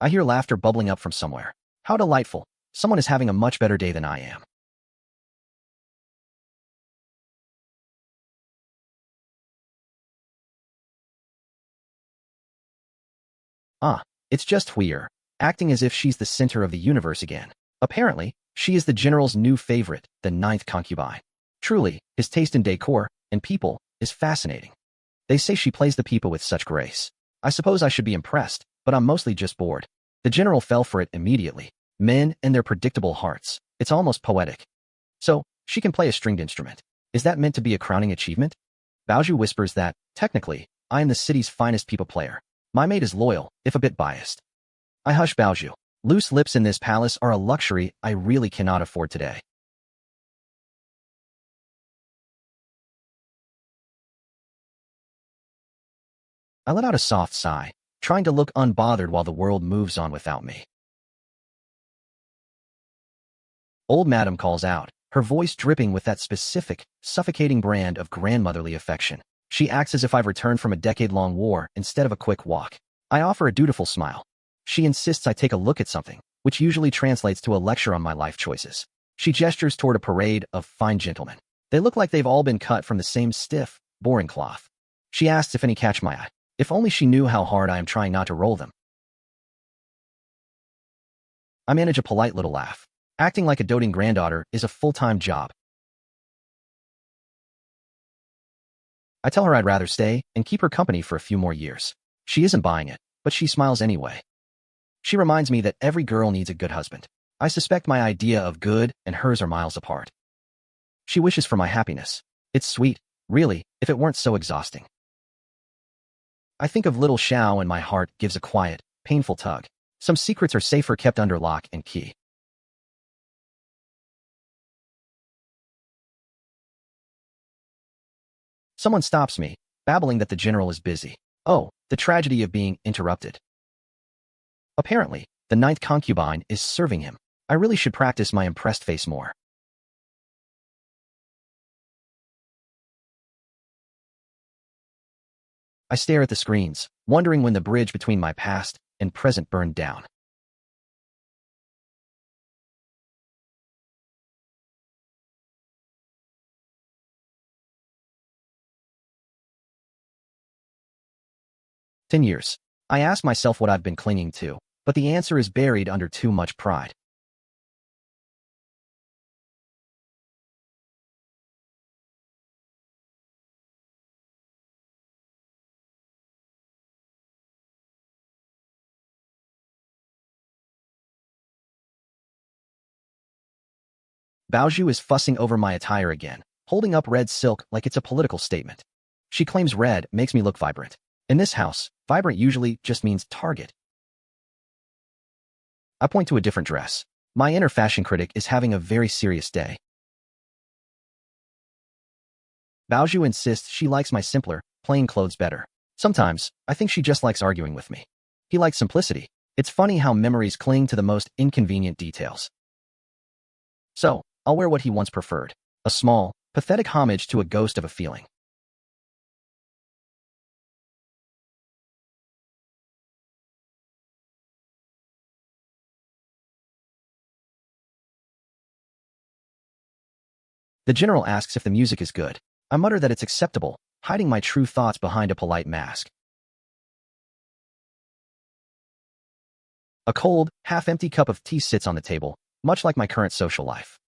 I hear laughter bubbling up from somewhere. How delightful. Someone is having a much better day than I am. Ah, it's just Huier, acting as if she's the center of the universe again. Apparently, she is the general's new favorite, the ninth concubine. Truly, his taste in decor and people is fascinating. They say she plays the people with such grace. I suppose I should be impressed, but I'm mostly just bored. The general fell for it immediately. Men and their predictable hearts. It's almost poetic. So, she can play a stringed instrument. Is that meant to be a crowning achievement? Baoju whispers that, technically, I am the city's finest people player. My mate is loyal, if a bit biased. I hush Baoju. Loose lips in this palace are a luxury I really cannot afford today. I let out a soft sigh, trying to look unbothered while the world moves on without me. Old Madam calls out, her voice dripping with that specific, suffocating brand of grandmotherly affection. She acts as if I've returned from a decade-long war instead of a quick walk. I offer a dutiful smile. She insists I take a look at something, which usually translates to a lecture on my life choices. She gestures toward a parade of fine gentlemen. They look like they've all been cut from the same stiff, boring cloth. She asks if any catch my eye. If only she knew how hard I am trying not to roll them. I manage a polite little laugh. Acting like a doting granddaughter is a full-time job. I tell her I'd rather stay and keep her company for a few more years. She isn't buying it, but she smiles anyway. She reminds me that every girl needs a good husband. I suspect my idea of good and hers are miles apart. She wishes for my happiness. It's sweet, really, if it weren't so exhausting. I think of little Xiao and my heart gives a quiet, painful tug. Some secrets are safer kept under lock and key. Someone stops me, babbling that the general is busy. Oh, the tragedy of being interrupted. Apparently, the ninth concubine is serving him. I really should practice my impressed face more. I stare at the screens, wondering when the bridge between my past and present burned down. "10 years. I ask myself what I've been clinging to, but the answer is buried under too much pride. Baoju is fussing over my attire again, holding up red silk like it's a political statement. She claims red makes me look vibrant. In this house, vibrant usually just means target. I point to a different dress. My inner fashion critic is having a very serious day. Baoju insists she likes my simpler, plain clothes better. Sometimes, I think she just likes arguing with me. He likes simplicity. It's funny how memories cling to the most inconvenient details. So, I'll wear what he once preferred. A small, pathetic homage to a ghost of a feeling. The general asks if the music is good. I mutter that it's acceptable, hiding my true thoughts behind a polite mask. A cold, half-empty cup of tea sits on the table, much like my current social life.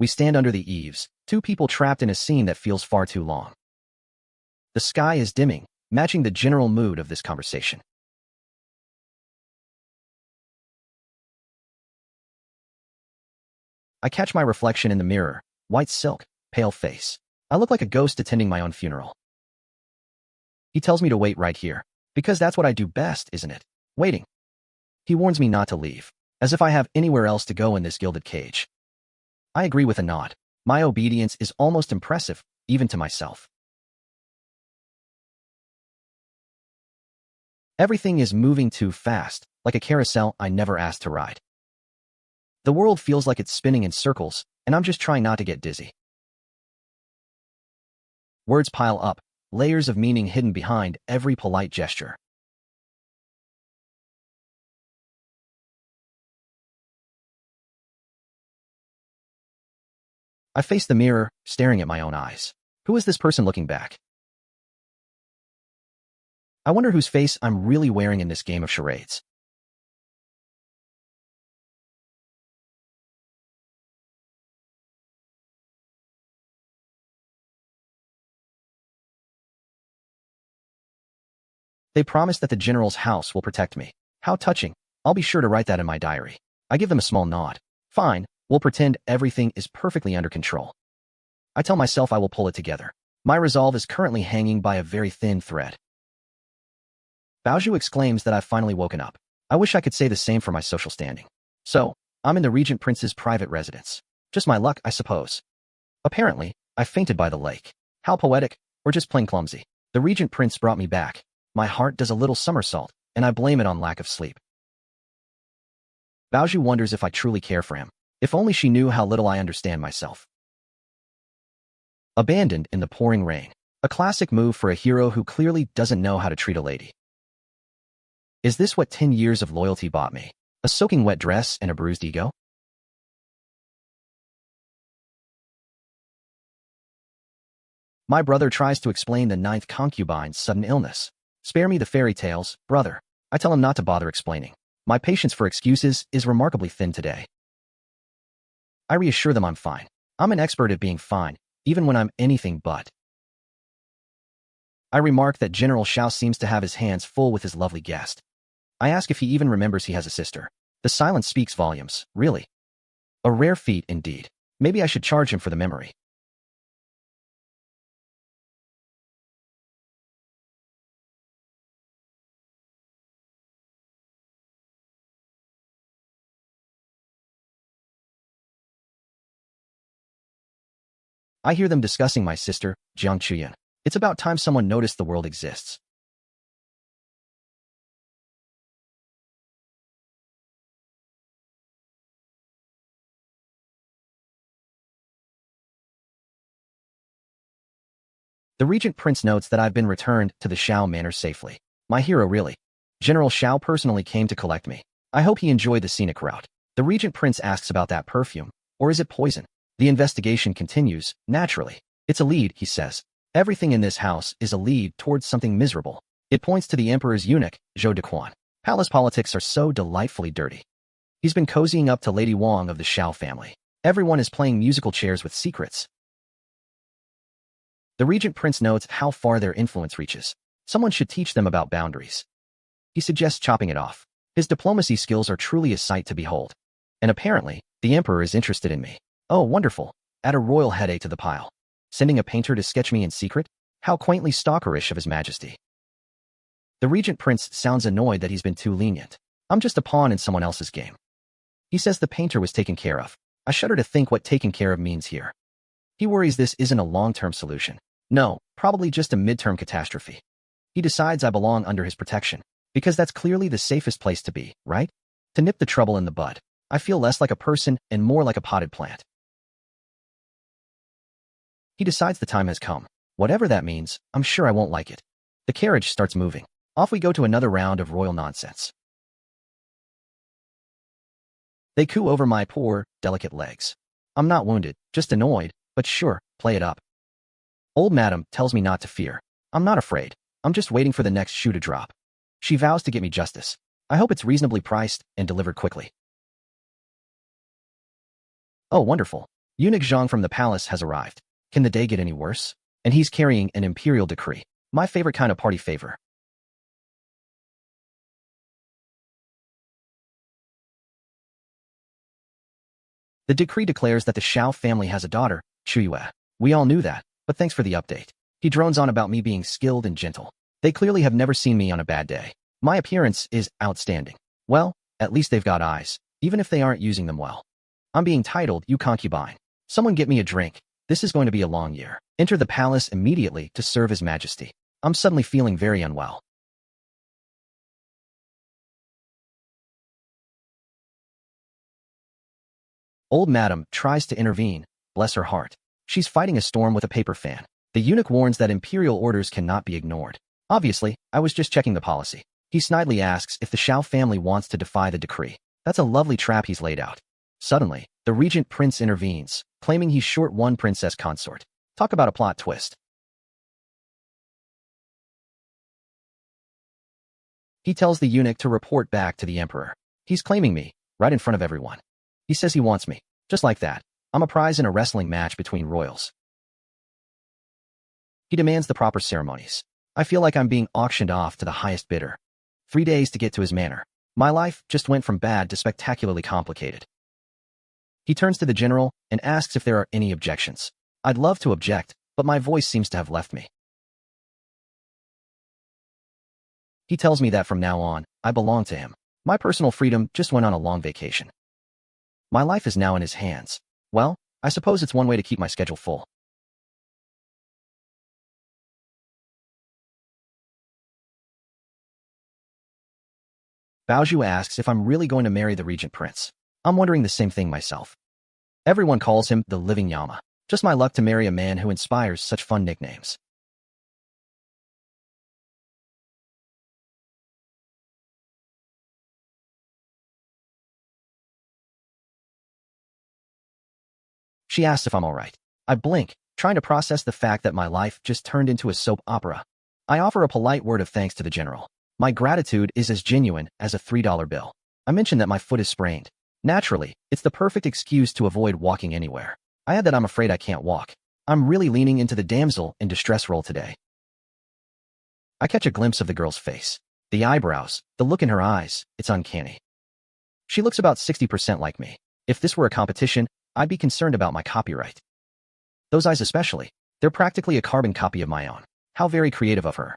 We stand under the eaves, two people trapped in a scene that feels far too long. The sky is dimming, matching the general mood of this conversation. I catch my reflection in the mirror, white silk, pale face. I look like a ghost attending my own funeral. He tells me to wait right here, because that's what I do best, isn't it? Waiting. He warns me not to leave, as if I have anywhere else to go in this gilded cage. I agree with a nod. My obedience is almost impressive, even to myself. Everything is moving too fast, like a carousel I never asked to ride. The world feels like it's spinning in circles, and I'm just trying not to get dizzy. Words pile up, layers of meaning hidden behind every polite gesture. I face the mirror, staring at my own eyes. Who is this person looking back? I wonder whose face I'm really wearing in this game of charades. They promise that the general's house will protect me. How touching. I'll be sure to write that in my diary. I give them a small nod. Fine, we'll pretend everything is perfectly under control. I tell myself I will pull it together. My resolve is currently hanging by a very thin thread. Baozhu exclaims that I've finally woken up. I wish I could say the same for my social standing. So, I'm in the Regent Prince's private residence. Just my luck, I suppose. Apparently, I fainted by the lake. How poetic, or just plain clumsy. The Regent Prince brought me back. My heart does a little somersault, and I blame it on lack of sleep. Baozhu wonders if I truly care for him. If only she knew how little I understand myself. Abandoned in the pouring rain. A classic move for a hero who clearly doesn't know how to treat a lady. Is this what 10 years of loyalty bought me? A soaking wet dress and a bruised ego? My brother tries to explain the ninth concubine's sudden illness. Spare me the fairy tales, brother. I tell him not to bother explaining. My patience for excuses is remarkably thin today. I reassure them I'm fine. I'm an expert at being fine, even when I'm anything but. I remark that General Xiao seems to have his hands full with his lovely guest. I ask if he even remembers he has a sister. The silence speaks volumes, really. A rare feat indeed. Maybe I should charge him for the memory. I hear them discussing my sister, Jiang Chuyue. It's about time someone noticed the world exists. The Regent Prince notes that I've been returned to the Xiao Manor safely. My hero, really. General Xiao personally came to collect me. I hope he enjoyed the scenic route. The Regent Prince asks about that perfume. Or is it poison? The investigation continues, naturally. It's a lead, he says. Everything in this house is a lead towards something miserable. It points to the emperor's eunuch, Zhou Dequan. Palace politics are so delightfully dirty. He's been cozying up to Lady Wang of the Xiao family. Everyone is playing musical chairs with secrets. The Regent Prince notes how far their influence reaches. Someone should teach them about boundaries. He suggests chopping it off. His diplomacy skills are truly a sight to behold. And apparently, the emperor is interested in me. Oh, wonderful. Add a royal headache to the pile. Sending a painter to sketch me in secret? How quaintly stalkerish of His Majesty. The Regent Prince sounds annoyed that he's been too lenient. I'm just a pawn in someone else's game. He says the painter was taken care of. I shudder to think what taken care of means here. He worries this isn't a long-term solution. No, probably just a mid-term catastrophe. He decides I belong under his protection. Because that's clearly the safest place to be, right? To nip the trouble in the bud. I feel less like a person and more like a potted plant. He decides the time has come. Whatever that means, I'm sure I won't like it. The carriage starts moving. Off we go to another round of royal nonsense. They coo over my poor, delicate legs. I'm not wounded, just annoyed, but sure, play it up. Old Madam tells me not to fear. I'm not afraid. I'm just waiting for the next shoe to drop. She vows to get me justice. I hope it's reasonably priced and delivered quickly. Oh, wonderful. Eunuch Zhang from the palace has arrived. Can the day get any worse? And he's carrying an imperial decree. My favorite kind of party favor. The decree declares that the Xiao family has a daughter, Chuyue. We all knew that, but thanks for the update. He drones on about me being skilled and gentle. They clearly have never seen me on a bad day. My appearance is outstanding. Well, at least they've got eyes, even if they aren't using them well. I'm being titled, You Concubine. Someone get me a drink. This is going to be a long year. Enter the palace immediately to serve His Majesty. I'm suddenly feeling very unwell. Old Madam tries to intervene, bless her heart. She's fighting a storm with a paper fan. The eunuch warns that imperial orders cannot be ignored. Obviously, I was just checking the policy. He snidely asks if the Xiao family wants to defy the decree. That's a lovely trap he's laid out. Suddenly, The regent prince intervenes, claiming he's short one princess consort. Talk about a plot twist. He tells the eunuch to report back to the emperor. He's claiming me, right in front of everyone. He says he wants me. Just like that. I'm a prize in a wrestling match between royals. He demands the proper ceremonies. I feel like I'm being auctioned off to the highest bidder. 3 days to get to his manor. My life just went from bad to spectacularly complicated. He turns to the general and asks if there are any objections. I'd love to object, but my voice seems to have left me. He tells me that from now on, I belong to him. My personal freedom just went on a long vacation. My life is now in his hands. Well, I suppose it's one way to keep my schedule full. Bao Zhu asks if I'm really going to marry the regent prince. I'm wondering the same thing myself. Everyone calls him the living llama. Just my luck to marry a man who inspires such fun nicknames. She asks if I'm alright. I blink, trying to process the fact that my life just turned into a soap opera. I offer a polite word of thanks to the general. My gratitude is as genuine as a $3 bill. I mention that my foot is sprained. Naturally, it's the perfect excuse to avoid walking anywhere. I add that I'm afraid I can't walk. I'm really leaning into the damsel in distress role today. I catch a glimpse of the girl's face. The eyebrows, the look in her eyes, it's uncanny. She looks about 60% like me. If this were a competition, I'd be concerned about my copyright. Those eyes especially. They're practically a carbon copy of my own. How very creative of her.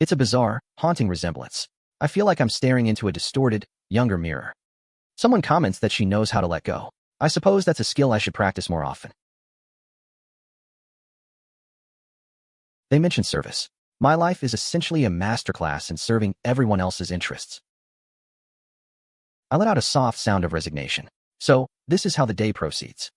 It's a bizarre, haunting resemblance. I feel like I'm staring into a distorted, younger mirror. Someone comments that she knows how to let go. I suppose that's a skill I should practice more often. They mention service. My life is essentially a masterclass in serving everyone else's interests. I let out a soft sound of resignation. So, this is how the day proceeds.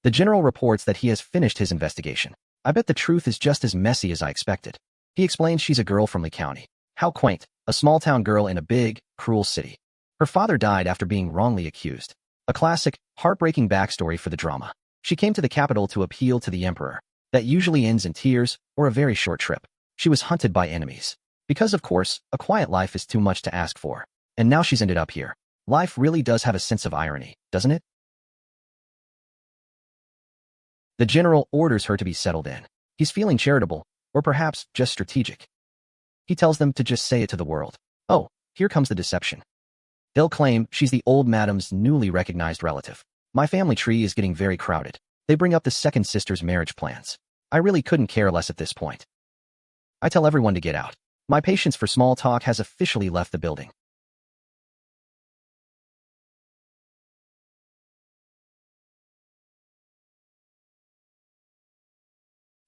The general reports that he has finished his investigation. I bet the truth is just as messy as I expected. He explains she's a girl from Lee County. How quaint, a small-town girl in a big, cruel city. Her father died after being wrongly accused. A classic, heartbreaking backstory for the drama. She came to the capital to appeal to the emperor. That usually ends in tears or a very short trip. She was hunted by enemies. Because, of course, a quiet life is too much to ask for. And now she's ended up here. Life really does have a sense of irony, doesn't it? The general orders her to be settled in. He's feeling charitable, or perhaps just strategic. He tells them to just say it to the world. Oh, here comes the deception. They'll claim she's the old madam's newly recognized relative. My family tree is getting very crowded. They bring up the second sister's marriage plans. I really couldn't care less at this point. I tell everyone to get out. My patience for small talk has officially left the building.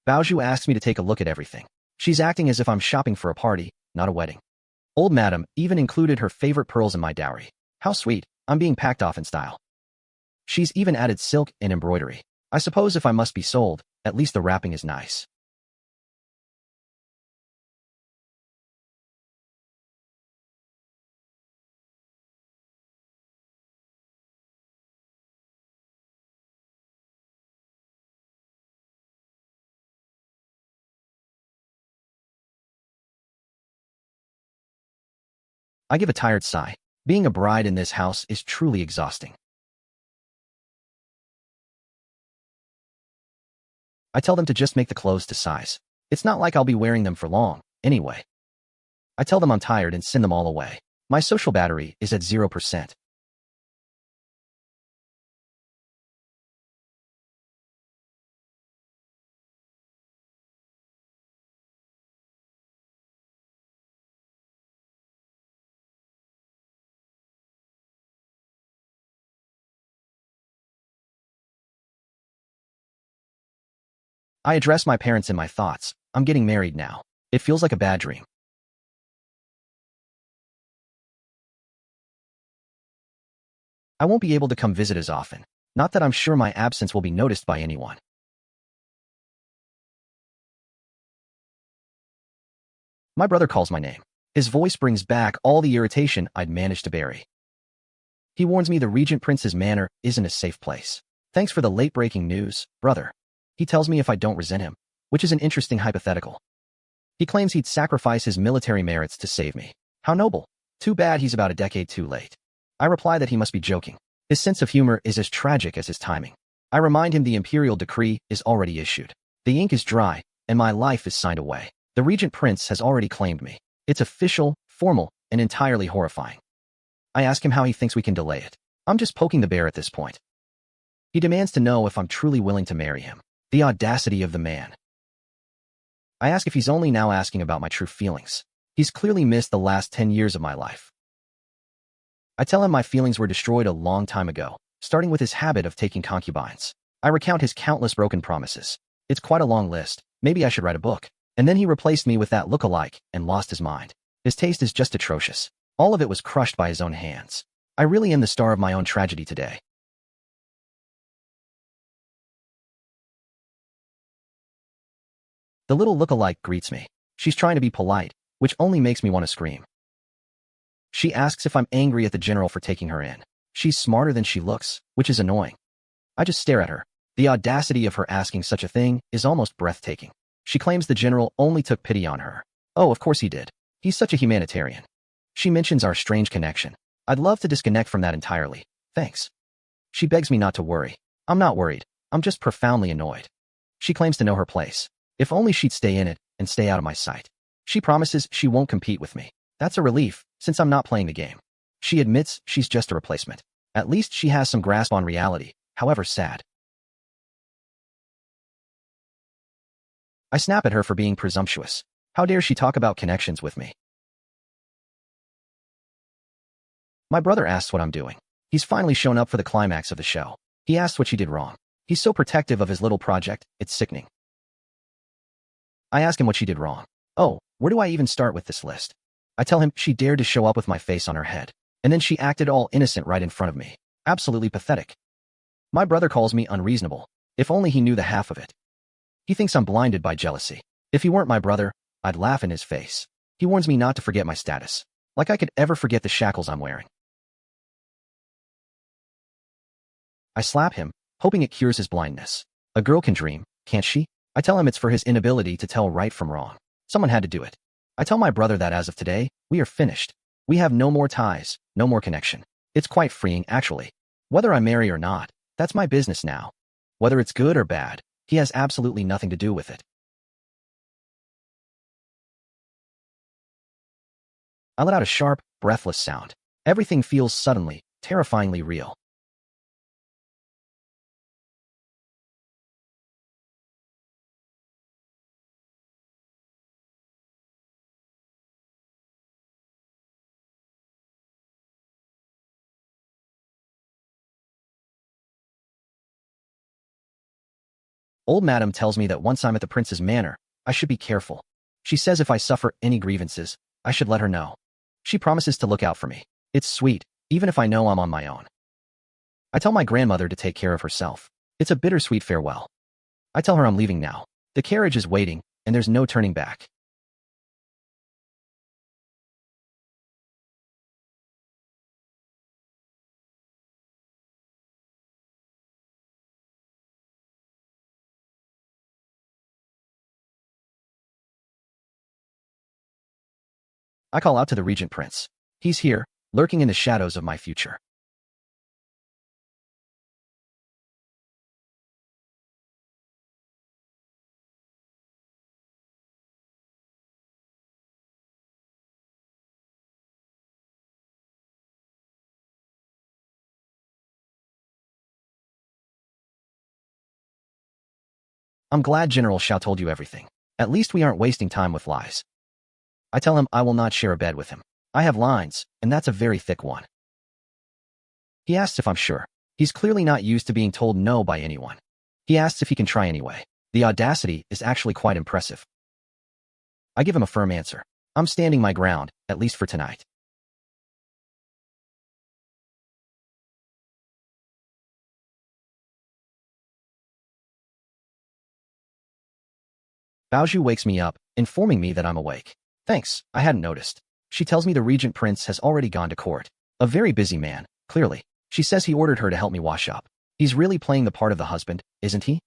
Bao Zhu asks me to take a look at everything. She's acting as if I'm shopping for a party, not a wedding. Old madam even included her favorite pearls in my dowry. How sweet, I'm being packed off in style. She's even added silk and embroidery. I suppose if I must be sold, at least the wrapping is nice. I give a tired sigh. Being a bride in this house is truly exhausting. I tell them to just make the clothes to size. It's not like I'll be wearing them for long, anyway. I tell them I'm tired and send them all away. My social battery is at 0%. I address my parents in my thoughts. I'm getting married now. It feels like a bad dream. I won't be able to come visit as often. Not that I'm sure my absence will be noticed by anyone. My brother calls my name. His voice brings back all the irritation I'd managed to bury. He warns me the Regent Prince's manor isn't a safe place. Thanks for the late-breaking news, brother. He tells me if I don't resent him, which is an interesting hypothetical. He claims he'd sacrifice his military merits to save me. How noble. Too bad he's about a decade too late. I reply that he must be joking. His sense of humor is as tragic as his timing. I remind him the imperial decree is already issued. The ink is dry, and my life is signed away. The Regent Prince has already claimed me. It's official, formal, and entirely horrifying. I ask him how he thinks we can delay it. I'm just poking the bear at this point. He demands to know if I'm truly willing to marry him. The audacity of the man. I ask if he's only now asking about my true feelings. He's clearly missed the last 10 years of my life. I tell him my feelings were destroyed a long time ago, starting with his habit of taking concubines. I recount his countless broken promises. It's quite a long list. Maybe I should write a book. And then he replaced me with that look-alike and lost his mind. His taste is just atrocious. All of it was crushed by his own hands. I really am the star of my own tragedy today. The little look-alike greets me. She's trying to be polite, which only makes me want to scream. She asks if I'm angry at the general for taking her in. She's smarter than she looks, which is annoying. I just stare at her. The audacity of her asking such a thing is almost breathtaking. She claims the general only took pity on her. Oh, of course he did. He's such a humanitarian. She mentions our strange connection. I'd love to disconnect from that entirely. Thanks. She begs me not to worry. I'm not worried. I'm just profoundly annoyed. She claims to know her place. If only she'd stay in it and stay out of my sight. She promises she won't compete with me. That's a relief, since I'm not playing the game. She admits she's just a replacement. At least she has some grasp on reality, however sad. I snap at her for being presumptuous. How dare she talk about connections with me? My brother asks what I'm doing. He's finally shown up for the climax of the show. He asks what she did wrong. He's so protective of his little project, it's sickening. I ask him what she did wrong. Oh, where do I even start with this list? I tell him she dared to show up with my face on her head. And then she acted all innocent right in front of me. Absolutely pathetic. My brother calls me unreasonable. If only he knew the half of it. He thinks I'm blinded by jealousy. If he weren't my brother, I'd laugh in his face. He warns me not to forget my status. Like I could ever forget the shackles I'm wearing. I slap him, hoping it cures his blindness. A girl can dream, can't she? I tell him it's for his inability to tell right from wrong. Someone had to do it. I tell my brother that as of today, we are finished. We have no more ties, no more connection. It's quite freeing, actually. Whether I marry or not, that's my business now. Whether it's good or bad, he has absolutely nothing to do with it. I let out a sharp, breathless sound. Everything feels suddenly, terrifyingly real. Old Madam tells me that once I'm at the prince's manor, I should be careful. She says if I suffer any grievances, I should let her know. She promises to look out for me. It's sweet, even if I know I'm on my own. I tell my grandmother to take care of herself. It's a bittersweet farewell. I tell her I'm leaving now. The carriage is waiting, and there's no turning back. I call out to the Regent Prince. He's here, lurking in the shadows of my future. I'm glad General Xiao told you everything. At least we aren't wasting time with lies. I tell him I will not share a bed with him. I have lines, and that's a very thick one. He asks if I'm sure. He's clearly not used to being told no by anyone. He asks if he can try anyway. The audacity is actually quite impressive. I give him a firm answer. I'm standing my ground, at least for tonight. Baozhu wakes me up, informing me that I'm awake. Thanks, I hadn't noticed. She tells me the regent prince has already gone to court. A very busy man, clearly. She says he ordered her to help me wash up. He's really playing the part of the husband, isn't he?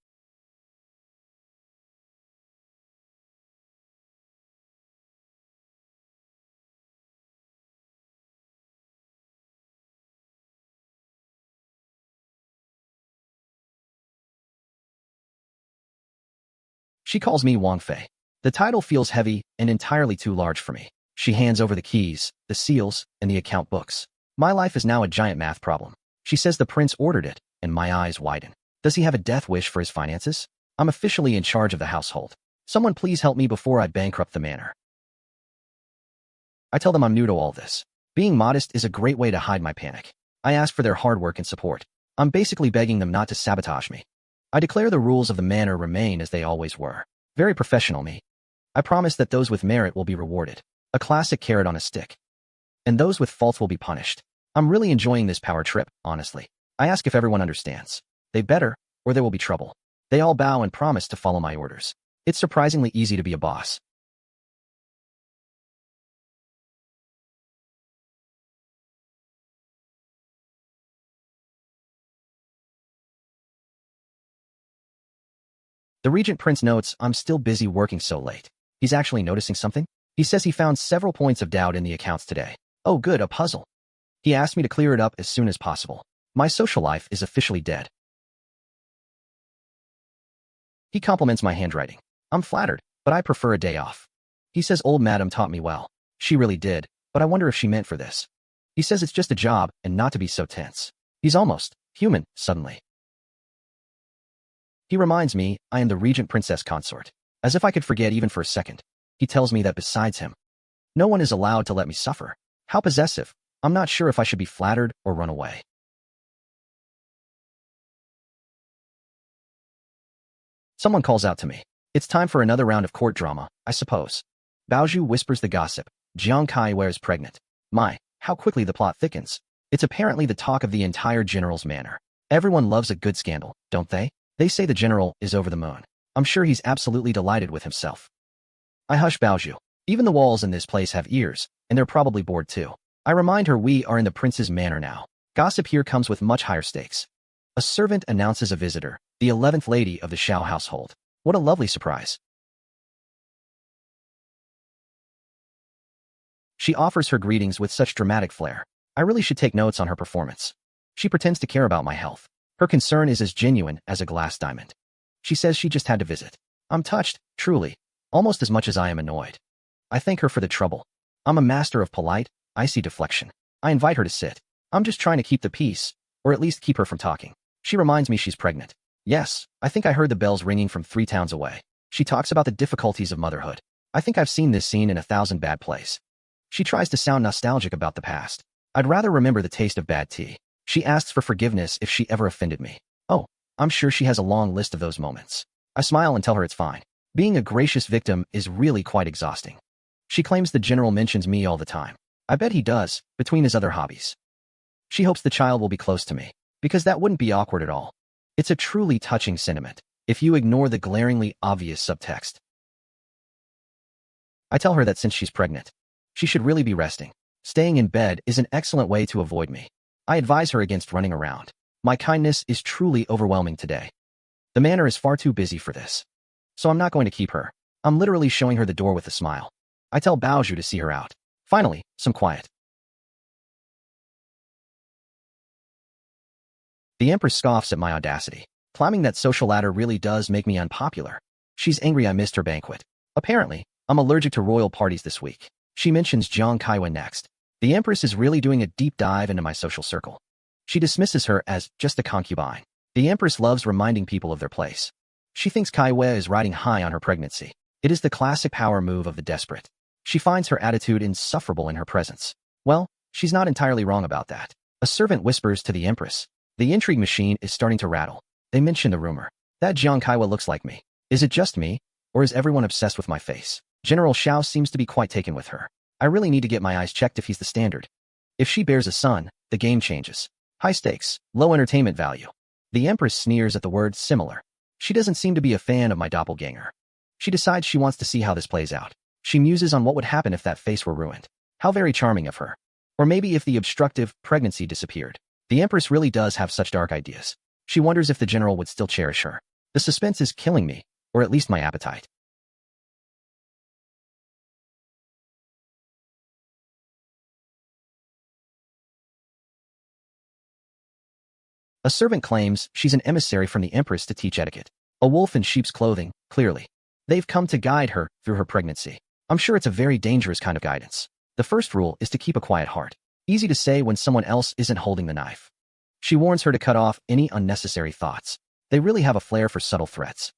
She calls me Wang Fei. The title feels heavy and entirely too large for me. She hands over the keys, the seals, and the account books. My life is now a giant math problem. She says the prince ordered it, and my eyes widen. Does he have a death wish for his finances? I'm officially in charge of the household. Someone please help me before I bankrupt the manor. I tell them I'm new to all this. Being modest is a great way to hide my panic. I ask for their hard work and support. I'm basically begging them not to sabotage me. I declare the rules of the manor remain as they always were. Very professional me. I promise that those with merit will be rewarded. A classic carrot on a stick. And those with faults will be punished. I'm really enjoying this power trip, honestly. I ask if everyone understands. They better, or there will be trouble. They all bow and promise to follow my orders. It's surprisingly easy to be a boss. The regent prince notes I'm still busy working so late. He's actually noticing something? He says he found several points of doubt in the accounts today. Oh good, a puzzle. He asked me to clear it up as soon as possible. My social life is officially dead. He compliments my handwriting. I'm flattered, but I prefer a day off. He says old madam taught me well. She really did, but I wonder if she meant for this. He says it's just a job and not to be so tense. He's almost human, suddenly. He reminds me I am the regent princess consort. As if I could forget even for a second. He tells me that besides him, no one is allowed to let me suffer. How possessive. I'm not sure if I should be flattered or run away. Someone calls out to me. It's time for another round of court drama, I suppose. Baozhu whispers the gossip. Jiang Chuyue is pregnant. My, how quickly the plot thickens. It's apparently the talk of the entire general's manor. Everyone loves a good scandal, don't they? They say the general is over the moon. I'm sure he's absolutely delighted with himself. I hush Baozhu. Even the walls in this place have ears, and they're probably bored too. I remind her we are in the prince's manor now. Gossip here comes with much higher stakes. A servant announces a visitor, the 11th lady of the Shao household. What a lovely surprise. She offers her greetings with such dramatic flair. I really should take notes on her performance. She pretends to care about my health. Her concern is as genuine as a glass diamond. She says she just had to visit. I'm touched, truly, almost as much as I am annoyed. I thank her for the trouble. I'm a master of polite, icy deflection. I invite her to sit. I'm just trying to keep the peace, or at least keep her from talking. She reminds me she's pregnant. Yes, I think I heard the bells ringing from 3 towns away. She talks about the difficulties of motherhood. I think I've seen this scene in 1,000 bad plays. She tries to sound nostalgic about the past. I'd rather remember the taste of bad tea. She asks for forgiveness if she ever offended me. Oh, I'm sure she has a long list of those moments. I smile and tell her it's fine. Being a gracious victim is really quite exhausting. She claims the general mentions me all the time. I bet he does, between his other hobbies. She hopes the child will be close to me, because that wouldn't be awkward at all. It's a truly touching sentiment, if you ignore the glaringly obvious subtext. I tell her that since she's pregnant, she should really be resting. Staying in bed is an excellent way to avoid me. I advise her against running around. My kindness is truly overwhelming today. The manor is far too busy for this. So I'm not going to keep her. I'm literally showing her the door with a smile. I tell Baozhu to see her out. Finally, some quiet. The Empress scoffs at my audacity. Climbing that social ladder really does make me unpopular. She's angry I missed her banquet. Apparently, I'm allergic to royal parties this week. She mentions Jiang Chuyue next. The Empress is really doing a deep dive into my social circle. She dismisses her as just a concubine. The Empress loves reminding people of their place. She thinks Chuyue is riding high on her pregnancy. It is the classic power move of the desperate. She finds her attitude insufferable in her presence. Well, she's not entirely wrong about that. A servant whispers to the Empress. The intrigue machine is starting to rattle. They mention the rumor. That Jiang Chuyue looks like me. Is it just me, or is everyone obsessed with my face? General Shao seems to be quite taken with her. I really need to get my eyes checked if he's the standard. If she bears a son, the game changes. High stakes, low entertainment value. The Empress sneers at the word similar. She doesn't seem to be a fan of my doppelganger. She decides she wants to see how this plays out. She muses on what would happen if that face were ruined. How very charming of her. Or maybe if the obstructive pregnancy disappeared. The Empress really does have such dark ideas. She wonders if the general would still cherish her. The suspense is killing me, or at least my appetite. A servant claims she's an emissary from the Empress to teach etiquette. A wolf in sheep's clothing, clearly. They've come to guide her through her pregnancy. I'm sure it's a very dangerous kind of guidance. The first rule is to keep a quiet heart. Easy to say when someone else isn't holding the knife. She warns her to cut off any unnecessary thoughts. They really have a flair for subtle threats.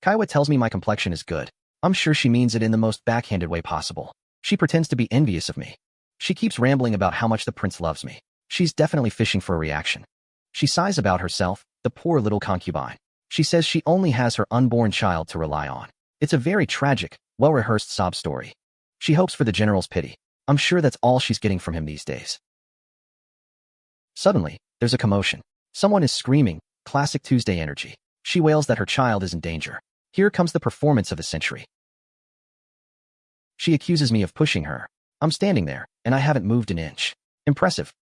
Kaiwa tells me my complexion is good. I'm sure she means it in the most backhanded way possible. She pretends to be envious of me. She keeps rambling about how much the prince loves me. She's definitely fishing for a reaction. She sighs about herself, the poor little concubine. She says she only has her unborn child to rely on. It's a very tragic, well-rehearsed sob story. She hopes for the general's pity. I'm sure that's all she's getting from him these days. Suddenly, there's a commotion. Someone is screaming, classic Tuesday energy. She wails that her child is in danger. Here comes the performance of the century. She accuses me of pushing her. I'm standing there, and I haven't moved an inch. Impressive.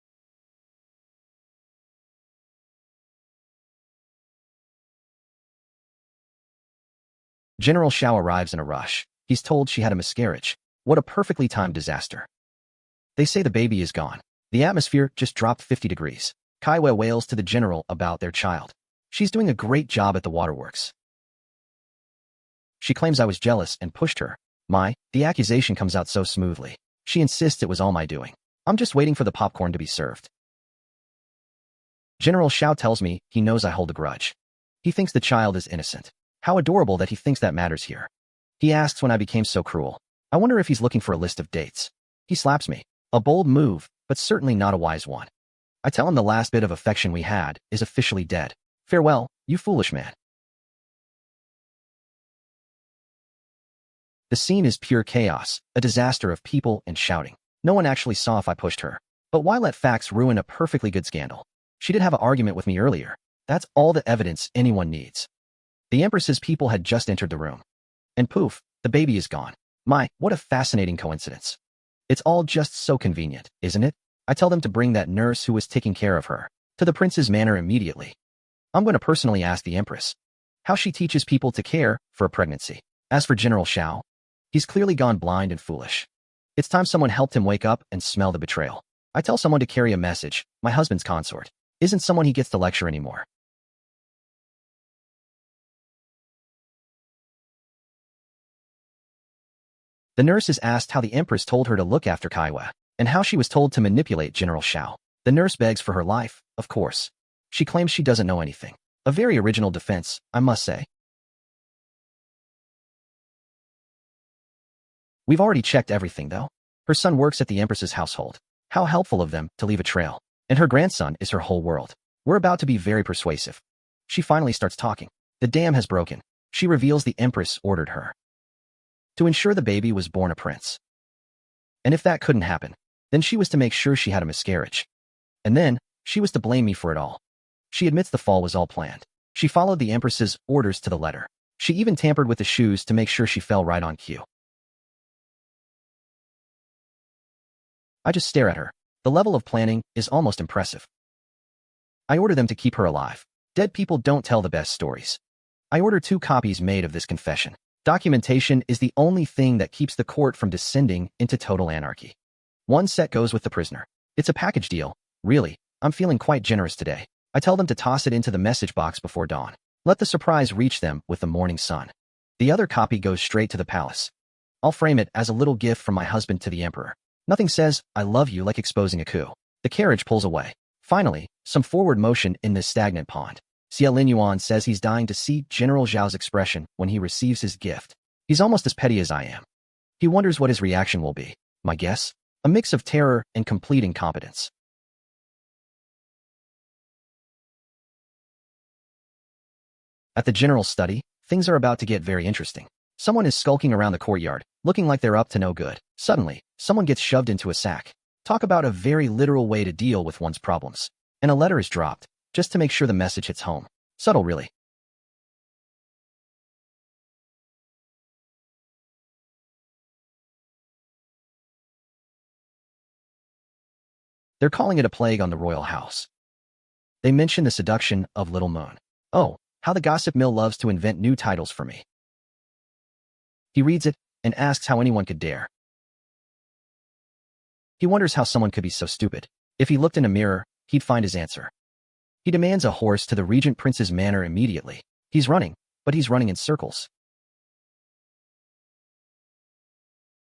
General Xiao arrives in a rush. He's told she had a miscarriage. What a perfectly timed disaster. They say the baby is gone. The atmosphere just dropped 50 degrees. Kaiwa wails to the general about their child. She's doing a great job at the waterworks. She claims I was jealous and pushed her. The accusation comes out so smoothly. She insists it was all my doing. I'm just waiting for the popcorn to be served. General Xiao tells me he knows I hold a grudge. He thinks the child is innocent. How adorable that he thinks that matters here. He asks when I became so cruel. I wonder if he's looking for a list of dates. He slaps me. A bold move, but certainly not a wise one. I tell him the last bit of affection we had is officially dead. Farewell, you foolish man. The scene is pure chaos, a disaster of people and shouting. No one actually saw if I pushed her. But why let facts ruin a perfectly good scandal? She did have an argument with me earlier. That's all the evidence anyone needs. The Empress's people had just entered the room. And poof, the baby is gone. What a fascinating coincidence. It's all just so convenient, isn't it? I tell them to bring that nurse who was taking care of her to the prince's manor immediately. I'm going to personally ask the Empress how she teaches people to care for a pregnancy. As for General Xiao, he's clearly gone blind and foolish. It's time someone helped him wake up and smell the betrayal. I tell someone to carry a message. My husband's consort isn't someone he gets to lecture anymore. The nurse is asked how the Empress told her to look after Kaiwa, and how she was told to manipulate General Xiao. The nurse begs for her life, of course. She claims she doesn't know anything. A very original defense, I must say. We've already checked everything, though. Her son works at the Empress's household. How helpful of them to leave a trail. And her grandson is her whole world. We're about to be very persuasive. She finally starts talking. The dam has broken. She reveals the Empress ordered her to ensure the baby was born a prince. And if that couldn't happen, then she was to make sure she had a miscarriage. And then, she was to blame me for it all. She admits the fall was all planned. She followed the Empress's orders to the letter. She even tampered with the shoes to make sure she fell right on cue. I just stare at her. The level of planning is almost impressive. I order them to keep her alive. Dead people don't tell the best stories. I order 2 copies made of this confession. Documentation is the only thing that keeps the court from descending into total anarchy. 1 set goes with the prisoner. It's a package deal. Really, I'm feeling quite generous today. I tell them to toss it into the message box before dawn. Let the surprise reach them with the morning sun. The other copy goes straight to the palace. I'll frame it as a little gift from my husband to the emperor. Nothing says, I love you like exposing a coup. The carriage pulls away. Finally, some forward motion in this stagnant pond. Xie Linyuan says he's dying to see General Zhao's expression when he receives his gift. He's almost as petty as I am. He wonders what his reaction will be. My guess? A mix of terror and complete incompetence. At the general's study, things are about to get very interesting. Someone is skulking around the courtyard, looking like they're up to no good. Suddenly, someone gets shoved into a sack. Talk about a very literal way to deal with one's problems. and a letter is dropped, just to make sure the message hits home. Subtle, really. They're calling it a plague on the royal house. They mention the seduction of Little Moon. Oh, how the gossip mill loves to invent new titles for me. He reads it and asks how anyone could dare. He wonders how someone could be so stupid. If he looked in a mirror, he'd find his answer. He demands a horse to the Regent Prince's manor immediately. He's running, but he's running in circles.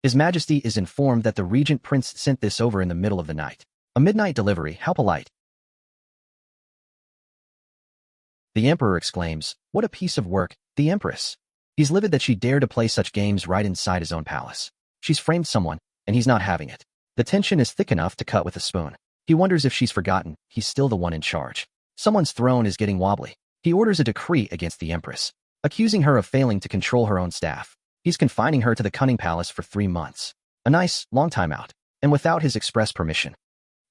His Majesty is informed that the Regent Prince sent this over in the middle of the night. A midnight delivery, how polite. The Emperor exclaims, what a piece of work, the Empress. He's livid that she dared to play such games right inside his own palace. She's framed someone, and he's not having it. The tension is thick enough to cut with a spoon. He wonders if she's forgotten he's still the one in charge. Someone's throne is getting wobbly. He orders a decree against the Empress, accusing her of failing to control her own staff. He's confining her to the Cunning Palace for 3 months. A nice, long time out, and without his express permission.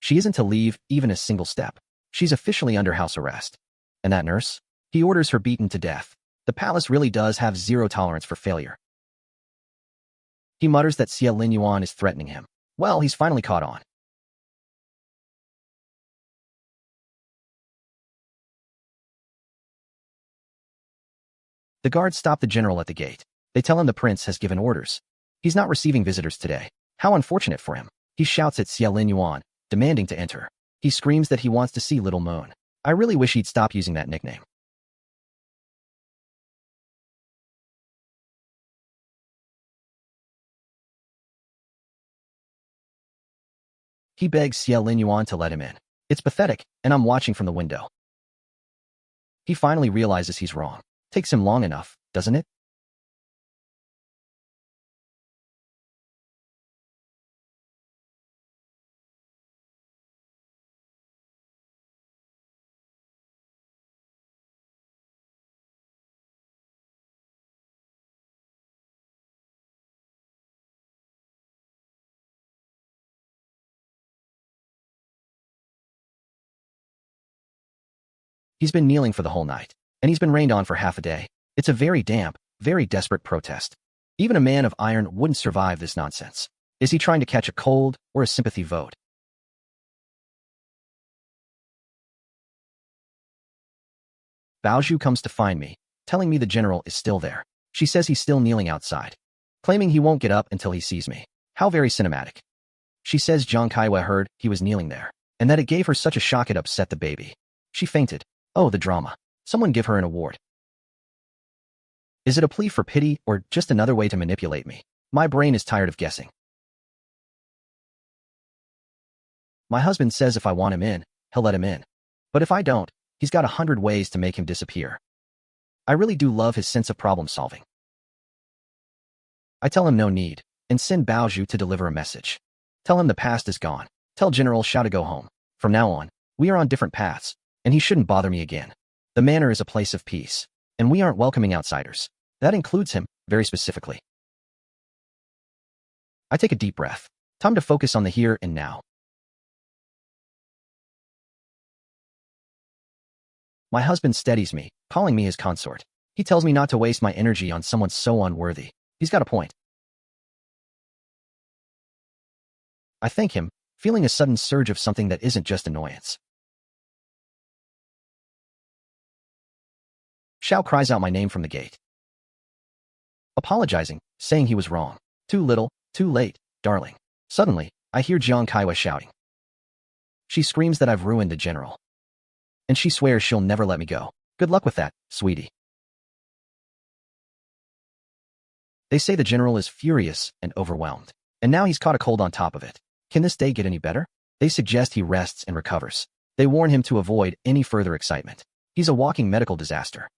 She isn't to leave even a single step. She's officially under house arrest. And that nurse? He orders her beaten to death. The palace really does have zero tolerance for failure. He mutters that Xie Linyuan is threatening him. Well, he's finally caught on. The guards stop the general at the gate. They tell him the prince has given orders. He's not receiving visitors today. How unfortunate for him. He shouts at Xie Linyuan, demanding to enter. He screams that he wants to see Little Moon. I really wish he'd stop using that nickname. He begs Xie Linyuan to let him in. It's pathetic, and I'm watching from the window. He finally realizes he's wrong. Takes him long enough, doesn't it? He's been kneeling for the whole night, and he's been rained on for half a day. It's a very damp, very desperate protest. Even a man of iron wouldn't survive this nonsense. Is he trying to catch a cold or a sympathy vote? Baozhu comes to find me, telling me the general is still there. She says he's still kneeling outside, claiming he won't get up until he sees me. How very cinematic. She says Jiang Chuyue heard he was kneeling there, and that it gave her such a shock it upset the baby. She fainted. Oh, the drama. Someone give her an award. Is it a plea for pity or just another way to manipulate me? My brain is tired of guessing. My husband says if I want him in, he'll let him in. But if I don't, he's got 100 ways to make him disappear. I really do love his sense of problem solving. I tell him no need, and send Baozhu to deliver a message. Tell him the past is gone. Tell General Xiao to go home. From now on, we are on different paths, and he shouldn't bother me again. The manor is a place of peace, and we aren't welcoming outsiders. That includes him, very specifically. I take a deep breath. Time to focus on the here and now. My husband steadies me, calling me his consort. He tells me not to waste my energy on someone so unworthy. He's got a point. I thank him, feeling a sudden surge of something that isn't just annoyance. Xiao cries out my name from the gate, apologizing, saying he was wrong. Too little, too late, darling. Suddenly, I hear Jiang Chuyue shouting. She screams that I've ruined the general. And she swears she'll never let me go. Good luck with that, sweetie. They say the general is furious and overwhelmed. And now he's caught a cold on top of it. Can this day get any better? They suggest he rests and recovers. They warn him to avoid any further excitement. He's a walking medical disaster.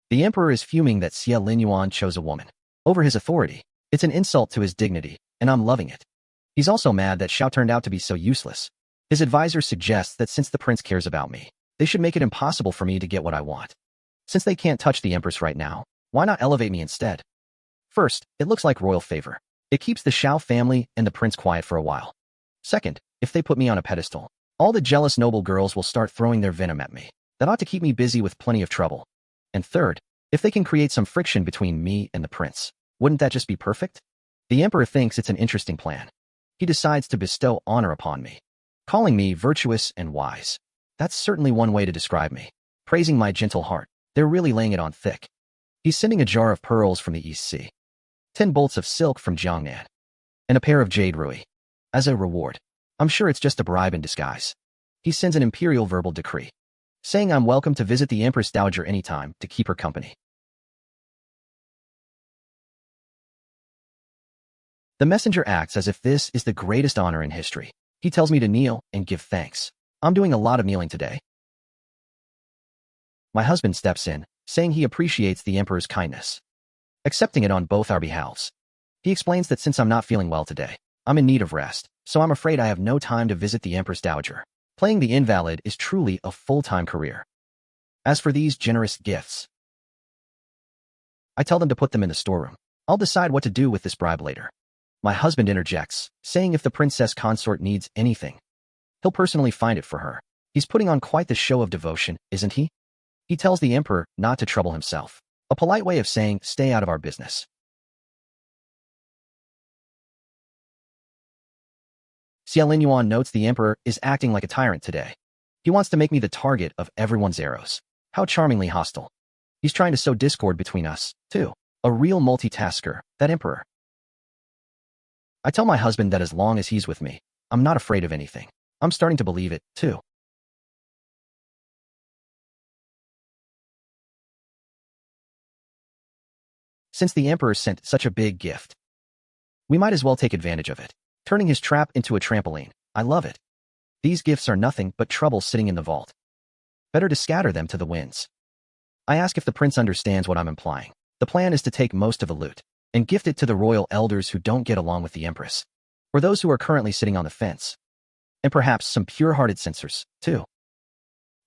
The emperor is fuming that Xie Linyuan chose a woman over his authority. It's an insult to his dignity, and I'm loving it. He's also mad that Xiao turned out to be so useless. His advisor suggests that since the prince cares about me, they should make it impossible for me to get what I want. Since they can't touch the Empress right now, why not elevate me instead? First, it looks like royal favor. It keeps the Xiao family and the prince quiet for a while. Second, if they put me on a pedestal, all the jealous noble girls will start throwing their venom at me. That ought to keep me busy with plenty of trouble. And third, if they can create some friction between me and the prince, wouldn't that just be perfect? The emperor thinks it's an interesting plan. He decides to bestow honor upon me, calling me virtuous and wise. That's certainly one way to describe me. Praising my gentle heart. They're really laying it on thick. He's sending a jar of pearls from the East Sea, 10 bolts of silk from Jiangnan, and a pair of jade rui. As a reward, I'm sure it's just a bribe in disguise. He sends an imperial verbal decree, saying I'm welcome to visit the Empress Dowager anytime to keep her company. The messenger acts as if this is the greatest honor in history. He tells me to kneel and give thanks. I'm doing a lot of kneeling today. My husband steps in, saying he appreciates the emperor's kindness, accepting it on both our behalves. He explains that since I'm not feeling well today, I'm in need of rest, so I'm afraid I have no time to visit the Empress Dowager. Playing the invalid is truly a full-time career. As for these generous gifts, I tell them to put them in the storeroom. I'll decide what to do with this bribe later. My husband interjects, saying if the princess consort needs anything, he'll personally find it for her. He's putting on quite the show of devotion, isn't he? He tells the emperor not to trouble himself, a polite way of saying, stay out of our business. Xie Linyuan notes the emperor is acting like a tyrant today. He wants to make me the target of everyone's arrows. How charmingly hostile. He's trying to sow discord between us, too. A real multitasker, that emperor. I tell my husband that as long as he's with me, I'm not afraid of anything. I'm starting to believe it, too. Since the emperor sent such a big gift, we might as well take advantage of it, turning his trap into a trampoline. I love it. These gifts are nothing but trouble sitting in the vault. Better to scatter them to the winds. I ask if the prince understands what I'm implying. The plan is to take most of the loot and gift it to the royal elders who don't get along with the empress, or those who are currently sitting on the fence, and perhaps some pure-hearted censors, too.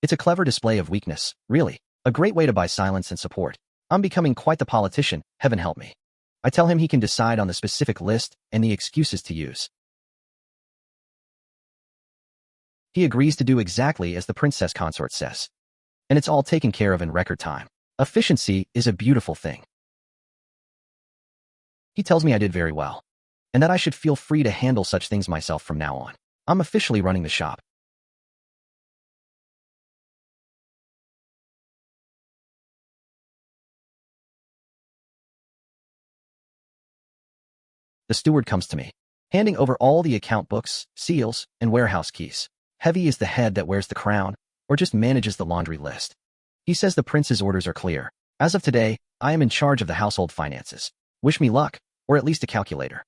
It's a clever display of weakness, really, a great way to buy silence and support. I'm becoming quite the politician, heaven help me. I tell him he can decide on the specific list and the excuses to use. He agrees to do exactly as the princess consort says, and it's all taken care of in record time. Efficiency is a beautiful thing. He tells me I did very well, and that I should feel free to handle such things myself from now on. I'm officially running the shop. The steward comes to me, handing over all the account books, seals, and warehouse keys. Heavy is the head that wears the crown, or just manages the laundry list. He says the prince's orders are clear. As of today, I am in charge of the household finances. Wish me luck, or at least a calculator.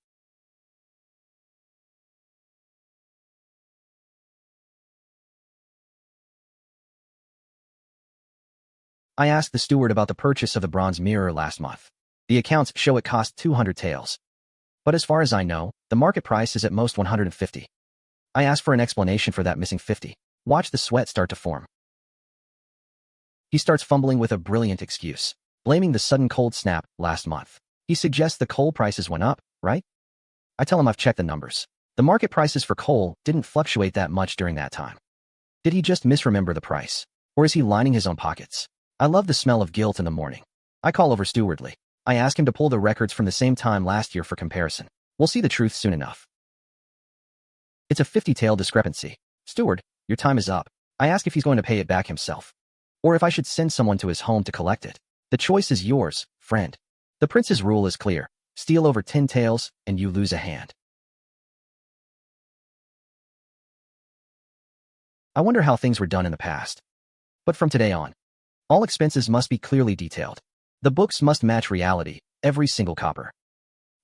I asked the steward about the purchase of the bronze mirror last month. The accounts show it cost 200 taels. But as far as I know, the market price is at most 150. I asked for an explanation for that missing 50. Watch the sweat start to form. He starts fumbling with a brilliant excuse, blaming the sudden cold snap last month. He suggests the coal prices went up, right? I tell him I've checked the numbers. The market prices for coal didn't fluctuate that much during that time. Did he just misremember the price? Or is he lining his own pockets? I love the smell of guilt in the morning. I call over stewardly. I ask him to pull the records from the same time last year for comparison. We'll see the truth soon enough. It's a 50-tael discrepancy. Steward, your time is up. I ask if he's going to pay it back himself, or if I should send someone to his home to collect it. The choice is yours, friend. The prince's rule is clear. Steal over 10 taels, and you lose a hand. I wonder how things were done in the past. But from today on, all expenses must be clearly detailed. The books must match reality, every single copper.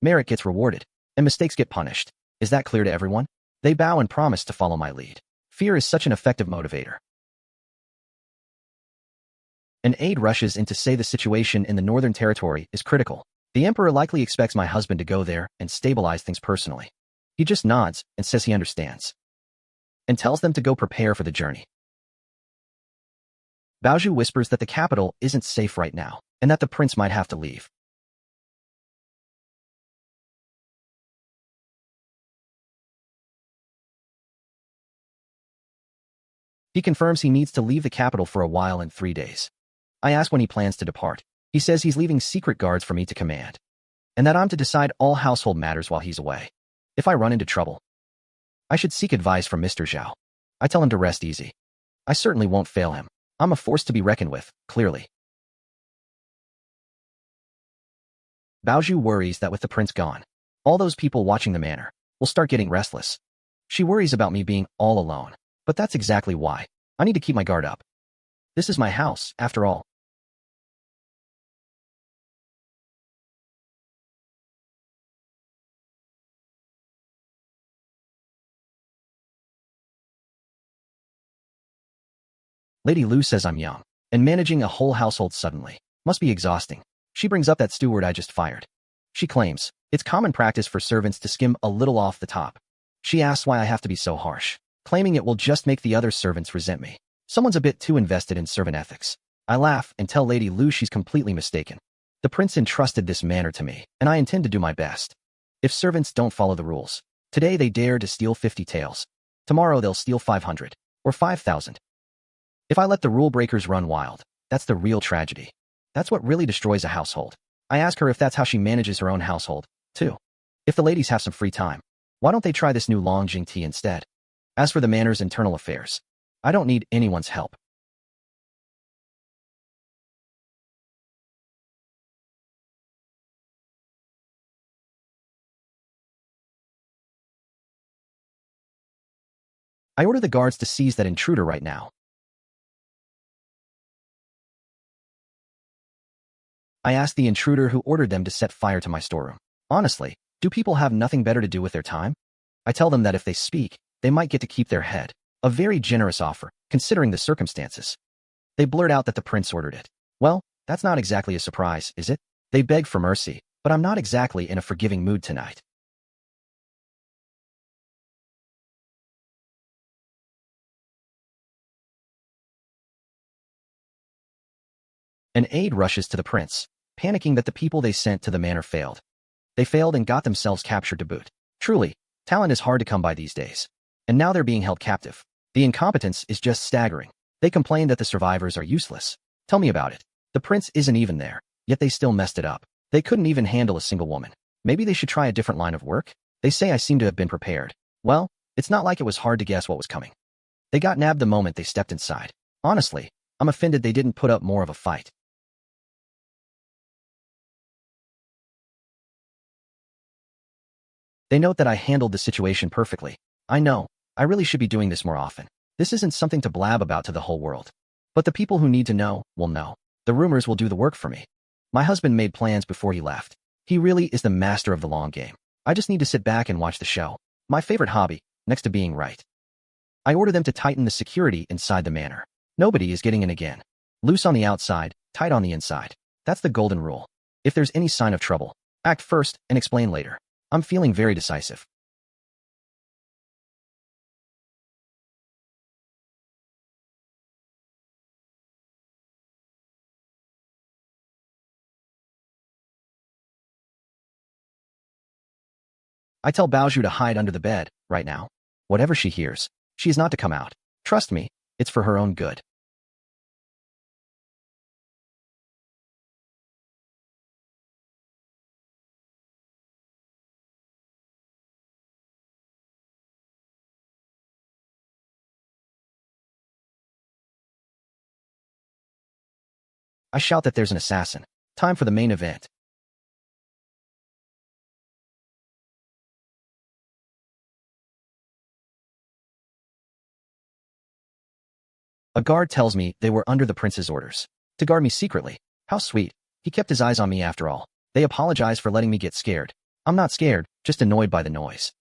Merit gets rewarded, and mistakes get punished. Is that clear to everyone? They bow and promise to follow my lead. Fear is such an effective motivator. An aide rushes in to say the situation in the Northern Territory is critical. The emperor likely expects my husband to go there and stabilize things personally. He just nods and says he understands, and tells them to go prepare for the journey. Bao whispers that the capital isn't safe right now, and that the prince might have to leave. He confirms he needs to leave the capital for a while in 3 days. I ask when he plans to depart. He says he's leaving secret guards for me to command, and that I'm to decide all household matters while he's away. If I run into trouble, I should seek advice from Mr. Zhao. I tell him to rest easy. I certainly won't fail him. I'm a force to be reckoned with, clearly. Bao worries that with the prince gone, all those people watching the manor will start getting restless. She worries about me being all alone, but that's exactly why. I need to keep my guard up. This is my house, after all. Lady Lu says I'm young, and managing a whole household suddenly must be exhausting. She brings up that steward I just fired. She claims it's common practice for servants to skim a little off the top. She asks why I have to be so harsh, claiming it will just make the other servants resent me. Someone's a bit too invested in servant ethics. I laugh and tell Lady Lu she's completely mistaken. The prince entrusted this manor to me, and I intend to do my best. If servants don't follow the rules, today they dare to steal 50 taels. Tomorrow they'll steal 500, or 5,000. If I let the rule breakers run wild, that's the real tragedy. That's what really destroys a household. I ask her if that's how she manages her own household, too. If the ladies have some free time, why don't they try this new Longjing tea instead? As for the manor's internal affairs, I don't need anyone's help. I order the guards to seize that intruder right now. I ask the intruder who ordered them to set fire to my storeroom. Honestly, do people have nothing better to do with their time? I tell them that if they speak, they might get to keep their head. A very generous offer, considering the circumstances. They blurt out that the prince ordered it. Well, that's not exactly a surprise, is it? They beg for mercy, but I'm not exactly in a forgiving mood tonight. An aide rushes to the prince, panicking that the people they sent to the manor failed. They failed and got themselves captured to boot. Truly, talent is hard to come by these days. And now they're being held captive. The incompetence is just staggering. They complain that the survivors are useless. Tell me about it. The prince isn't even there, yet they still messed it up. They couldn't even handle a single woman. Maybe they should try a different line of work? They say I seem to have been prepared. Well, it's not like it was hard to guess what was coming. They got nabbed the moment they stepped inside. Honestly, I'm offended they didn't put up more of a fight. They note that I handled the situation perfectly. I know, I really should be doing this more often. This isn't something to blab about to the whole world. But the people who need to know will know. The rumors will do the work for me. My husband made plans before he left. He really is the master of the long game. I just need to sit back and watch the show. My favorite hobby, next to being right. I order them to tighten the security inside the manor. Nobody is getting in again. Loose on the outside, tight on the inside. That's the golden rule. If there's any sign of trouble, act first and explain later. I'm feeling very decisive. I tell Bao to hide under the bed, right now. Whatever she hears, she is not to come out. Trust me, it's for her own good. I shout that there's an assassin. Time for the main event. A guard tells me they were under the prince's orders to guard me secretly. How sweet. He kept his eyes on me after all. They apologize for letting me get scared. I'm not scared, just annoyed by the noise.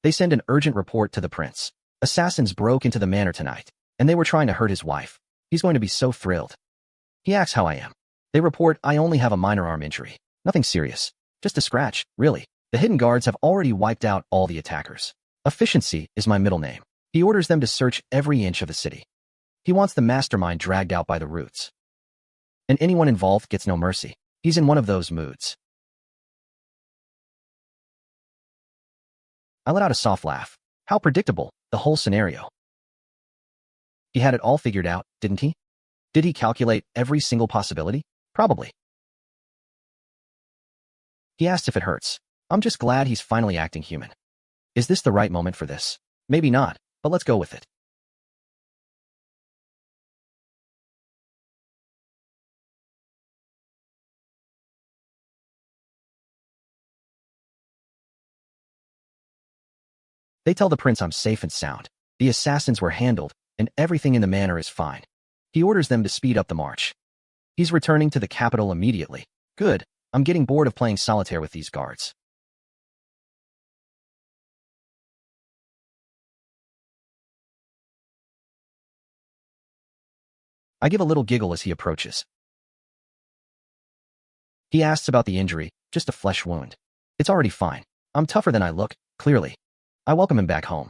They send an urgent report to the prince. Assassins broke into the manor tonight, and they were trying to hurt his wife. He's going to be so thrilled. He asks how I am. They report I only have a minor arm injury. Nothing serious. Just a scratch, really. The hidden guards have already wiped out all the attackers. Efficiency is my middle name. He orders them to search every inch of the city. He wants the mastermind dragged out by the roots. And anyone involved gets no mercy. He's in one of those moods. I let out a soft laugh. How predictable, the whole scenario. He had it all figured out, didn't he? Did he calculate every single possibility? Probably. He asked if it hurts. I'm just glad he's finally acting human. Is this the right moment for this? Maybe not, but let's go with it. They tell the prince I'm safe and sound. The assassins were handled, and everything in the manor is fine. He orders them to speed up the march. He's returning to the capital immediately. Good. I'm getting bored of playing solitaire with these guards. I give a little giggle as he approaches. He asks about the injury, just a flesh wound. It's already fine. I'm tougher than I look, clearly. I welcome him back home.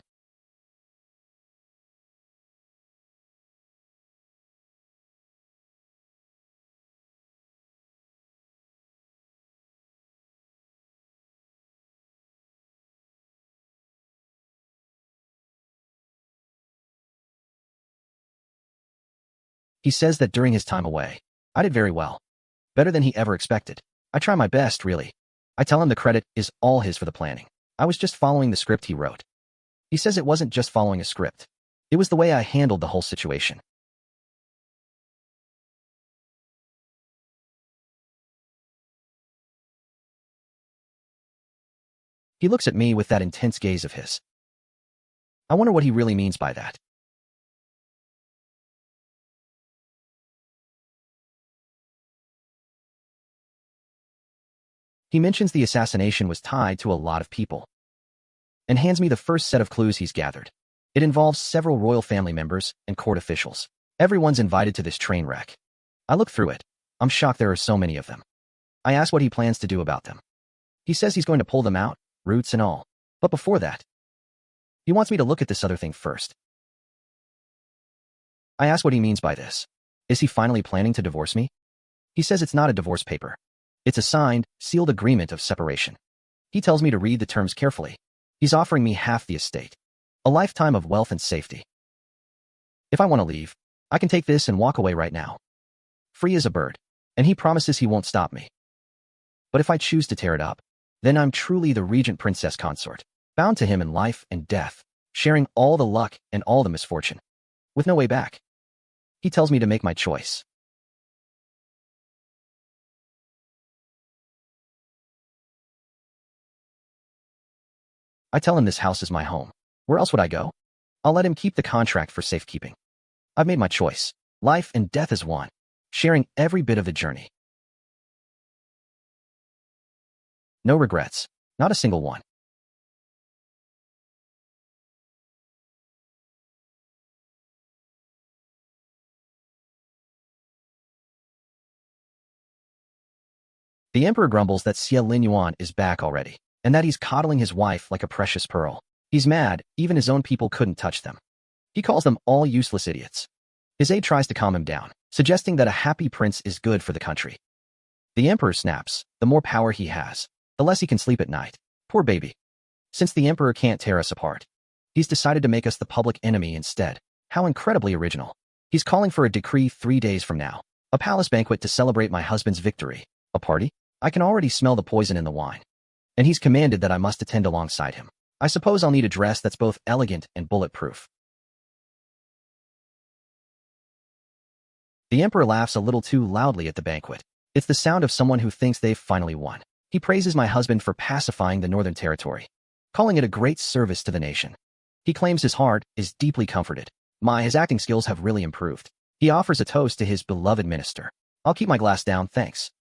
He says that during his time away, I did very well. Better than he ever expected. I try my best, really. I tell him the credit is all his for the planning. I was just following the script he wrote. He says it wasn't just following a script. It was the way I handled the whole situation. He looks at me with that intense gaze of his. I wonder what he really means by that. He mentions the assassination was tied to a lot of people and hands me the first set of clues he's gathered. It involves several royal family members and court officials. Everyone's invited to this train wreck. I look through it. I'm shocked there are so many of them. I ask what he plans to do about them. He says he's going to pull them out, roots and all. But before that, he wants me to look at this other thing first. I ask what he means by this. Is he finally planning to divorce me? He says it's not a divorce paper. It's a signed, sealed agreement of separation. He tells me to read the terms carefully. He's offering me half the estate. A lifetime of wealth and safety. If I want to leave, I can take this and walk away right now. Free as a bird. And he promises he won't stop me. But if I choose to tear it up, then I'm truly the Regent princess consort, bound to him in life and death, sharing all the luck and all the misfortune, with no way back. He tells me to make my choice. I tell him this house is my home. Where else would I go? I'll let him keep the contract for safekeeping. I've made my choice. Life and death is one, sharing every bit of the journey. No regrets. Not a single one. The emperor grumbles that Xie Linyuan is back already, and that he's coddling his wife like a precious pearl. He's mad, even his own people couldn't touch them. He calls them all useless idiots. His aide tries to calm him down, suggesting that a happy prince is good for the country. The emperor snaps. The more power he has, the less he can sleep at night. Poor baby. Since the emperor can't tear us apart, he's decided to make us the public enemy instead. How incredibly original. He's calling for a decree 3 days from now. A palace banquet to celebrate my husband's victory. A party? I can already smell the poison in the wine. And he's commanded that I must attend alongside him. I suppose I'll need a dress that's both elegant and bulletproof. The emperor laughs a little too loudly at the banquet. It's the sound of someone who thinks they've finally won. He praises my husband for pacifying the northern territory, calling it a great service to the nation. He claims his heart is deeply comforted. His acting skills have really improved. He offers a toast to his beloved minister. I'll keep my glass down, thanks.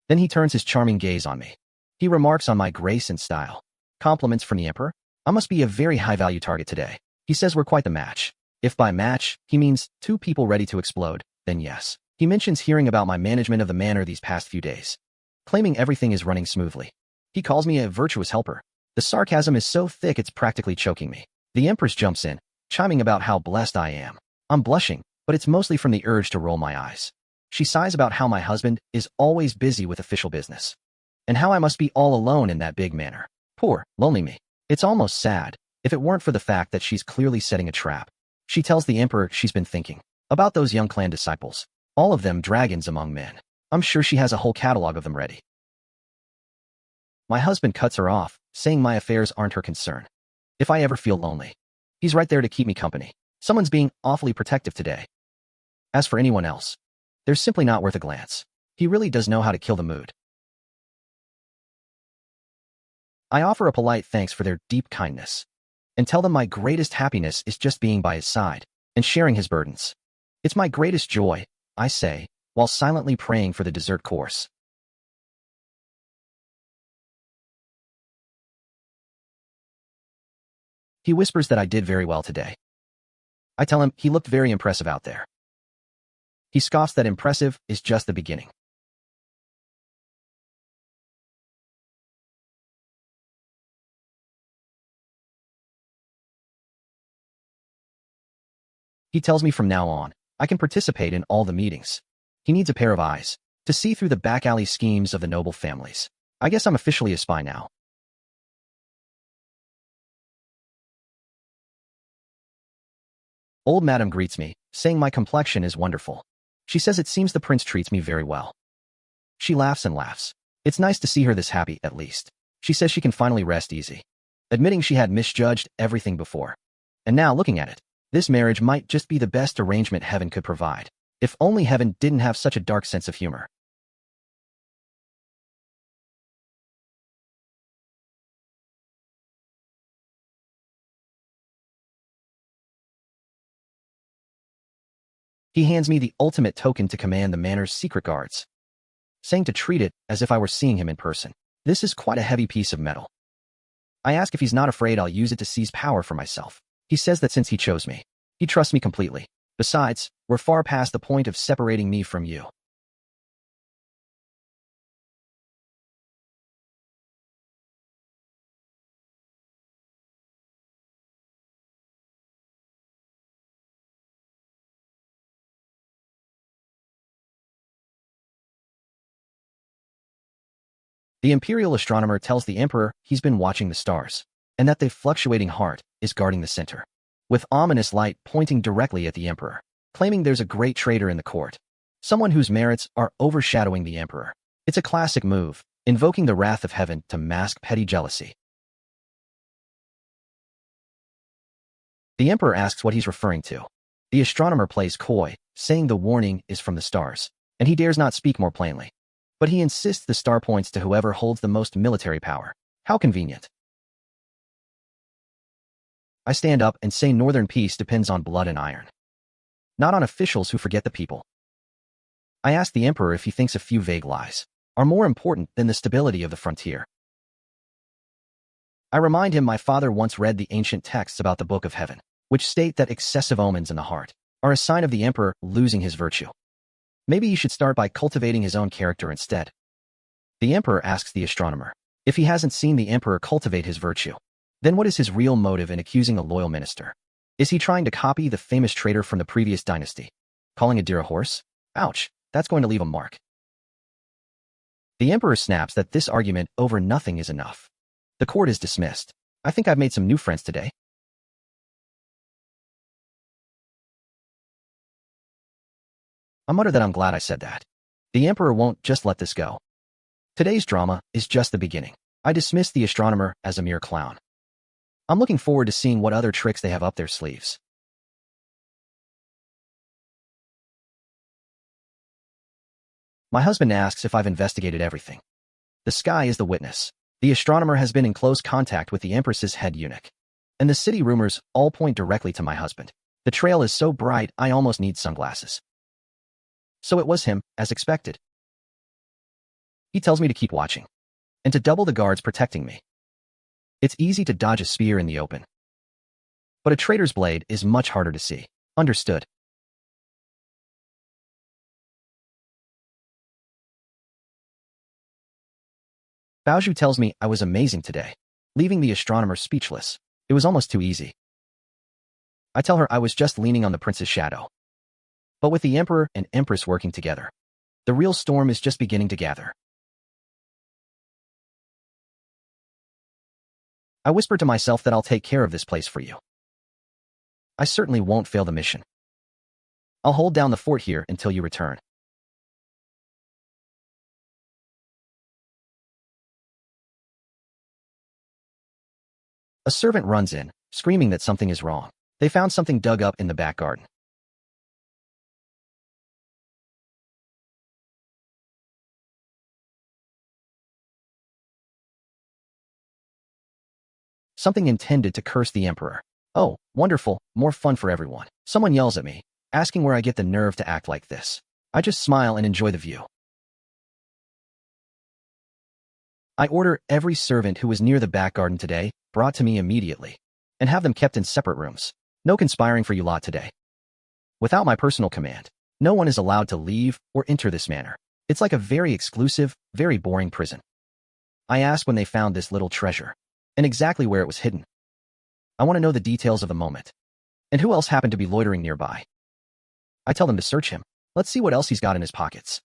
Then he turns his charming gaze on me. He remarks on my grace and style. Compliments from the emperor? I must be a very high-value target today. He says we're quite the match. If by match, he means two people ready to explode, then yes. He mentions hearing about my management of the manor these past few days, claiming everything is running smoothly. He calls me a virtuous helper. The sarcasm is so thick it's practically choking me. The Empress jumps in, chiming about how blessed I am. I'm blushing, but it's mostly from the urge to roll my eyes. She sighs about how my husband is always busy with official business, and how I must be all alone in that big manor. Poor, lonely me. It's almost sad, if it weren't for the fact that she's clearly setting a trap. She tells the Emperor she's been thinking about those young clan disciples, all of them dragons among men. I'm sure she has a whole catalog of them ready. My husband cuts her off, saying my affairs aren't her concern. If I ever feel lonely, he's right there to keep me company. Someone's being awfully protective today. As for anyone else, they're simply not worth a glance. He really does know how to kill the mood. I offer a polite thanks for their deep kindness, and tell them my greatest happiness is just being by his side and sharing his burdens. It's my greatest joy, I say, while silently praying for the dessert course. He whispers that I did very well today. I tell him he looked very impressive out there. He scoffs that impressive is just the beginning. He tells me from now on, I can participate in all the meetings. He needs a pair of eyes to see through the back alley schemes of the noble families. I guess I'm officially a spy now. Old Madam greets me, saying my complexion is wonderful. She says it seems the prince treats me very well. She laughs and laughs. It's nice to see her this happy, at least. She says she can finally rest easy, admitting she had misjudged everything before. And now, looking at it, this marriage might just be the best arrangement heaven could provide. If only heaven didn't have such a dark sense of humor. He hands me the ultimate token to command the manor's secret guards, saying to treat it as if I were seeing him in person. This is quite a heavy piece of metal. I ask if he's not afraid I'll use it to seize power for myself. He says that since he chose me, he trusts me completely. Besides, we're far past the point of separating me from you. The imperial astronomer tells the emperor he's been watching the stars, and that the fluctuating heart is guarding the center, with ominous light pointing directly at the emperor, claiming there's a great traitor in the court, someone whose merits are overshadowing the emperor. It's a classic move, invoking the wrath of heaven to mask petty jealousy. The emperor asks what he's referring to. The astronomer plays coy, saying the warning is from the stars, and he dares not speak more plainly. But he insists the star points to whoever holds the most military power. How convenient. I stand up and say northern peace depends on blood and iron, not on officials who forget the people. I ask the emperor if he thinks a few vague lies are more important than the stability of the frontier. I remind him my father once read the ancient texts about the Book of Heaven, which state that excessive omens in the heart are a sign of the emperor losing his virtue. Maybe he should start by cultivating his own character instead. The emperor asks the astronomer if he hasn't seen the emperor cultivate his virtue. Then what is his real motive in accusing a loyal minister? Is he trying to copy the famous traitor from the previous dynasty, calling a deer a horse? Ouch, that's going to leave a mark. The emperor snaps that this argument over nothing is enough. The court is dismissed. I think I've made some new friends today. I mutter that I'm glad I said that. The emperor won't just let this go. Today's drama is just the beginning. I dismiss the astronomer as a mere clown. I'm looking forward to seeing what other tricks they have up their sleeves. My husband asks if I've investigated everything. The sky is the witness. The astronomer has been in close contact with the empress's head eunuch, and the city rumors all point directly to my husband. The trail is so bright I almost need sunglasses. So it was him, as expected. He tells me to keep watching, and to double the guards protecting me. It's easy to dodge a spear in the open. but a traitor's blade is much harder to see. Understood. Baozhu tells me I was amazing today, leaving the astronomer speechless. It was almost too easy. I tell her I was just leaning on the prince's shadow. But with the emperor and empress working together, the real storm is just beginning to gather. I whisper to myself that I'll take care of this place for you. I certainly won't fail the mission. I'll hold down the fort here until you return. A servant runs in, screaming that something is wrong. They found something dug up in the back garden. Something intended to curse the emperor. Oh, wonderful, more fun for everyone. Someone yells at me, asking where I get the nerve to act like this. I just smile and enjoy the view. I order every servant who was near the back garden today brought to me immediately, and have them kept in separate rooms. No conspiring for you lot today. Without my personal command, no one is allowed to leave or enter this manor. It's like a very exclusive, very boring prison. I ask when they found this little treasure, and exactly where it was hidden. I want to know the details of the moment. And who else happened to be loitering nearby? I tell them to search him. Let's see what else he's got in his pockets.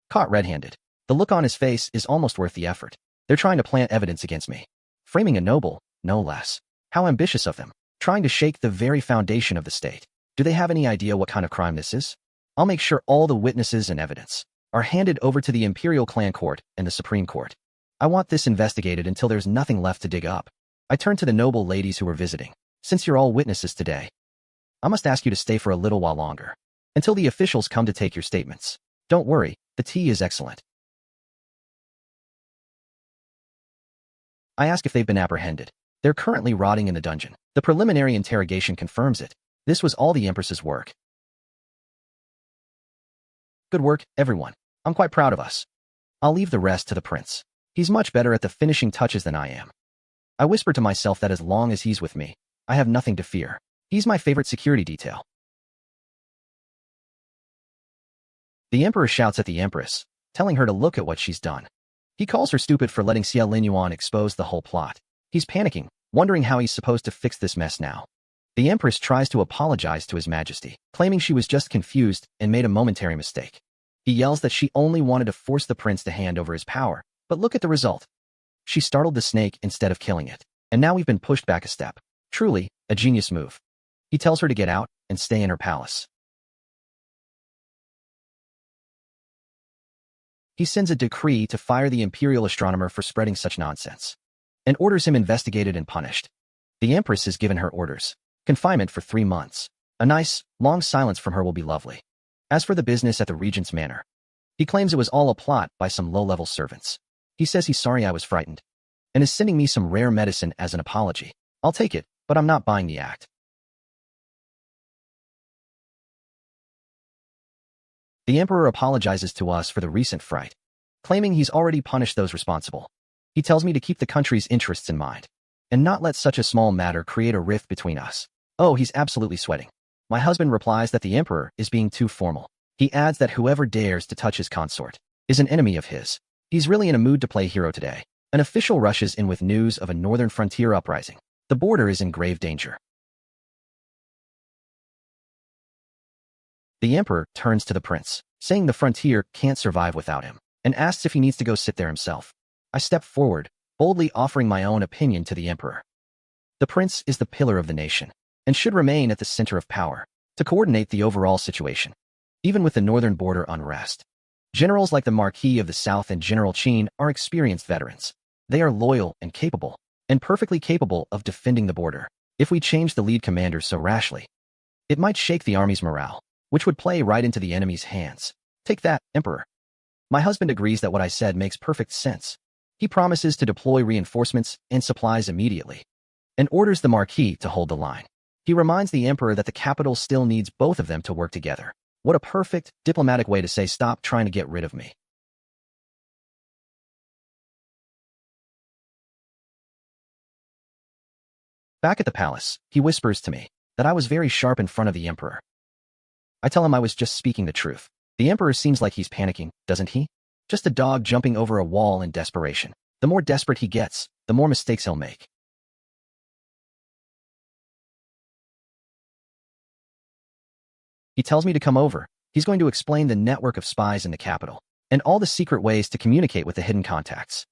Caught red-handed. The look on his face is almost worth the effort. They're trying to plant evidence against me. Framing a noble, no less. How ambitious of them. Trying to shake the very foundation of the state. Do they have any idea what kind of crime this is? I'll make sure all the witnesses and evidence are handed over to the Imperial Clan Court and the Supreme Court. I want this investigated until there's nothing left to dig up. I turn to the noble ladies who were visiting. Since you're all witnesses today, I must ask you to stay for a little while longer, until the officials come to take your statements. Don't worry, the tea is excellent. I ask if they've been apprehended. They're currently rotting in the dungeon. The preliminary interrogation confirms it. This was all the Empress's work. Good work, everyone. I'm quite proud of us. I'll leave the rest to the prince. He's much better at the finishing touches than I am. I whisper to myself that as long as he's with me, I have nothing to fear. He's my favorite security detail. The emperor shouts at the empress, telling her to look at what she's done. He calls her stupid for letting Xie Linyuan expose the whole plot. He's panicking, wondering how he's supposed to fix this mess now. The empress tries to apologize to His Majesty, claiming she was just confused and made a momentary mistake. He yells that she only wanted to force the prince to hand over his power, but look at the result. She startled the snake instead of killing it, and now we've been pushed back a step. Truly, a genius move. He tells her to get out and stay in her palace. He sends a decree to fire the imperial astronomer for spreading such nonsense, and orders him investigated and punished. The empress has given her orders. Confinement for 3 months. A nice, long silence from her will be lovely. As for the business at the Regent's manor, he claims it was all a plot by some low-level servants. He says he's sorry I was frightened, and is sending me some rare medicine as an apology. I'll take it, but I'm not buying the act. The emperor apologizes to us for the recent fright, claiming he's already punished those responsible. He tells me to keep the country's interests in mind, and not let such a small matter create a rift between us. Oh, he's absolutely sweating. My husband replies that the emperor is being too formal. He adds that whoever dares to touch his consort is an enemy of his. He's really in a mood to play hero today. An official rushes in with news of a northern frontier uprising. The border is in grave danger. The emperor turns to the prince, saying the frontier can't survive without him, and asks if he needs to go sit there himself. I step forward, boldly offering my own opinion to the emperor. The prince is the pillar of the nation, and should remain at the center of power, to coordinate the overall situation. Even with the northern border unrest, generals like the Marquis of the South and General Qin are experienced veterans. They are loyal and capable, and perfectly capable of defending the border. If we change the lead commander so rashly, it might shake the army's morale, which would play right into the enemy's hands. Take that, Emperor. My husband agrees that what I said makes perfect sense. He promises to deploy reinforcements and supplies immediately, and orders the Marquis to hold the line. He reminds the Emperor that the capital still needs both of them to work together. What a perfect, diplomatic way to say stop trying to get rid of me. Back at the palace, he whispers to me that I was very sharp in front of the emperor. I tell him I was just speaking the truth. The emperor seems like he's panicking, doesn't he? Just a dog jumping over a wall in desperation. The more desperate he gets, the more mistakes he'll make. He tells me to come over. He's going to explain the network of spies in the capital and all the secret ways to communicate with the hidden contacts.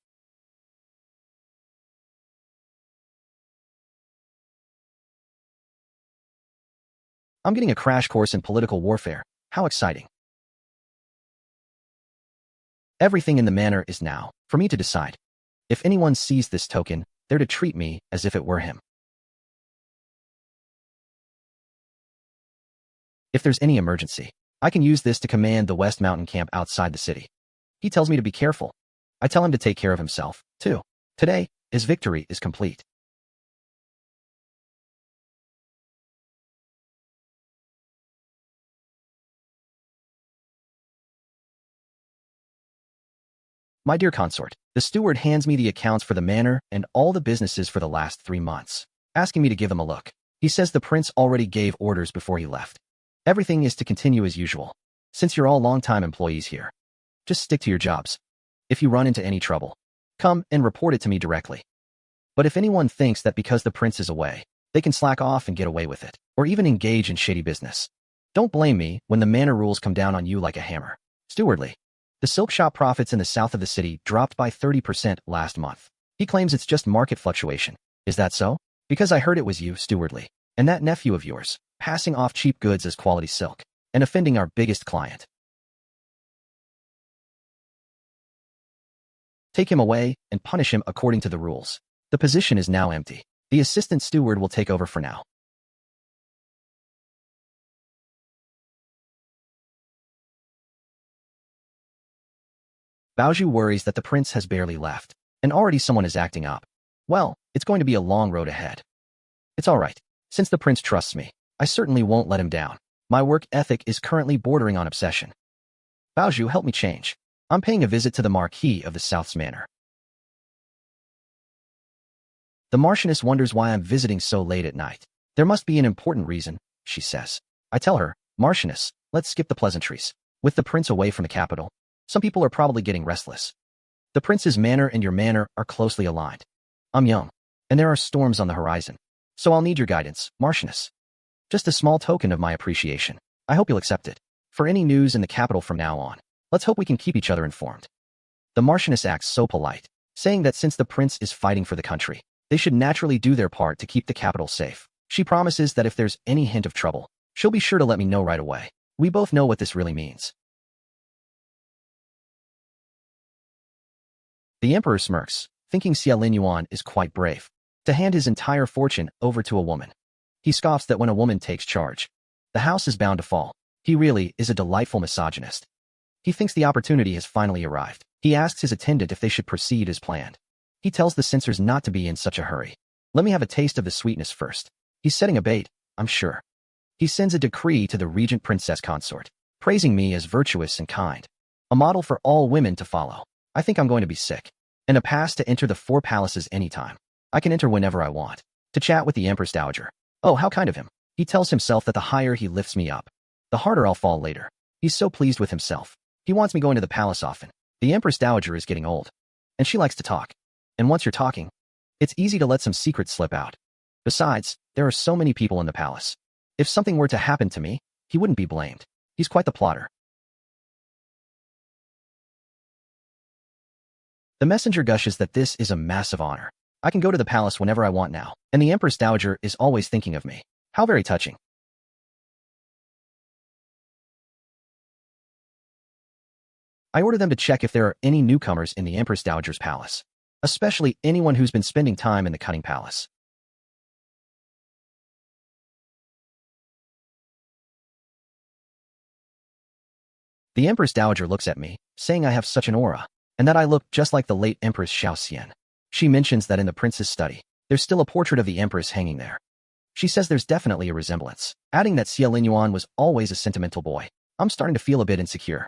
I'm getting a crash course in political warfare. How exciting. Everything in the manor is now for me to decide. If anyone sees this token, they're to treat me as if it were him. If there's any emergency, I can use this to command the West Mountain camp outside the city. He tells me to be careful. I tell him to take care of himself, too. Today, his victory is complete. My dear consort, the steward hands me the accounts for the manor and all the businesses for the last 3 months, asking me to give them a look. He says the prince already gave orders before he left. Everything is to continue as usual. Since you're all long-time employees here, just stick to your jobs. If you run into any trouble, come and report it to me directly. But if anyone thinks that because the prince is away, they can slack off and get away with it, or even engage in shady business, don't blame me when the manor rules come down on you like a hammer. Stewardly. The silk shop profits in the south of the city dropped by 30% last month. He claims it's just market fluctuation. Is that so? Because I heard it was you, Stewardly, and that nephew of yours, passing off cheap goods as quality silk, and offending our biggest client. Take him away and punish him according to the rules. The position is now empty. The assistant steward will take over for now. Baozhu worries that the prince has barely left, and already someone is acting up. Well, it's going to be a long road ahead. It's all right. Since the prince trusts me, I certainly won't let him down. My work ethic is currently bordering on obsession. Baozhu, help me change. I'm paying a visit to the Marquis of the South's manor. The Marchioness wonders why I'm visiting so late at night. There must be an important reason, she says. I tell her, Marchioness, let's skip the pleasantries. With the prince away from the capital, some people are probably getting restless. The prince's manor and your manor are closely aligned. I'm young, and there are storms on the horizon. So I'll need your guidance, Marchioness. Just a small token of my appreciation. I hope you'll accept it. For any news in the capital from now on, let's hope we can keep each other informed. The Marchioness acts so polite, saying that since the prince is fighting for the country, they should naturally do their part to keep the capital safe. She promises that if there's any hint of trouble, she'll be sure to let me know right away. We both know what this really means. The emperor smirks, thinking Xie Linyuan is quite brave to hand his entire fortune over to a woman. He scoffs that when a woman takes charge, the house is bound to fall. He really is a delightful misogynist. He thinks the opportunity has finally arrived. He asks his attendant if they should proceed as planned. He tells the censors not to be in such a hurry. Let me have a taste of the sweetness first. He's setting a bait, I'm sure. He sends a decree to the Regent princess consort, praising me as virtuous and kind, a model for all women to follow. I think I'm going to be sick. And a pass to enter the 4 palaces anytime. I can enter whenever I want. To chat with the Empress Dowager. Oh, how kind of him. He tells himself that the higher he lifts me up, the harder I'll fall later. He's so pleased with himself. He wants me going to the palace often. The Empress Dowager is getting old, and she likes to talk. And once you're talking, it's easy to let some secrets slip out. Besides, there are so many people in the palace. If something were to happen to me, he wouldn't be blamed. He's quite the plotter. The messenger gushes that this is a massive honor. I can go to the palace whenever I want now, and the Empress Dowager is always thinking of me. How very touching. I order them to check if there are any newcomers in the Empress Dowager's palace, especially anyone who's been spending time in the Cunning Palace. The Empress Dowager looks at me, saying I have such an aura, and that I look just like the late Empress Xiaoxian. She mentions that in the prince's study, there's still a portrait of the empress hanging there. She says there's definitely a resemblance, adding that Xie Linyuan was always a sentimental boy. I'm starting to feel a bit insecure.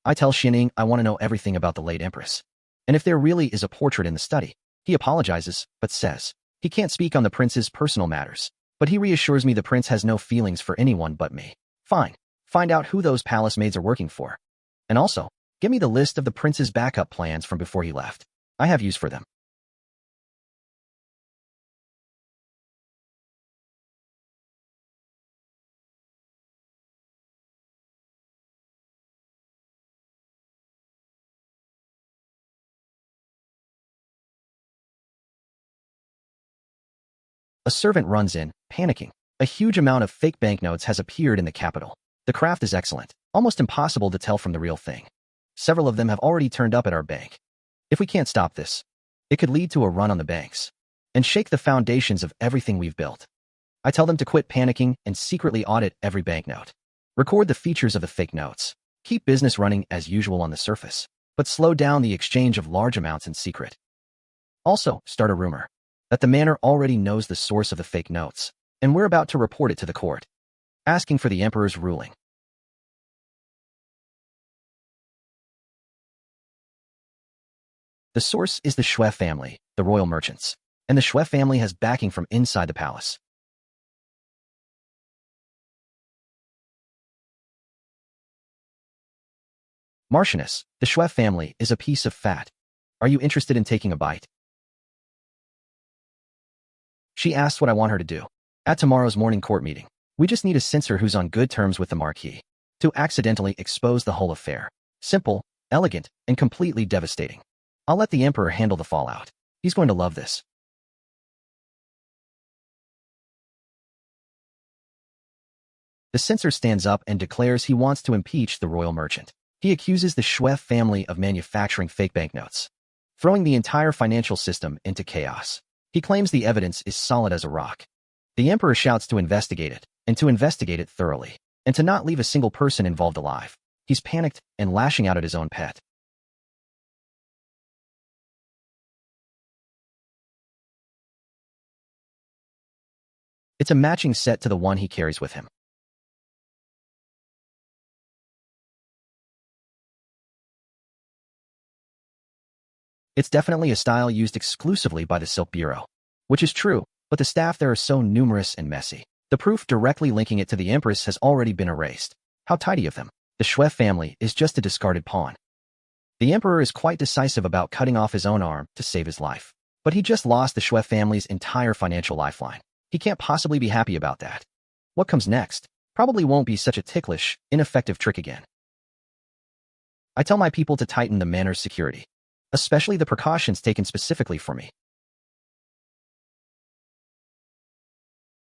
I tell Xianing I want to know everything about the late empress. And if there really is a portrait in the study. He apologizes, but says he can't speak on the prince's personal matters. But he reassures me the prince has no feelings for anyone but me. Fine. Find out who those palace maids are working for. And also, give me the list of the prince's backup plans from before he left. I have use for them. A servant runs in, panicking. A huge amount of fake banknotes has appeared in the capital. The craft is excellent, almost impossible to tell from the real thing. Several of them have already turned up at our bank. If we can't stop this, it could lead to a run on the banks and shake the foundations of everything we've built. I tell them to quit panicking and secretly audit every banknote. Record the features of the fake notes. Keep business running as usual on the surface, but slow down the exchange of large amounts in secret. Also, start a rumor that the manor already knows the source of the fake notes, and we're about to report it to the court, asking for the emperor's ruling. The source is the Xue family, the royal merchants, and the Xue family has backing from inside the palace. Marchioness, the Xue family is a piece of fat. Are you interested in taking a bite? She asks what I want her to do. At tomorrow's morning court meeting, we just need a censor who's on good terms with the marquis to accidentally expose the whole affair. Simple, elegant, and completely devastating. I'll let the emperor handle the fallout. He's going to love this. The censor stands up and declares he wants to impeach the royal merchant. He accuses the Xue family of manufacturing fake banknotes, throwing the entire financial system into chaos. He claims the evidence is solid as a rock. The emperor shouts to investigate it, and to investigate it thoroughly, and to not leave a single person involved alive. He's panicked and lashing out at his own pet. It's a matching set to the one he carries with him. It's definitely a style used exclusively by the Silk Bureau. Which is true, but the staff there are so numerous and messy. The proof directly linking it to the empress has already been erased. How tidy of them. The Xue family is just a discarded pawn. The emperor is quite decisive about cutting off his own arm to save his life. But he just lost the Xue family's entire financial lifeline. He can't possibly be happy about that. What comes next probably won't be such a ticklish, ineffective trick again. I tell my people to tighten the manor's security, especially the precautions taken specifically for me.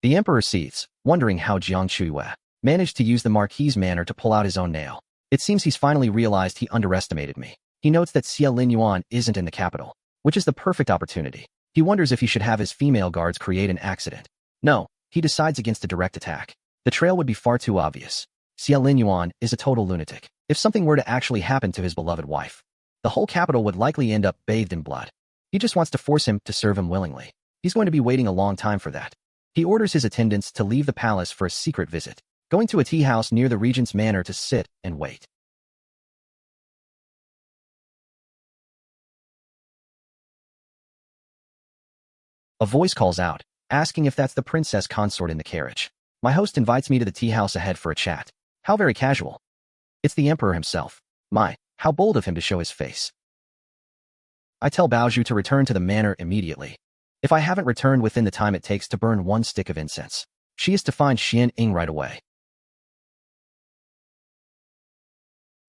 The emperor seethes, wondering how Jiang Chuyue managed to use the marquis's manor to pull out his own nail. It seems he's finally realized he underestimated me. He notes that Xie Linyuan isn't in the capital, which is the perfect opportunity. He wonders if he should have his female guards create an accident. No, he decides against a direct attack. The trail would be far too obvious. Xie Linyuan is a total lunatic. If something were to actually happen to his beloved wife, the whole capital would likely end up bathed in blood. He just wants to force him to serve him willingly. He's going to be waiting a long time for that. He orders his attendants to leave the palace for a secret visit, going to a tea house near the regent's manor to sit and wait. A voice calls out, asking if that's the princess consort in the carriage. My host invites me to the tea house ahead for a chat. How very casual. It's the emperor himself. My, how bold of him to show his face. I tell Baozhu to return to the manor immediately. If I haven't returned within the time it takes to burn one stick of incense, she is to find Xian right away.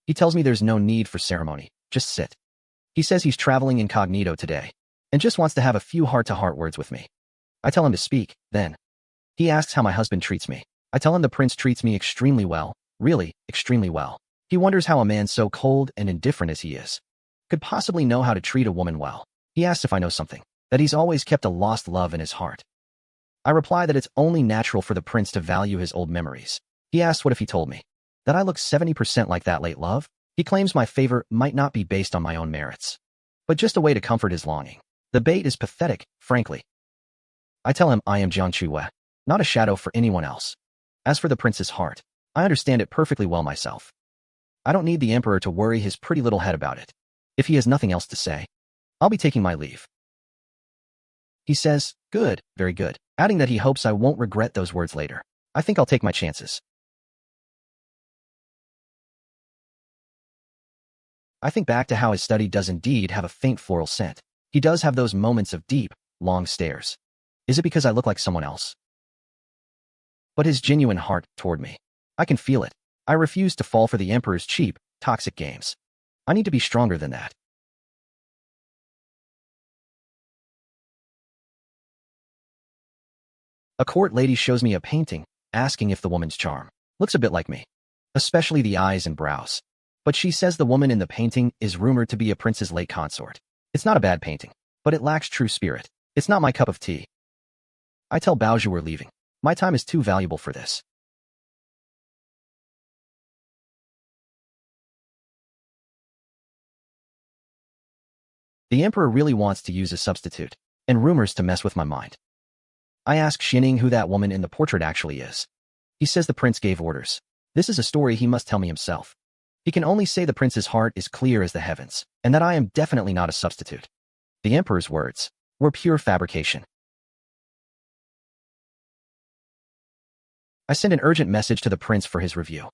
He tells me there's no need for ceremony, just sit. He says he's traveling incognito today, and just wants to have a few heart-to-heart words with me. I tell him to speak, then. He asks how my husband treats me. I tell him the prince treats me extremely well, really, extremely well. He wonders how a man so cold and indifferent as he is could possibly know how to treat a woman well. He asks if I know something, that he's always kept a lost love in his heart. I reply that it's only natural for the prince to value his old memories. He asks what if he told me that I look 70% like that late love. He claims my favor might not be based on my own merits, but just a way to comfort his longing. The bait is pathetic, frankly. I tell him I am Jiang Chuyue, not a shadow for anyone else. As for the prince's heart, I understand it perfectly well myself. I don't need the emperor to worry his pretty little head about it. If he has nothing else to say, I'll be taking my leave. He says, good, very good, adding that he hopes I won't regret those words later. I think I'll take my chances. I think back to how his study does indeed have a faint floral scent. He does have those moments of deep, long stares. Is it because I look like someone else? But his genuine heart toward me. I can feel it. I refuse to fall for the emperor's cheap, toxic games. I need to be stronger than that. A court lady shows me a painting, asking if the woman's charm looks a bit like me, especially the eyes and brows. But she says the woman in the painting is rumored to be a prince's late consort. It's not a bad painting, but it lacks true spirit. It's not my cup of tea. I tell Baozhu we're leaving. My time is too valuable for this. The emperor really wants to use a substitute, and rumors to mess with my mind. I ask Xining who that woman in the portrait actually is. He says the prince gave orders. This is a story he must tell me himself. He can only say the prince's heart is clear as the heavens, and that I am definitely not a substitute. The emperor's words were pure fabrication. I send an urgent message to the prince for his review.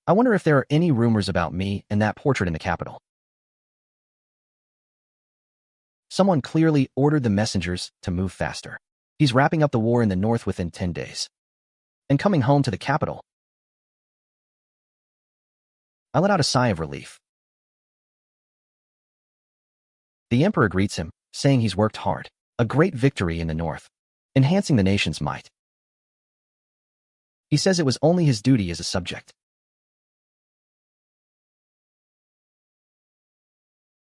I wonder if there are any rumors about me and that portrait in the capital. Someone clearly ordered the messengers to move faster. He's wrapping up the war in the north within 10 days. And coming home to the capital. I let out a sigh of relief. The emperor greets him, saying he's worked hard. A great victory in the north, enhancing the nation's might. He says it was only his duty as a subject.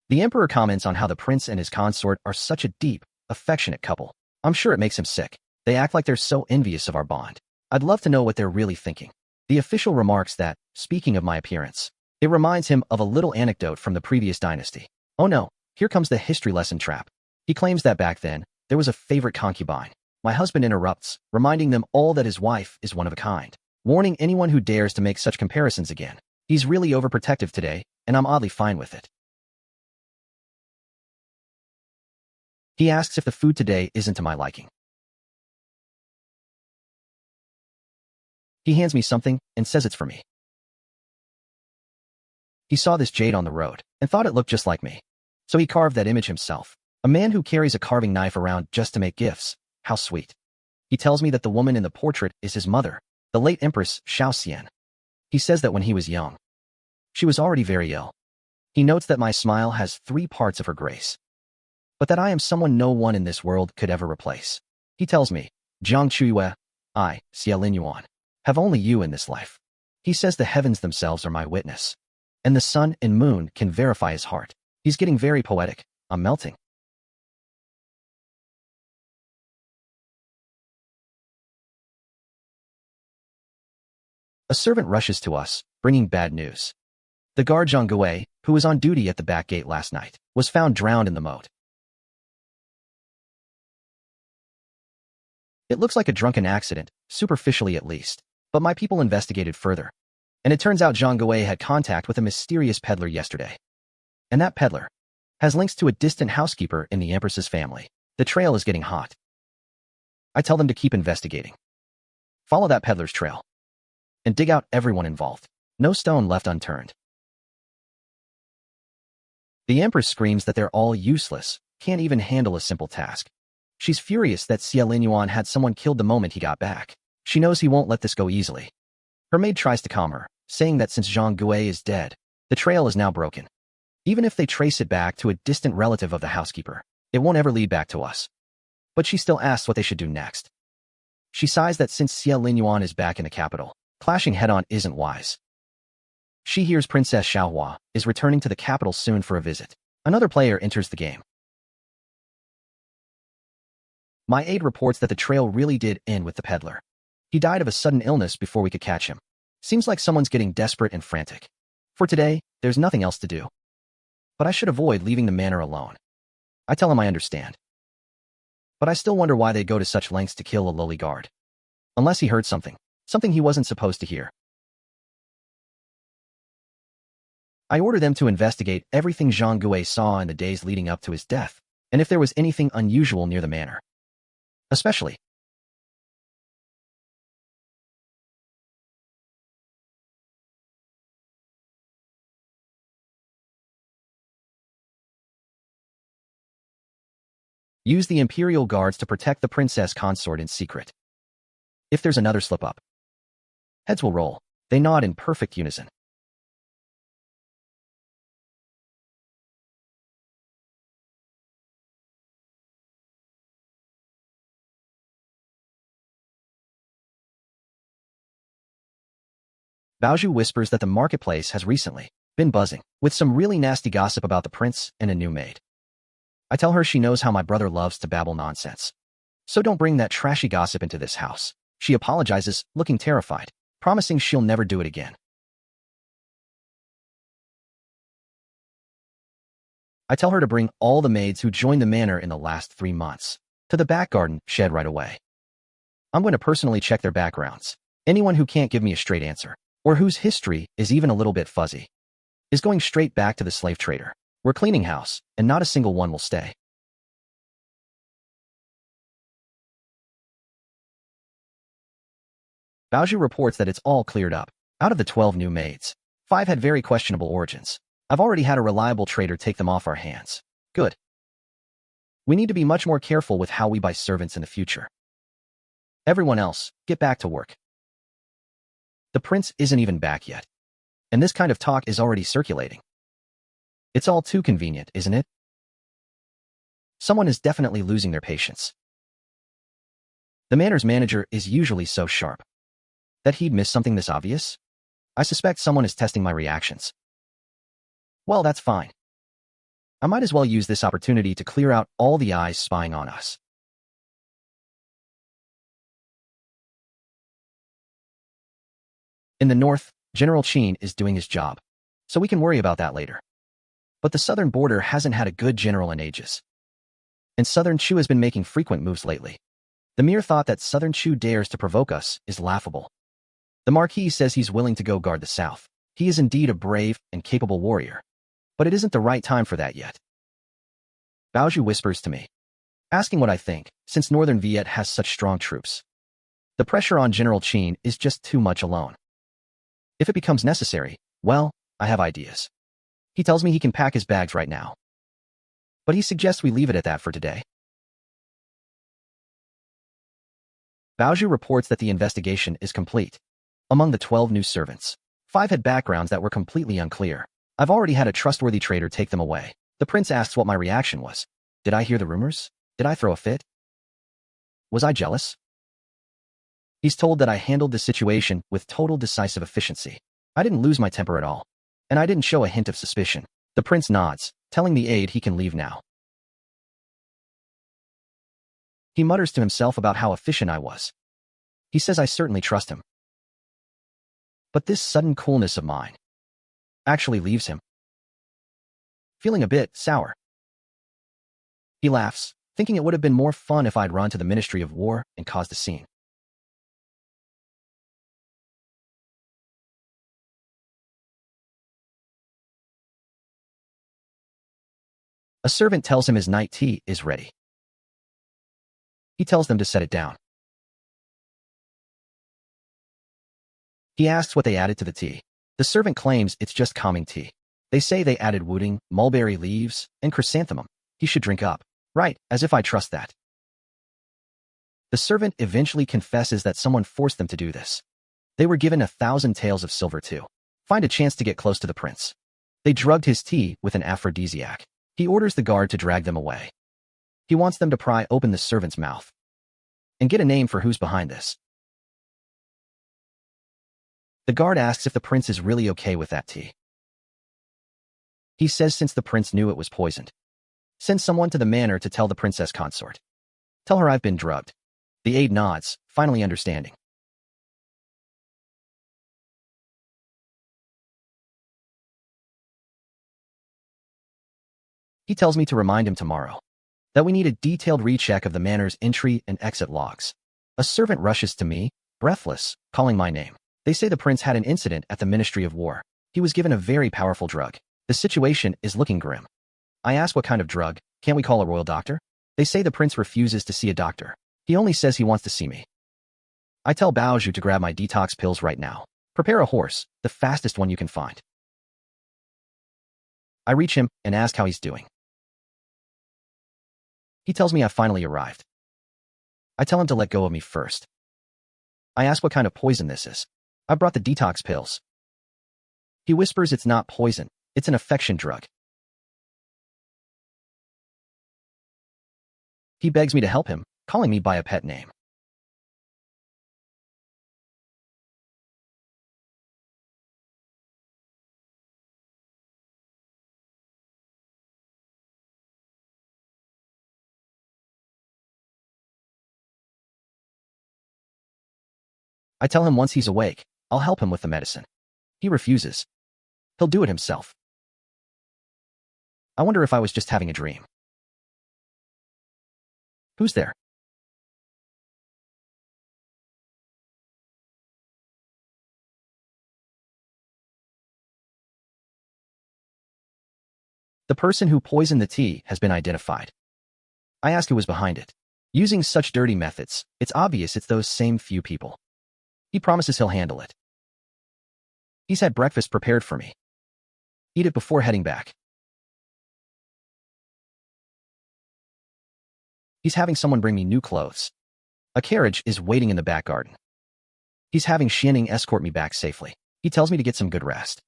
The emperor comments on how the prince and his consort are such a deep, affectionate couple. I'm sure it makes him sick. They act like they're so envious of our bond. I'd love to know what they're really thinking. The official remarks that, speaking of my appearance, it reminds him of a little anecdote from the previous dynasty. Oh no, here comes the history lesson trap. He claims that back then, there was a favorite concubine. My husband interrupts, reminding them all that his wife is one of a kind, warning anyone who dares to make such comparisons again. He's really overprotective today, and I'm oddly fine with it. He asks if the food today isn't to my liking. He hands me something and says it's for me. He saw this jade on the road and thought it looked just like me. So he carved that image himself. A man who carries a carving knife around just to make gifts. How sweet. He tells me that the woman in the portrait is his mother, the late Empress Xiaoxian. He says that when he was young, she was already very ill. He notes that my smile has 3 parts of her grace, but that I am someone no one in this world could ever replace. He tells me, Jiang Chuyue, I, Xie Linyuan, have only you in this life. He says the heavens themselves are my witness, and the sun and moon can verify his heart. He's getting very poetic. I'm melting. A servant rushes to us, bringing bad news. The guard Jiang Chuyue, who was on duty at the back gate last night, was found drowned in the moat. It looks like a drunken accident, superficially at least, but my people investigated further. And it turns out Jiang Chuyue had contact with a mysterious peddler yesterday. And that peddler has links to a distant housekeeper in the Empress's family. The trail is getting hot. I tell them to keep investigating. Follow that peddler's trail. And dig out everyone involved. No stone left unturned. The Empress screams that they're all useless, can't even handle a simple task. She's furious that Xie Linyuan had someone killed the moment he got back. She knows he won't let this go easily. Her maid tries to calm her, saying that since Jiang Chuyue is dead, the trail is now broken. Even if they trace it back to a distant relative of the housekeeper, it won't ever lead back to us. But she still asks what they should do next. She sighs that since Xie Linyuan is back in the capital, clashing head-on isn't wise. She hears Princess Xiaohua is returning to the capital soon for a visit. Another player enters the game. My aide reports that the trail really did end with the peddler. He died of a sudden illness before we could catch him. Seems like someone's getting desperate and frantic. For today, there's nothing else to do. But I should avoid leaving the manor alone. I tell him I understand. But I still wonder why they go to such lengths to kill a lowly guard. Unless he heard something. Something he wasn't supposed to hear. I order them to investigate everything Jiang Chuyue saw in the days leading up to his death, and if there was anything unusual near the manor. Especially use the Imperial Guards to protect the princess consort in secret. If there's another slip-up, heads will roll. They nod in perfect unison. Baozhu whispers that the marketplace has recently been buzzing with some really nasty gossip about the prince and a new maid. I tell her she knows how my brother loves to babble nonsense. So don't bring that trashy gossip into this house. She apologizes, looking terrified, promising she'll never do it again. I tell her to bring all the maids who joined the manor in the last 3 months to the back garden shed right away. I'm going to personally check their backgrounds. Anyone who can't give me a straight answer, or whose history is even a little bit fuzzy, is going straight back to the slave trader. We're cleaning house, and not a single one will stay. Baozhu reports that it's all cleared up. Out of the 12 new maids, 5 had very questionable origins. I've already had a reliable trader take them off our hands. Good. We need to be much more careful with how we buy servants in the future. Everyone else, get back to work. The prince isn't even back yet. And this kind of talk is already circulating. It's all too convenient, isn't it? Someone is definitely losing their patience. The manor's manager is usually so sharp that he'd miss something this obvious. I suspect someone is testing my reactions. Well, that's fine. I might as well use this opportunity to clear out all the eyes spying on us. In the north, General Qin is doing his job, so we can worry about that later. But the southern border hasn't had a good general in ages. And Southern Chu has been making frequent moves lately. The mere thought that Southern Chu dares to provoke us is laughable. The Marquis says he's willing to go guard the south. He is indeed a brave and capable warrior. But it isn't the right time for that yet. Baozhu whispers to me, asking what I think, since Northern Viet has such strong troops. The pressure on General Qin is just too much alone. If it becomes necessary, well, I have ideas. He tells me he can pack his bags right now. But he suggests we leave it at that for today. Baozhu reports that the investigation is complete. Among the 12 new servants, 5 had backgrounds that were completely unclear. I've already had a trustworthy trader take them away. The prince asks what my reaction was. Did I hear the rumors? Did I throw a fit? Was I jealous? He's told that I handled the situation with total decisive efficiency. I didn't lose my temper at all. And I didn't show a hint of suspicion. The prince nods, telling the aide he can leave now. He mutters to himself about how efficient I was. He says I certainly trust him. But this sudden coolness of mine actually leaves him feeling a bit sour. He laughs, thinking it would have been more fun if I'd run to the Ministry of War and caused a scene. A servant tells him his night tea is ready. He tells them to set it down. He asks what they added to the tea. The servant claims it's just calming tea. They say they added wooding, mulberry leaves, and chrysanthemum. He should drink up. Right, as if I trust that. The servant eventually confesses that someone forced them to do this. They were given 1,000 taels of silver to find a chance to get close to the prince. They drugged his tea with an aphrodisiac. He orders the guard to drag them away. He wants them to pry open the servant's mouth and get a name for who's behind this. The guard asks if the prince is really okay with that tea. He says since the prince knew it was poisoned, send someone to the manor to tell the princess consort. Tell her I've been drugged. The aide nods, finally understanding. He tells me to remind him tomorrow that we need a detailed recheck of the manor's entry and exit logs. A servant rushes to me, breathless, calling my name. They say the prince had an incident at the Ministry of War. He was given a very powerful drug. The situation is looking grim. I ask what kind of drug. Can't we call a royal doctor? They say the prince refuses to see a doctor. He only says he wants to see me. I tell Bao to grab my detox pills right now. Prepare a horse, the fastest one you can find. I reach him and ask how he's doing. He tells me I finally arrived. I tell him to let go of me first. I ask what kind of poison this is. I brought the detox pills. He whispers it's not poison, it's an affection drug. He begs me to help him, calling me by a pet name. I tell him once he's awake, I'll help him with the medicine. He refuses. He'll do it himself. I wonder if I was just having a dream. Who's there? The person who poisoned the tea has been identified. I ask who was behind it. Using such dirty methods, it's obvious it's those same few people. He promises he'll handle it. He's had breakfast prepared for me. Eat it before heading back. He's having someone bring me new clothes. A carriage is waiting in the back garden. He's having Xianing escort me back safely. He tells me to get some good rest.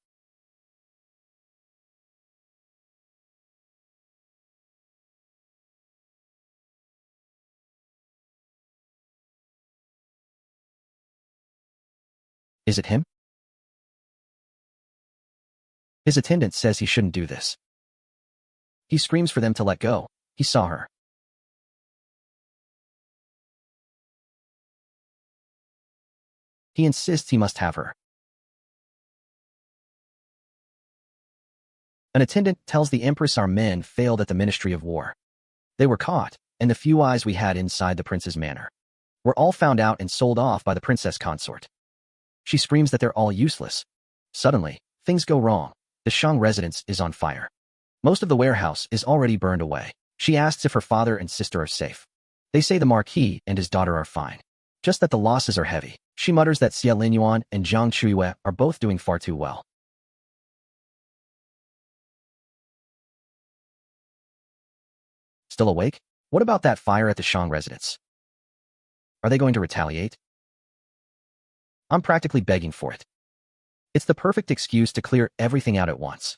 Is it him? His attendant says he shouldn't do this. He screams for them to let go. He saw her. He insists he must have her. An attendant tells the Empress our men failed at the Ministry of War. They were caught, and the few eyes we had inside the prince's manor were all found out and sold off by the princess consort. She screams that they're all useless. Suddenly, things go wrong. The Shang residence is on fire. Most of the warehouse is already burned away. She asks if her father and sister are safe. They say the Marquis and his daughter are fine. Just that the losses are heavy. She mutters that Xie Linyuan and Jiang Chuyue are both doing far too well. Still awake? What about that fire at the Shang residence? Are they going to retaliate? I'm practically begging for it. It's the perfect excuse to clear everything out at once.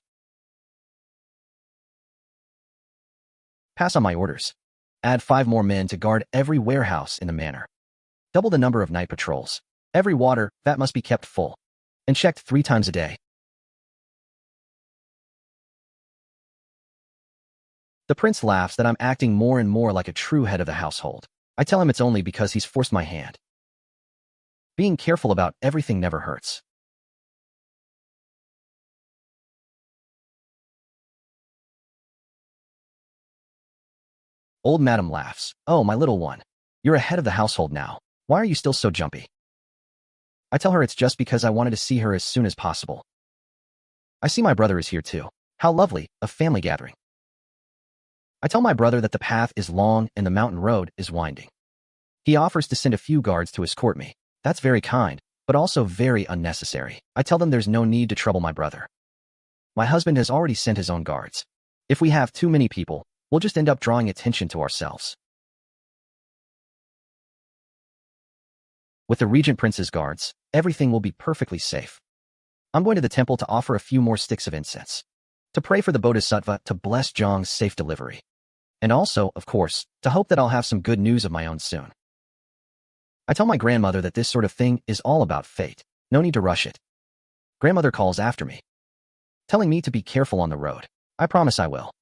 Pass on my orders. Add 5 more men to guard every warehouse in the manor. Double the number of night patrols. Every water vat must be kept full and checked 3 times a day. The prince laughs that I'm acting more and more like a true head of the household. I tell him it's only because he's forced my hand. Being careful about everything never hurts. Old Madam laughs. Oh, my little one. You're a head of the household now. Why are you still so jumpy? I tell her it's just because I wanted to see her as soon as possible. I see my brother is here too. How lovely, a family gathering. I tell my brother that the path is long and the mountain road is winding. He offers to send a few guards to escort me. That's very kind, but also very unnecessary. I tell them there's no need to trouble my brother. My husband has already sent his own guards. If we have too many people, we'll just end up drawing attention to ourselves. With the Regent Prince's guards, everything will be perfectly safe. I'm going to the temple to offer a few more sticks of incense, to pray for the Bodhisattva to bless Zhang's safe delivery, and also, of course, to hope that I'll have some good news of my own soon. I tell my grandmother that this sort of thing is all about fate. No need to rush it. Grandmother calls after me, telling me to be careful on the road. I promise I will.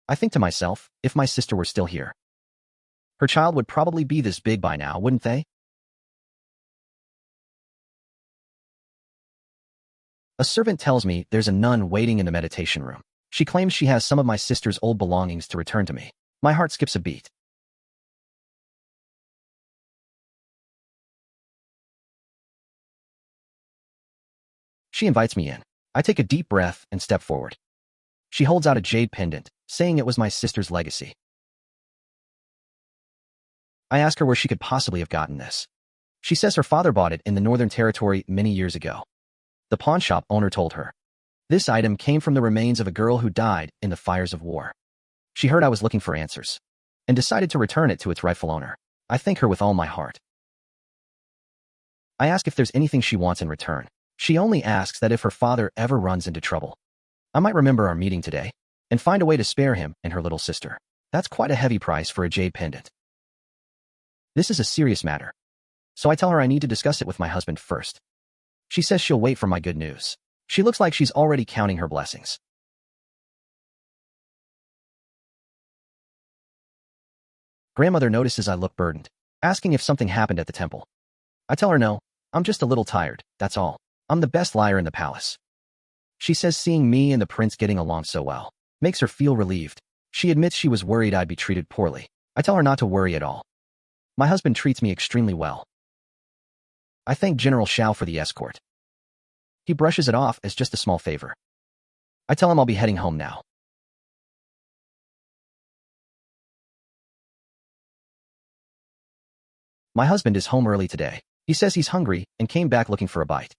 I think to myself, if my sister were still here, her child would probably be this big by now, wouldn't they? A servant tells me there's a nun waiting in the meditation room. She claims she has some of my sister's old belongings to return to me. My heart skips a beat. She invites me in. I take a deep breath and step forward. She holds out a jade pendant, saying it was my sister's legacy. I ask her where she could possibly have gotten this. She says her father bought it in the Northern Territory many years ago. The pawnshop owner told her. This item came from the remains of a girl who died in the fires of war. She heard I was looking for answers and decided to return it to its rightful owner. I thank her with all my heart. I ask if there's anything she wants in return. She only asks that if her father ever runs into trouble, I might remember our meeting today and find a way to spare him and her little sister. That's quite a heavy price for a jade pendant. This is a serious matter, so I tell her I need to discuss it with my husband first. She says she'll wait for my good news. She looks like she's already counting her blessings. Grandmother notices I look burdened, asking if something happened at the temple. I tell her no, I'm just a little tired, that's all. I'm the best liar in the palace. She says seeing me and the prince getting along so well makes her feel relieved. She admits she was worried I'd be treated poorly. I tell her not to worry at all. My husband treats me extremely well. I thank General Xiao for the escort. He brushes it off as just a small favor. I tell him I'll be heading home now. My husband is home early today. He says he's hungry and came back looking for a bite.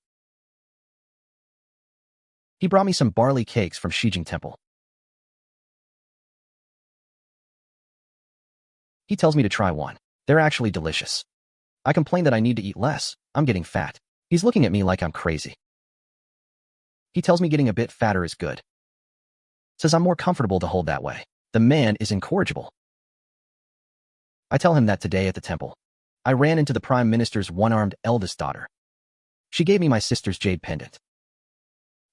He brought me some barley cakes from Xijing Temple. He tells me to try one. They're actually delicious. I complain that I need to eat less. I'm getting fat. He's looking at me like I'm crazy. He tells me getting a bit fatter is good. Says I'm more comfortable to hold that way. The man is incorrigible. I tell him that today at the temple, I ran into the Prime Minister's one-armed eldest daughter. She gave me my sister's jade pendant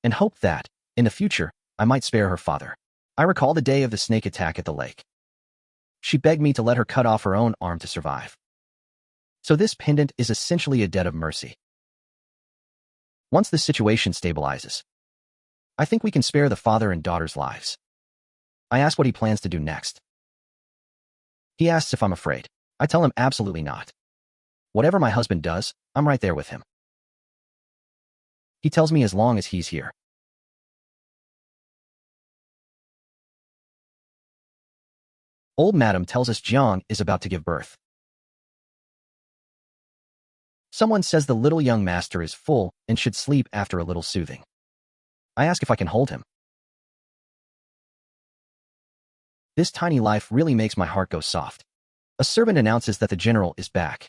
and hoped that, in the future, I might spare her father. I recall the day of the snake attack at the lake. She begged me to let her cut off her own arm to survive. So this pendant is essentially a debt of mercy. Once the situation stabilizes, I think we can spare the father and daughter's lives. I ask what he plans to do next. He asks if I'm afraid. I tell him absolutely not. Whatever my husband does, I'm right there with him. He tells me as long as he's here. Old Madam tells us Jiang is about to give birth. Someone says the little young master is full and should sleep after a little soothing. I ask if I can hold him. This tiny life really makes my heart go soft. A servant announces that the general is back.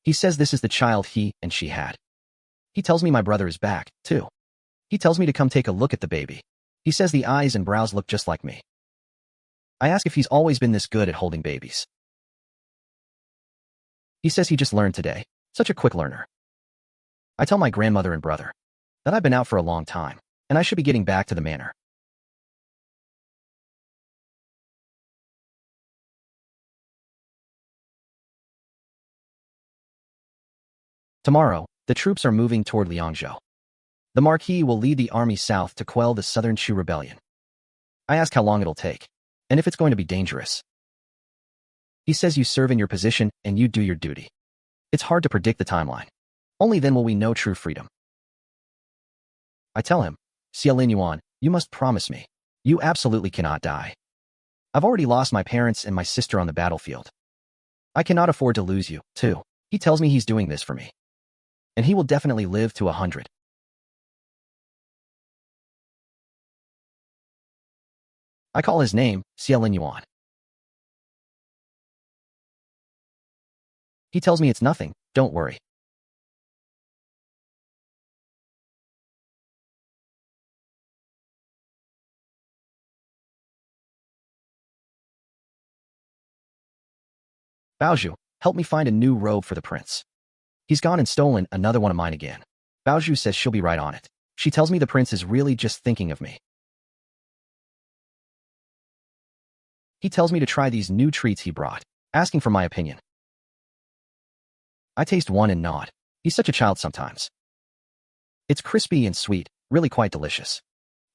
He says this is the child he and she had. He tells me my brother is back, too. He tells me to come take a look at the baby. He says the eyes and brows look just like me. I ask if he's always been this good at holding babies. He says he just learned today. Such a quick learner. I tell my grandmother and brother that I've been out for a long time, and I should be getting back to the manor. Tomorrow, the troops are moving toward Liangzhou. The Marquis will lead the army south to quell the Southern Shu rebellion. I ask how long it'll take, and if it's going to be dangerous. He says you serve in your position and you do your duty. It's hard to predict the timeline. Only then will we know true freedom. I tell him, Xie Linyuan, you must promise me. You absolutely cannot die. I've already lost my parents and my sister on the battlefield. I cannot afford to lose you, too. He tells me he's doing this for me. And he will definitely live to 100. I call his name, Xie Linyuan. He tells me it's nothing, don't worry. Baozhu, help me find a new robe for the prince. He's gone and stolen another one of mine again. Baozhu says she'll be right on it. She tells me the prince is really just thinking of me. He tells me to try these new treats he brought, asking for my opinion. I taste one and nod. He's such a child sometimes. It's crispy and sweet, really quite delicious.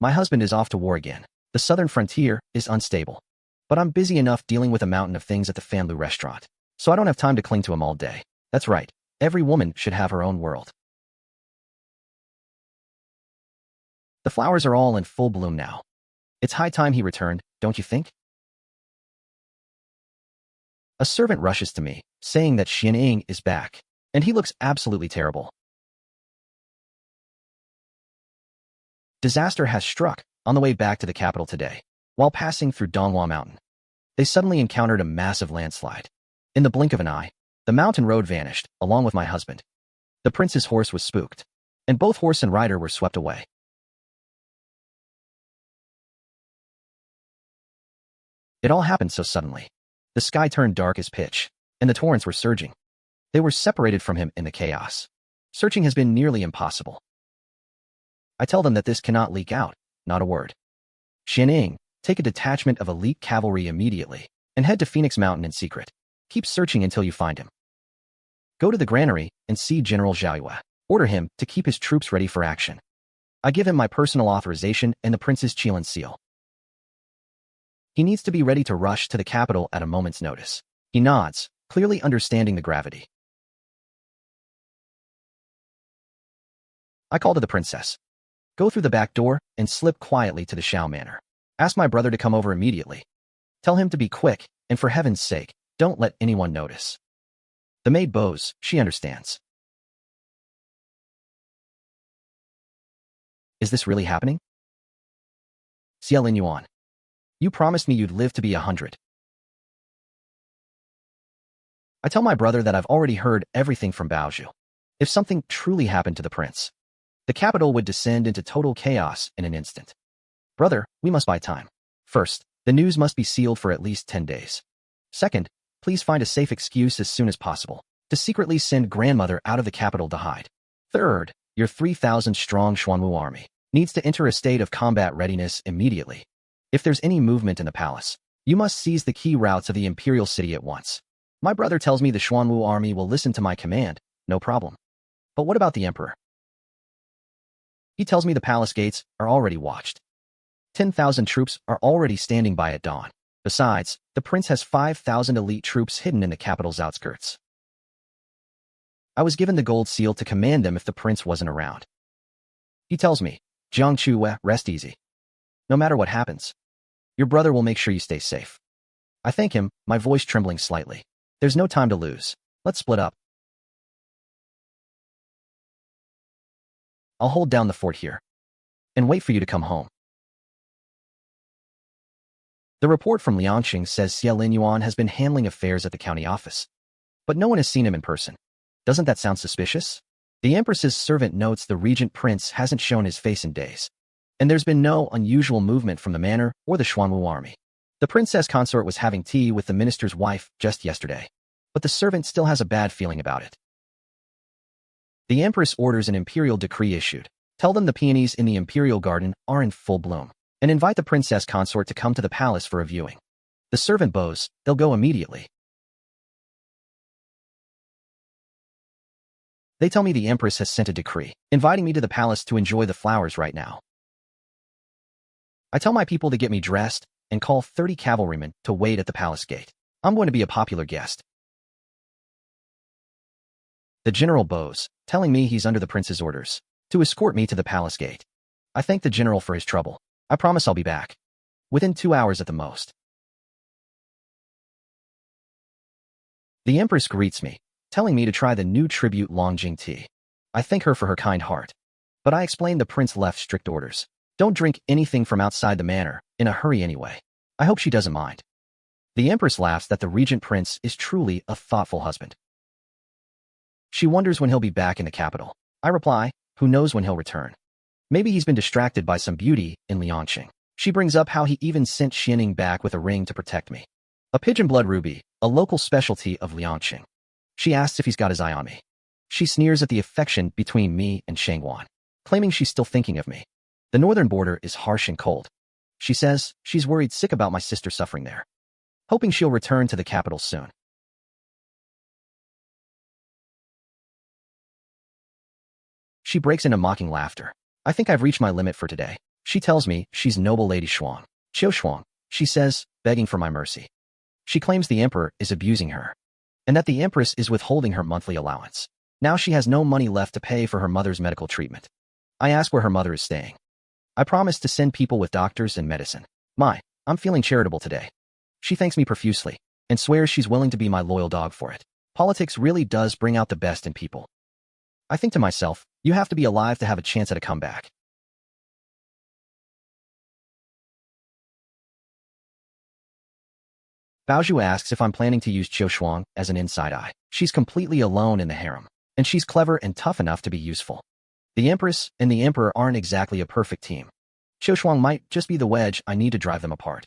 My husband is off to war again. The southern frontier is unstable. But I'm busy enough dealing with a mountain of things at the Fanlu restaurant, so I don't have time to cling to him all day. That's right. Every woman should have her own world. The flowers are all in full bloom now. It's high time he returned, don't you think? A servant rushes to me, saying that Xie Linyuan is back, and he looks absolutely terrible. Disaster has struck on the way back to the capital today. While passing through Donghua Mountain, they suddenly encountered a massive landslide. In the blink of an eye, the mountain road vanished, along with my husband. The prince's horse was spooked, and both horse and rider were swept away. It all happened so suddenly. The sky turned dark as pitch, and the torrents were surging. They were separated from him in the chaos. Searching has been nearly impossible. I tell them that this cannot leak out, not a word. Xie Linyuan, take a detachment of elite cavalry immediately, and head to Phoenix Mountain in secret. Keep searching until you find him. Go to the granary and see General Jiang Chuyue. Order him to keep his troops ready for action. I give him my personal authorization and the prince's Qilin seal. He needs to be ready to rush to the capital at a moment's notice. He nods, clearly understanding the gravity. I call to the princess. Go through the back door and slip quietly to the Shao Manor. Ask my brother to come over immediately. Tell him to be quick, and for heaven's sake, don't let anyone notice. The maid bows, she understands. Is this really happening? Xie Linyuan. You promised me you'd live to be 100. I tell my brother that I've already heard everything from Baozhu. If something truly happened to the prince, the capital would descend into total chaos in an instant. Brother, we must buy time. First, the news must be sealed for at least 10 days. Second, please find a safe excuse as soon as possible to secretly send grandmother out of the capital to hide. Third, your 3,000-strong Xuanwu army needs to enter a state of combat readiness immediately. If there's any movement in the palace, you must seize the key routes of the imperial city at once. My brother tells me the Xuanwu army will listen to my command, no problem. But what about the emperor? He tells me the palace gates are already watched. 10,000 troops are already standing by at dawn. Besides, the prince has 5,000 elite troops hidden in the capital's outskirts. I was given the gold seal to command them if the prince wasn't around. He tells me, Jiang Chuyue, rest easy. No matter what happens, your brother will make sure you stay safe. I thank him, my voice trembling slightly. There's no time to lose. Let's split up. I'll hold down the fort here and wait for you to come home. The report from Liangqing says Xie Linyuan has been handling affairs at the county office, but no one has seen him in person. Doesn't that sound suspicious? The Empress's servant notes the Regent Prince hasn't shown his face in days, and there's been no unusual movement from the manor or the Xuanwu army. The princess consort was having tea with the minister's wife just yesterday, but the servant still has a bad feeling about it. The Empress orders an imperial decree issued. Tell them the peonies in the imperial garden are in full bloom, and invite the princess consort to come to the palace for a viewing. The servant bows, they'll go immediately. They tell me the Empress has sent a decree, inviting me to the palace to enjoy the flowers right now. I tell my people to get me dressed and call 30 cavalrymen to wait at the palace gate. I'm going to be a popular guest. The general bows, telling me he's under the prince's orders to escort me to the palace gate. I thank the general for his trouble. I promise I'll be back within 2 hours at the most. The Empress greets me, telling me to try the new tribute Longjing tea. I thank her for her kind heart, but I explain the prince left strict orders. Don't drink anything from outside the manor, in a hurry anyway. I hope she doesn't mind. The Empress laughs that the Regent Prince is truly a thoughtful husband. She wonders when he'll be back in the capital. I reply, who knows when he'll return. Maybe he's been distracted by some beauty in Liangqing. She brings up how he even sent Xie Linyuan back with a ring to protect me. A pigeon blood ruby, a local specialty of Liangqing. She asks if he's got his eye on me. She sneers at the affection between me and Shangguan, claiming she's still thinking of me. The northern border is harsh and cold. She says she's worried sick about my sister suffering there, hoping she'll return to the capital soon. She breaks into mocking laughter. I think I've reached my limit for today. She tells me she's noble Lady Xuan. Qiu Shuang, she says, begging for my mercy. She claims the emperor is abusing her, and that the empress is withholding her monthly allowance. Now she has no money left to pay for her mother's medical treatment. I ask where her mother is staying. I promise to send people with doctors and medicine. I'm feeling charitable today. She thanks me profusely and swears she's willing to be my loyal dog for it. Politics really does bring out the best in people. I think to myself, you have to be alive to have a chance at a comeback. Baozhu asks if I'm planning to use Qiu Shuang as an inside eye. She's completely alone in the harem, and she's clever and tough enough to be useful. The Empress and the Emperor aren't exactly a perfect team. Qiu Shuang might just be the wedge I need to drive them apart.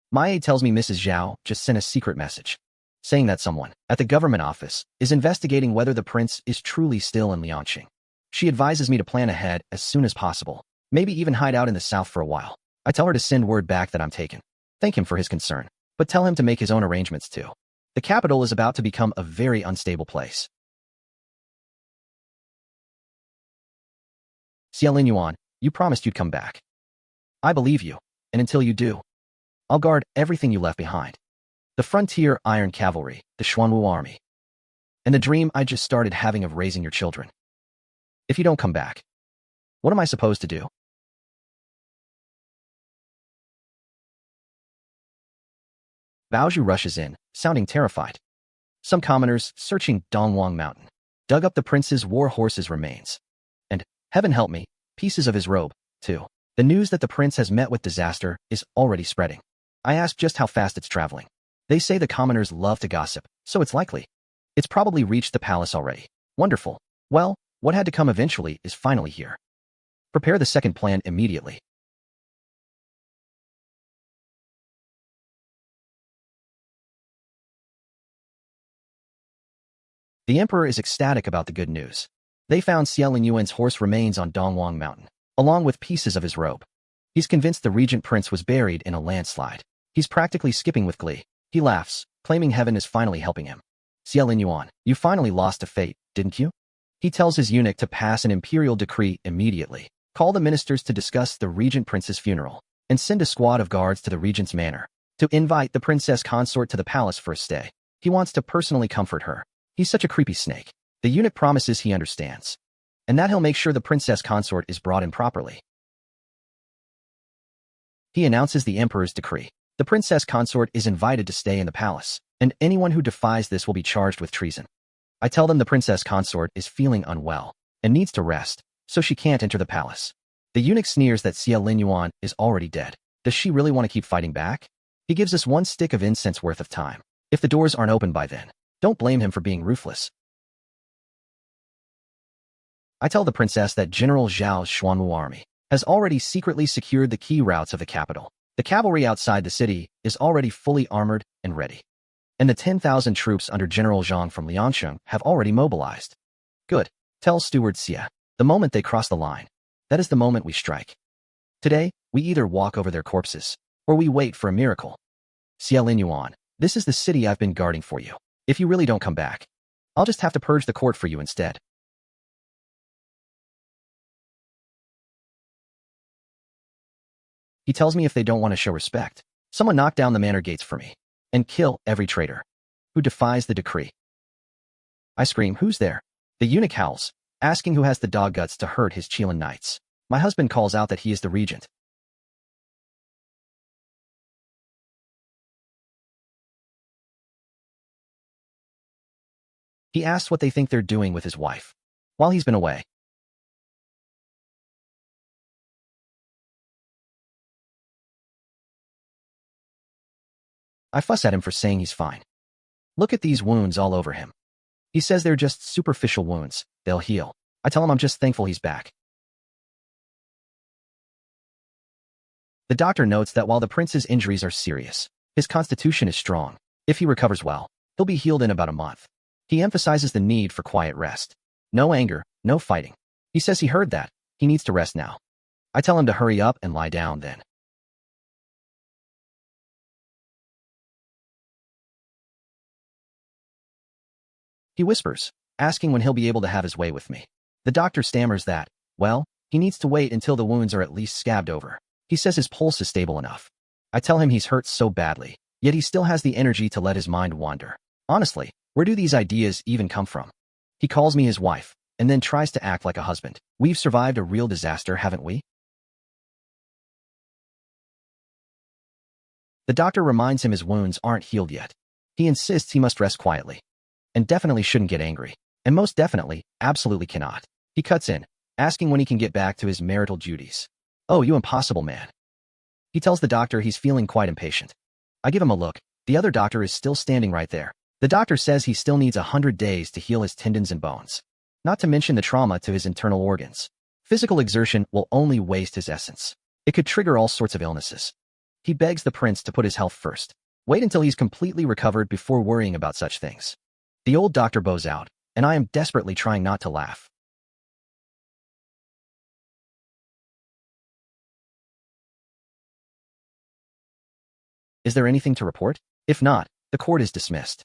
My aide tells me Mrs. Zhao just sent a secret message, saying that someone at the government office is investigating whether the prince is truly still in Liangqing. She advises me to plan ahead as soon as possible, maybe even hide out in the south for a while. I tell her to send word back that I'm taken. Thank him for his concern, but tell him to make his own arrangements too. The capital is about to become a very unstable place. Xie Linyuan, you promised you'd come back. I believe you, and until you do, I'll guard everything you left behind. The frontier iron cavalry, the Xuanwu army, and the dream I just started having of raising your children. If you don't come back, what am I supposed to do? Baozhu rushes in, sounding terrified. Some commoners, searching Dongwang Mountain, dug up the prince's war horse's remains. And, heaven help me, pieces of his robe, too. The news that the prince has met with disaster is already spreading. I ask just how fast it's traveling. They say the commoners love to gossip, so it's likely. It's probably reached the palace already. Wonderful. Well, what had to come eventually is finally here. Prepare the second plan immediately. The emperor is ecstatic about the good news. They found Xie Linyuan's horse remains on Dongwang Mountain, along with pieces of his robe. He's convinced the regent prince was buried in a landslide. He's practically skipping with glee. He laughs, claiming heaven is finally helping him. Xie Linyuan, you finally lost to fate, didn't you? He tells his eunuch to pass an imperial decree immediately, call the ministers to discuss the regent prince's funeral, and send a squad of guards to the regent's manor to invite the princess consort to the palace for a stay. He wants to personally comfort her. He's such a creepy snake. The eunuch promises he understands, and that he'll make sure the princess consort is brought in properly. He announces the emperor's decree. The princess consort is invited to stay in the palace, and anyone who defies this will be charged with treason. I tell them the princess consort is feeling unwell and needs to rest, so she can't enter the palace. The eunuch sneers that Xie Linyuan is already dead. Does she really want to keep fighting back? He gives us one stick of incense worth of time. If the doors aren't open by then, don't blame him for being ruthless. I tell the princess that General Zhao's Xuanwu army has already secretly secured the key routes of the capital. The cavalry outside the city is already fully armored and ready. And the 10,000 troops under General Zhang from Liangsheng have already mobilized. Good. Tell Steward Xie. The moment they cross the line, that is the moment we strike. Today, we either walk over their corpses, or we wait for a miracle. Xie Linyuan, this is the city I've been guarding for you. If you really don't come back, I'll just have to purge the court for you instead. He tells me if they don't want to show respect, someone knock down the manor gates for me and kill every traitor who defies the decree. I scream, who's there? The eunuch howls, asking who has the dog guts to hurt his Qilin knights. My husband calls out that he is the regent. He asks what they think they're doing with his wife while he's been away. I fuss at him for saying he's fine. Look at these wounds all over him. He says they're just superficial wounds. They'll heal. I tell him I'm just thankful he's back. The doctor notes that while the prince's injuries are serious, his constitution is strong. If he recovers well, he'll be healed in about a month. He emphasizes the need for quiet rest. No anger, no fighting. He says he heard that. He needs to rest now. I tell him to hurry up and lie down then. He whispers, asking when he'll be able to have his way with me. The doctor stammers that, well, he needs to wait until the wounds are at least scabbed over. He says his pulse is stable enough. I tell him he's hurt so badly, yet he still has the energy to let his mind wander. Honestly, where do these ideas even come from? He calls me his wife, and then tries to act like a husband. We've survived a real disaster, haven't we? The doctor reminds him his wounds aren't healed yet. He insists he must rest quietly. And definitely shouldn't get angry. And most definitely, absolutely cannot. He cuts in, asking when he can get back to his marital duties. Oh, you impossible man. He tells the doctor he's feeling quite impatient. I give him a look. The other doctor is still standing right there. The doctor says he still needs 100 days to heal his tendons and bones. Not to mention the trauma to his internal organs. Physical exertion will only waste his essence. It could trigger all sorts of illnesses. He begs the prince to put his health first. Wait until he's completely recovered before worrying about such things. The old doctor bows out, and I am desperately trying not to laugh. Is there anything to report? If not, the court is dismissed.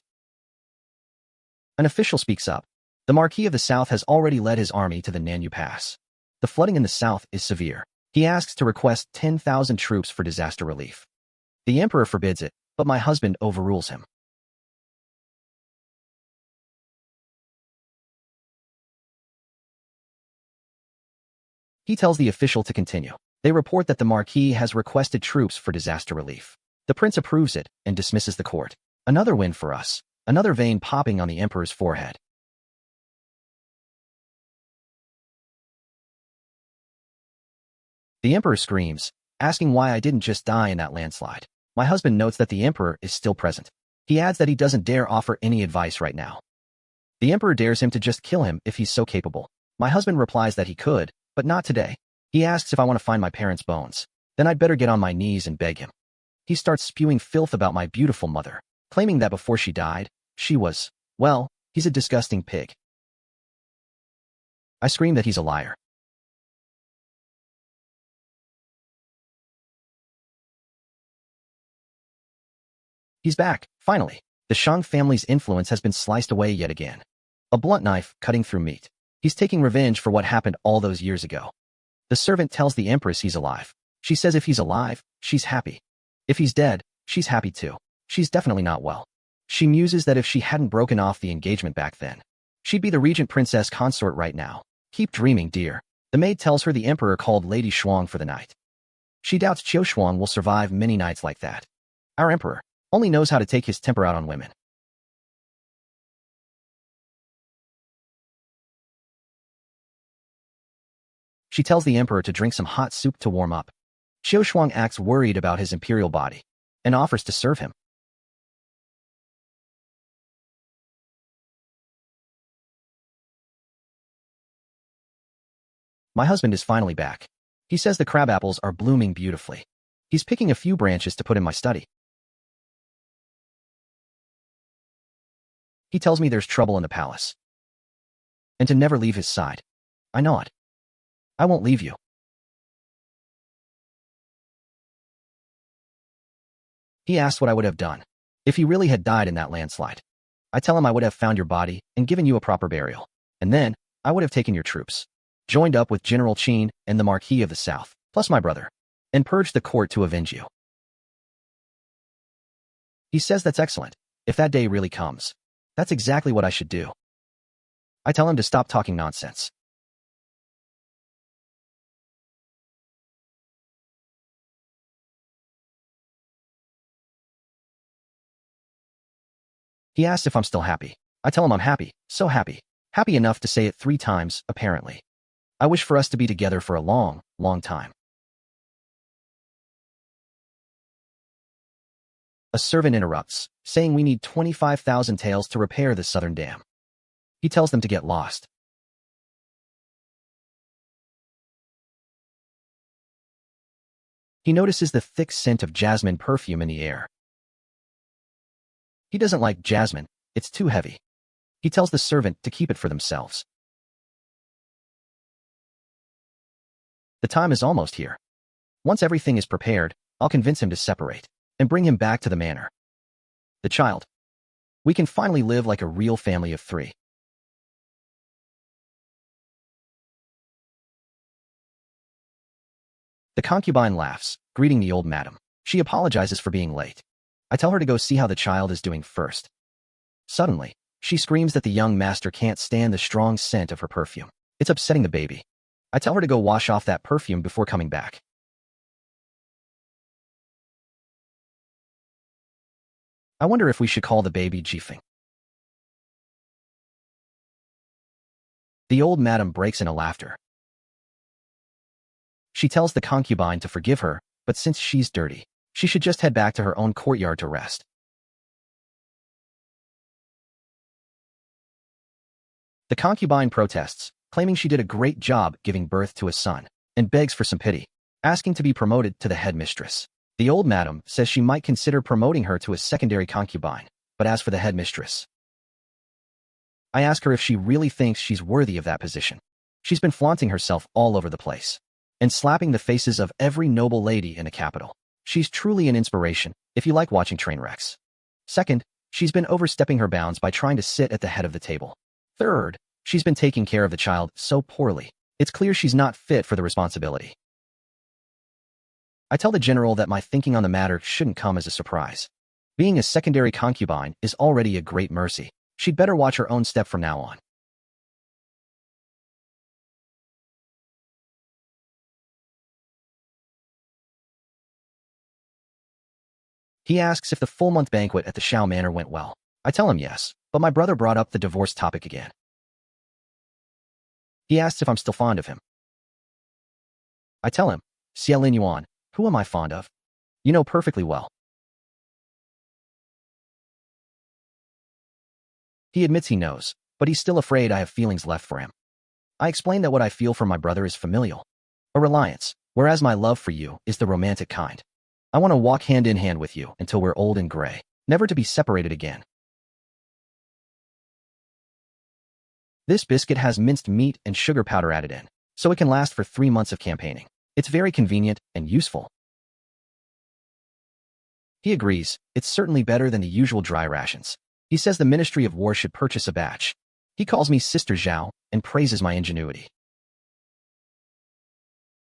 An official speaks up. The Marquis of the South has already led his army to the Nanyu Pass. The flooding in the south is severe. He asks to request 10,000 troops for disaster relief. The emperor forbids it, but my husband overrules him. He tells the official to continue. They report that the Marquis has requested troops for disaster relief. The prince approves it and dismisses the court. Another win for us. Another vein popping on the emperor's forehead. The emperor screams, asking why I didn't just die in that landslide. My husband notes that the emperor is still present. He adds that he doesn't dare offer any advice right now. The emperor dares him to just kill him if he's so capable. My husband replies that he could, but not today. He asks if I want to find my parents' bones. Then I'd better get on my knees and beg him. He starts spewing filth about my beautiful mother, claiming that before she died, she was, well, he's a disgusting pig. I scream that he's a liar. He's back, finally. The Shang family's influence has been sliced away yet again. A blunt knife cutting through meat. He's taking revenge for what happened all those years ago. The servant tells the empress he's alive. She says if he's alive, she's happy. If he's dead, she's happy too. She's definitely not well. She muses that if she hadn't broken off the engagement back then, she'd be the regent princess consort right now. Keep dreaming, dear. The maid tells her the emperor called Lady Shuang for the night. She doubts Qiu Shuang will survive many nights like that. Our emperor only knows how to take his temper out on women. She tells the emperor to drink some hot soup to warm up. Qiu Shuang acts worried about his imperial body and offers to serve him. My husband is finally back. He says the crab apples are blooming beautifully. He's picking a few branches to put in my study. He tells me there's trouble in the palace and to never leave his side. I know it. I won't leave you. He asks what I would have done if he really had died in that landslide. I tell him I would have found your body and given you a proper burial. And then, I would have taken your troops, joined up with General Qin and the Marquis of the South, plus my brother, and purged the court to avenge you. He says that's excellent. If that day really comes, that's exactly what I should do. I tell him to stop talking nonsense. He asks if I'm still happy. I tell him I'm happy, so happy. Happy enough to say it 3 times, apparently. I wish for us to be together for a long, long time. A servant interrupts, saying we need 25,000 taels to repair the southern dam. He tells them to get lost. He notices the thick scent of jasmine perfume in the air. He doesn't like jasmine, it's too heavy. He tells the servant to keep it for themselves. The time is almost here. Once everything is prepared, I'll convince him to separate and bring him back to the manor. The child. We can finally live like a real family of 3. The concubine laughs, greeting the old madam. She apologizes for being late. I tell her to go see how the child is doing first. Suddenly, she screams that the young master can't stand the strong scent of her perfume. It's upsetting the baby. I tell her to go wash off that perfume before coming back. I wonder if we should call the baby Jifeng. The old madam breaks into laughter. She tells the concubine to forgive her, but since she's dirty, she should just head back to her own courtyard to rest. The concubine protests, claiming she did a great job giving birth to a son, and begs for some pity, asking to be promoted to the headmistress. The old madam says she might consider promoting her to a secondary concubine, but as for the headmistress, I ask her if she really thinks she's worthy of that position. She's been flaunting herself all over the place and slapping the faces of every noble lady in the capital. She's truly an inspiration if you like watching train wrecks. Second, she's been overstepping her bounds by trying to sit at the head of the table. Third, she's been taking care of the child so poorly, it's clear she's not fit for the responsibility. I tell the general that my thinking on the matter shouldn't come as a surprise. Being a secondary concubine is already a great mercy. She'd better watch her own step from now on. He asks if the full-month banquet at the Shao Manor went well. I tell him yes, but my brother brought up the divorce topic again. He asks if I'm still fond of him. I tell him, Xie Linyuan, who am I fond of? You know perfectly well. He admits he knows, but he's still afraid I have feelings left for him. I explain that what I feel for my brother is familial, a reliance, whereas my love for you is the romantic kind. I want to walk hand in hand with you until we're old and gray, never to be separated again. This biscuit has minced meat and sugar powder added in, so it can last for 3 months of campaigning. It's very convenient and useful. He agrees, it's certainly better than the usual dry rations. He says the Ministry of War should purchase a batch. He calls me Sister Zhao and praises my ingenuity.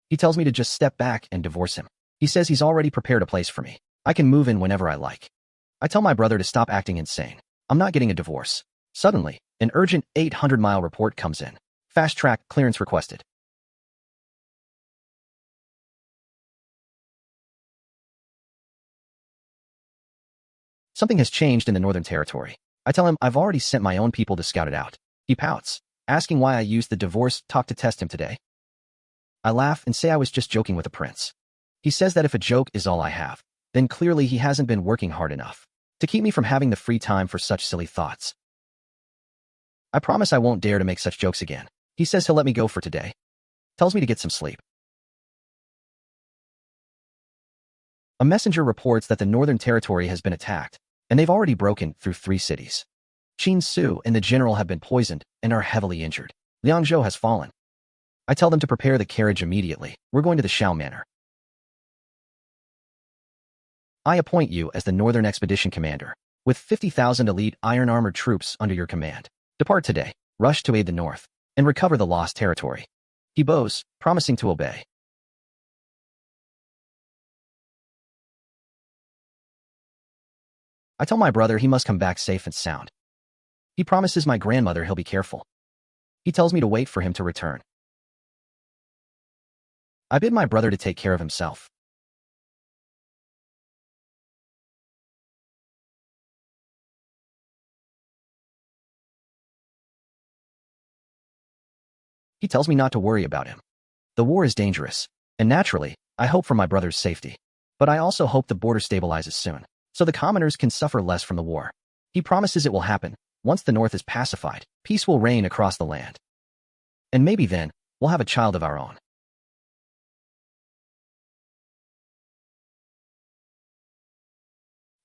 He tells me to just step back and divorce him. He says he's already prepared a place for me. I can move in whenever I like. I tell my brother to stop acting insane. I'm not getting a divorce. Suddenly, an urgent 800-mile report comes in. Fast-track clearance requested. Something has changed in the Northern Territory. I tell him I've already sent my own people to scout it out. He pouts, asking why I used the divorce talk to test him today. I laugh and say I was just joking with the prince. He says that if a joke is all I have, then clearly he hasn't been working hard enough to keep me from having the free time for such silly thoughts. I promise I won't dare to make such jokes again. He says he'll let me go for today. Tells me to get some sleep. A messenger reports that the Northern Territory has been attacked, and they've already broken through 3 cities. Qin Su and the general have been poisoned and are heavily injured. Liang Zhou has fallen. I tell them to prepare the carriage immediately. We're going to the Shao Manor. I appoint you as the Northern Expedition Commander, with 50,000 elite iron-armored troops under your command. Depart today, rush to aid the North, and recover the lost territory. He bows, promising to obey. I tell my brother he must come back safe and sound. He promises my grandmother he'll be careful. He tells me to wait for him to return. I bid my brother to take care of himself. He tells me not to worry about him. The war is dangerous, and naturally, I hope for my brother's safety. But I also hope the border stabilizes soon, so the commoners can suffer less from the war. He promises it will happen. Once the North is pacified, peace will reign across the land. And maybe then, we'll have a child of our own.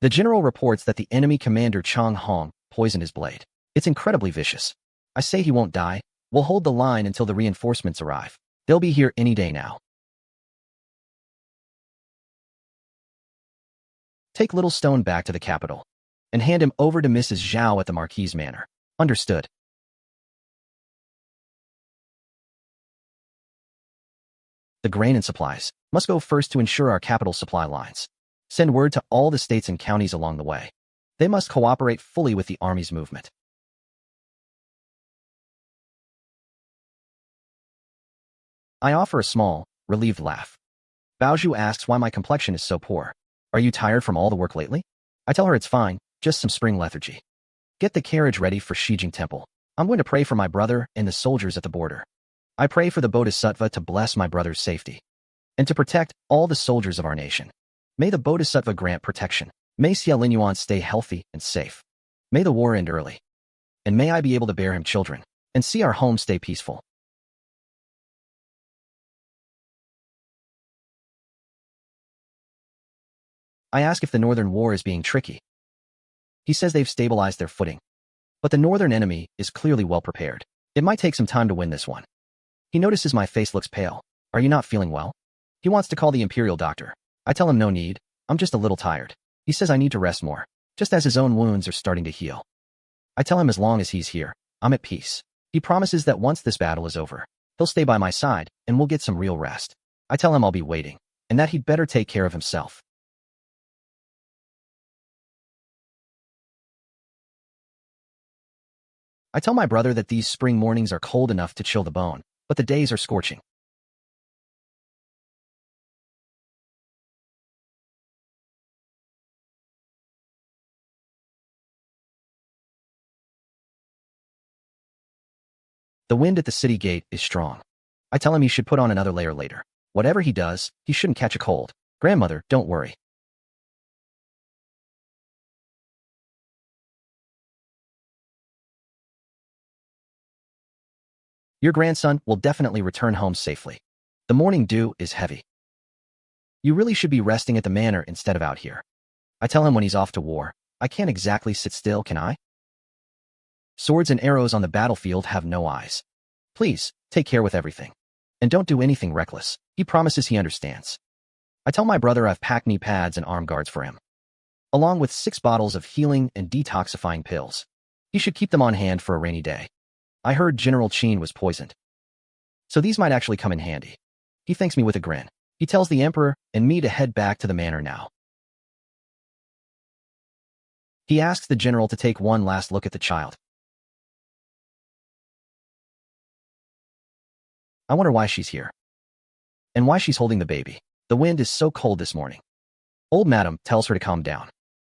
The general reports that the enemy commander Chang Hong poisoned his blade. It's incredibly vicious. I say he won't die. We'll hold the line until the reinforcements arrive. They'll be here any day now. Take Little Stone back to the capital and hand him over to Mrs. Zhao at the Marquis Manor. Understood. The the grain and supplies, must go first to ensure our capital supply lines. Send word to all the states and counties along the way. They must cooperate fully with the army's movement. I offer a small, relieved laugh. Baozhu asks why my complexion is so poor. Are you tired from all the work lately? I tell her it's fine, just some spring lethargy. Get the carriage ready for Xijing Temple. I'm going to pray for my brother and the soldiers at the border. I pray for the Bodhisattva to bless my brother's safety and to protect all the soldiers of our nation. May the Bodhisattva grant protection. May Xie Linyuan stay healthy and safe. May the war end early. And may I be able to bear him children and see our home stay peaceful. I ask if the Northern War is being tricky. He says they've stabilized their footing. But the Northern enemy is clearly well prepared. It might take some time to win this one. He notices my face looks pale. Are you not feeling well? He wants to call the imperial doctor. I tell him no need. I'm just a little tired. He says I need to rest more, just as his own wounds are starting to heal. I tell him as long as he's here, I'm at peace. He promises that once this battle is over, he'll stay by my side and we'll get some real rest. I tell him I'll be waiting, and that he'd better take care of himself. I tell my brother that these spring mornings are cold enough to chill the bone, but the days are scorching. The wind at the city gate is strong. I tell him he should put on another layer later. Whatever he does, he shouldn't catch a cold. Grandmother, don't worry. Your grandson will definitely return home safely. The morning dew is heavy. You really should be resting at the manor instead of out here. I tell him when he's off to war, I can't exactly sit still, can I? Swords and arrows on the battlefield have no eyes. Please, take care with everything. And don't do anything reckless. He promises he understands. I tell my brother I've packed knee pads and arm guards for him, along with 6 bottles of healing and detoxifying pills. He should keep them on hand for a rainy day. I heard General Qin was poisoned, so these might actually come in handy. He thanks me with a grin. He tells the emperor and me to head back to the manor now. He asks the general to take one last look at the child. I wonder why she's here, and why she's holding the baby. The wind is so cold this morning. Old Madam tells her to calm down.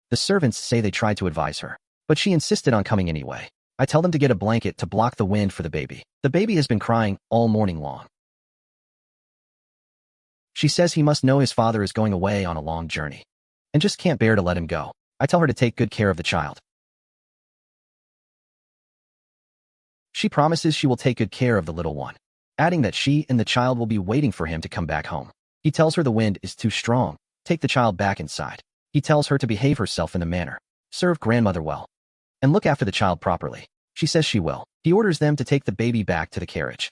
The servants say they tried to advise her, but she insisted on coming anyway. I tell them to get a blanket to block the wind for the baby. The baby has been crying all morning long. She says he must know his father is going away on a long journey, and just can't bear to let him go. I tell her to take good care of the child. She promises she will take good care of the little one, adding that she and the child will be waiting for him to come back home. He tells her the wind is too strong. Take the child back inside. He tells her to behave herself in the manor, serve grandmother well, and look after the child properly. She says she will. He orders them to take the baby back to the carriage,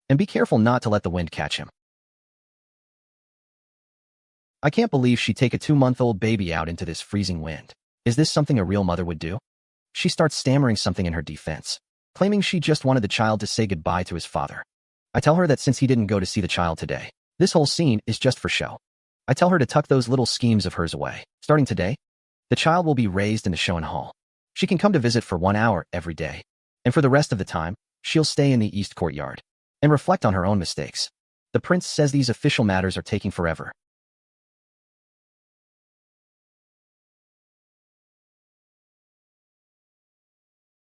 and be careful not to let the wind catch him. I can't believe she'd take a 2-month-old baby out into this freezing wind. Is this something a real mother would do? She starts stammering something in her defense, claiming she just wanted the child to say goodbye to his father. I tell her that since he didn't go to see the child today, this whole scene is just for show. I tell her to tuck those little schemes of hers away. Starting today, the child will be raised in the Shoan Hall. She can come to visit for 1 hour every day, and for the rest of the time, she'll stay in the East Courtyard and reflect on her own mistakes. The prince says these official matters are taking forever.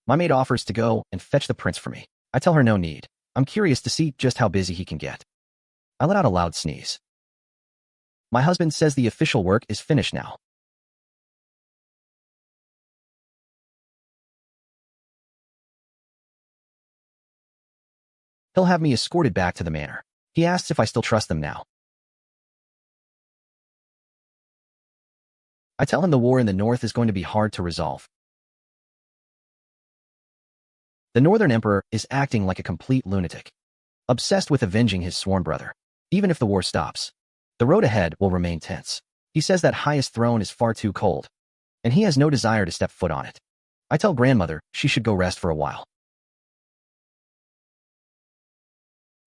My maid offers to go and fetch the prince for me. I tell her no need. I'm curious to see just how busy he can get. I let out a loud sneeze. My husband says the official work is finished now. He'll have me escorted back to the manor. He asks if I still trust them now. I tell him the war in the north is going to be hard to resolve. The Northern Emperor is acting like a complete lunatic, obsessed with avenging his sworn brother. Even if the war stops, the road ahead will remain tense. He says that highest throne is far too cold, and he has no desire to step foot on it. I tell grandmother she should go rest for a while.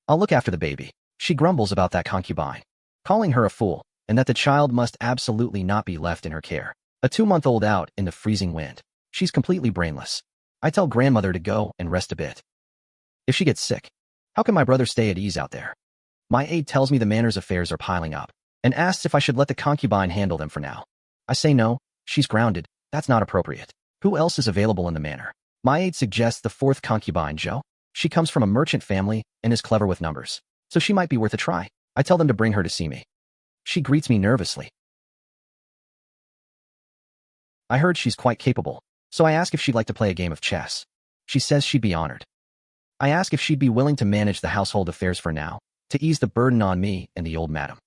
I'll look after the baby. She grumbles about that concubine, calling her a fool, and that the child must absolutely not be left in her care. A 2-month-old out in the freezing wind. She's completely brainless. I tell grandmother to go and rest a bit. If she gets sick, how can my brother stay at ease out there? My aide tells me the manor's affairs are piling up, and asks if I should let the concubine handle them for now. I say no, she's grounded, that's not appropriate. Who else is available in the manor? My aide suggests the 4th concubine, Jo. She comes from a merchant family and is clever with numbers, so she might be worth a try. I tell them to bring her to see me. She greets me nervously. I heard she's quite capable, so I ask if she'd like to play a game of chess. She says she'd be honored. I ask if she'd be willing to manage the household affairs for now, to ease the burden on me and the old madam.